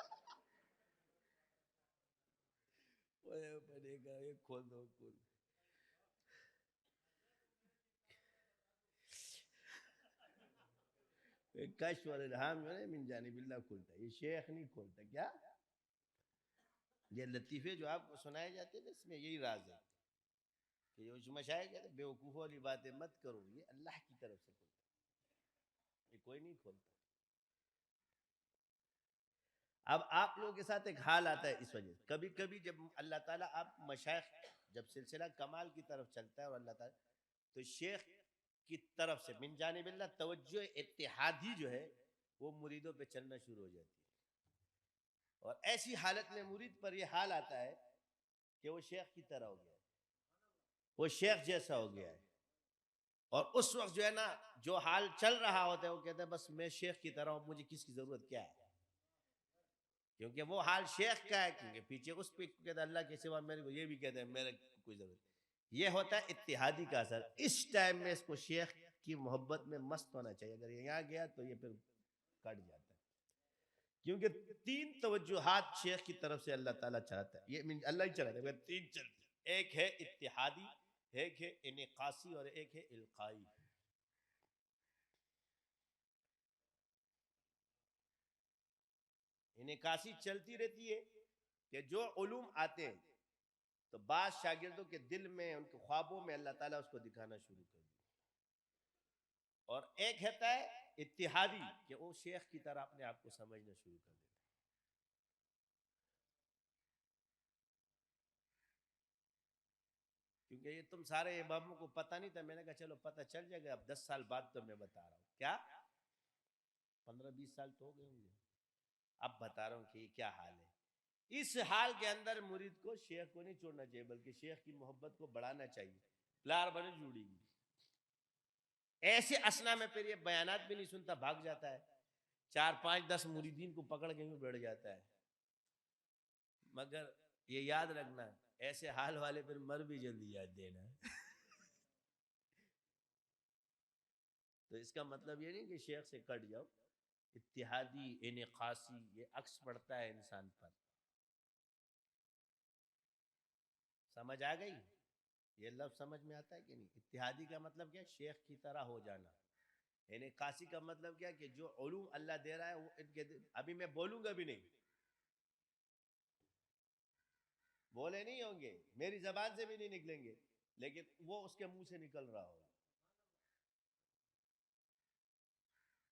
کھول دو کھول. کشف اور الہام جو ہے من جانب اللہ کھولتا ہے، یہ شیخ نہیں کھولتا. کیا یہ لطیفے جو آپ کو سنائے جاتے ہیں اس میں یہی راز ہے کہ یہ مشائخ کہتے ہیں بیوقوفوں والی باتیں مت کرو، یہ اللہ کی طرف سے کھولتا ہے، یہ کوئی نہیں کھولتا. اب آپ لوگوں کے ساتھ ایک حال آتا ہے اس وجہ سے، کبھی کبھی جب اللہ تعالیٰ آپ مشائخ جب سلسلہ کمال کی طرف چلتا ہے اور اللہ تعالیٰ تو شیخ کی طرف سے من جانب اللہ توجہ اتحادی جو ہے وہ مریدوں پہ چلنا شروع ہو جاتی ہے. اور ایسی حالت میں مرید پر یہ حال آتا ہے کہ وہ شیخ کی طرح ہو گیا ہے، وہ شیخ جیسا ہو گیا ہے. اور اس وقت جو ہے نا جو حال چل رہا ہوتا ہے وہ کہتا ہے بس میں شیخ کی طرح ہوں، مجھے کس کی ضرورت کیا ہے، کیونکہ وہ حال شیخ کا ہے، کیونکہ پیچھے اس پہ کہتا ہے اللہ کے سوا میرے کو، یہ بھی کہتا ہے میرے کوئی ضرورت. یہ ہوتا ہے اتحادی کا اثر. اس ٹائم میں اس کو شیخ کی محبت میں مست ہونا چاہیے. اگر یہاں گیا تو یہ پھر کٹ جاتا ہے، کیونکہ 3 توجہات شیخ کی طرف سے اللہ تعالیٰ چاہتا ہے. یہ اللہ ہی چاہتا ہے، 3 چلتے ہیں. ایک ہے اتحادی، ایک ہے انعکاسی، اور ایک ہے القائی. انعکاسی چلتی رہتی ہے کہ جو علوم آتے ہیں تو بعض شاگردوں کے دل میں، ان کے خوابوں میں اللہ تعالیٰ اس کو دکھانا شروع کر دیا. اور ایک ہوتا ہے اتحادی کہ وہ شیخ کی طرح اپنے آپ کو سمجھنا شروع کر دیتا ہے. کیونکہ یہ تم سارے اماموں کو پتہ نہیں تھا. میں نے کہا چلو پتہ چل جائے گا، اب 10 سال بعد تو میں بتا رہا ہوں. کیا 15-20 سال تو ہو گئے ہوں گے، اب بتا رہا ہوں کہ یہ کیا حال ہے. اس حال کے اندر مرید کو شیخ کو نہیں چھوڑنا چاہیے، بلکہ شیخ کی محبت کو بڑھانا چاہیے. پلار بنے جوڑی گی. ایسے اسنا میں پھر یہ بیانات بھی نہیں سنتا، بھاگ جاتا ہے. 4-5-10 مریدین کو پکڑ کے بھی بیٹھ جاتا ہے. مگر یہ یاد رکھنا ایسے حال والے پھر مر بھی جلدی یاد دینا. تو اس کا مطلب یہ نہیں کہ شیخ سے کٹ جاؤ. اتحادی، انعکاسی، یہ عکس پڑتا ہے انسان پر. سمجھ آ گئی؟ یہ لفظ سمجھ میں آتا ہے کہ نہیں؟ اتحادی کا مطلب کیا؟ شیخ کی طرح ہو جانا. انعکاسی کا مطلب کیا؟ کہ جو علوم اللہ دے رہا ہے وہ ان کے ابھی میں بولوں گا بھی نہیں، بولے نہیں ہوں گے، میری زبان سے بھی نہیں نکلیں گے، لیکن وہ اس کے منہ سے نکل رہا ہوگا.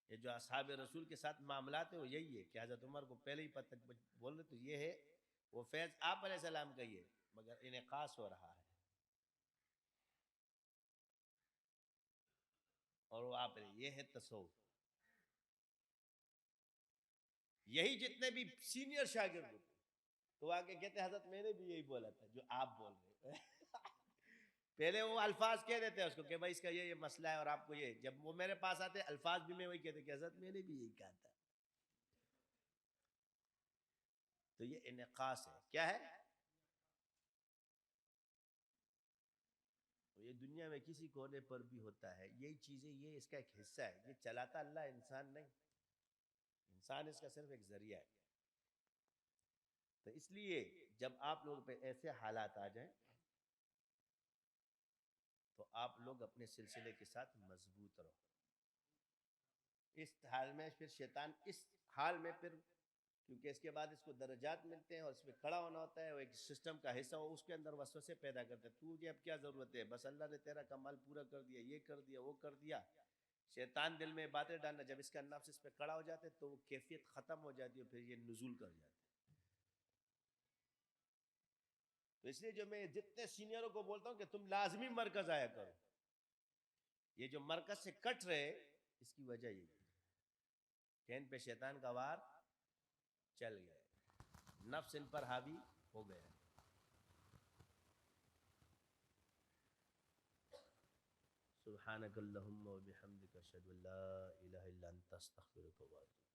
یہ جو اصحاب رسول کے ساتھ معاملات ہیں وہ یہی ہے کہ حضرت عمر کو پہلے ہی پتہ بول رہے تو یہ ہے وہ فیض آپ علیہ السلام کا ہی ہے، مگر انعکاس ہو رہا ہے. اور وہ آپ یہ ہے تصوف. یہی جتنے بھی سینئر شاگرد ہوتے تو آگے کہتے ہیں حضرت میں نے بھی یہی بولا تھا جو آپ بول رہے ہیں. پہلے وہ الفاظ کہہ دیتے ہیں اس کو کہ بھائی اس کا یہ مسئلہ ہے اور آپ کو یہ. جب وہ میرے پاس آتے الفاظ بھی میں وہی کہتے کہ حضرت میں نے بھی یہی کہا تھا. تو یہ انعکاس ہے. کیا ہے؟ یہ دنیا میں کسی کونے پر بھی ہوتا ہے. یہی چیزیں، یہ اس کا ایک حصہ ہے. یہ چلاتا اللہ، انسان نہیں. انسان اس کا صرف ایک ذریعہ ہے. تو اس لیے جب آپ لوگ پہ ایسے حالات آ جائیں تو آپ لوگ اپنے سلسلے کے ساتھ مضبوط رہو. اس حال میں پھر شیطان اس حال میں پھر، کیونکہ اس کے بعد اس کو درجات ملتے ہیں اور اس پہ کھڑا ہونا ہوتا ہے، وہ ایک سسٹم کا حصہ ہو، اس کے اندر وسوسے پیدا کرتے ہیں. تجھے اب کیا ضرورت ہے؟ بس اللہ نے تیرا کمال پورا کر دیا، یہ کر دیا، وہ کر دیا. شیطان دل میں باتیں ڈالنا. جب اس کا نفس اس پہ کھڑا ہو جاتے تو وہ کیفیت ختم ہو جاتی ہے، پھر یہ نزول کر جاتا ہے. تو اس لیے جو میں جتنے سینئروں کو بولتا ہوں کہ تم لازمی مرکز آیا کرو. یہ جو مرکز سے کٹ رہے اس کی وجہ یہی ہے کہ ان پہ شیطان کا وار چل گیا، نفس ان پر حاوی ہو گیا. سبحانک اللہم و بحمدک اشہد ان لا الہ الا انت استغفرک و اتوب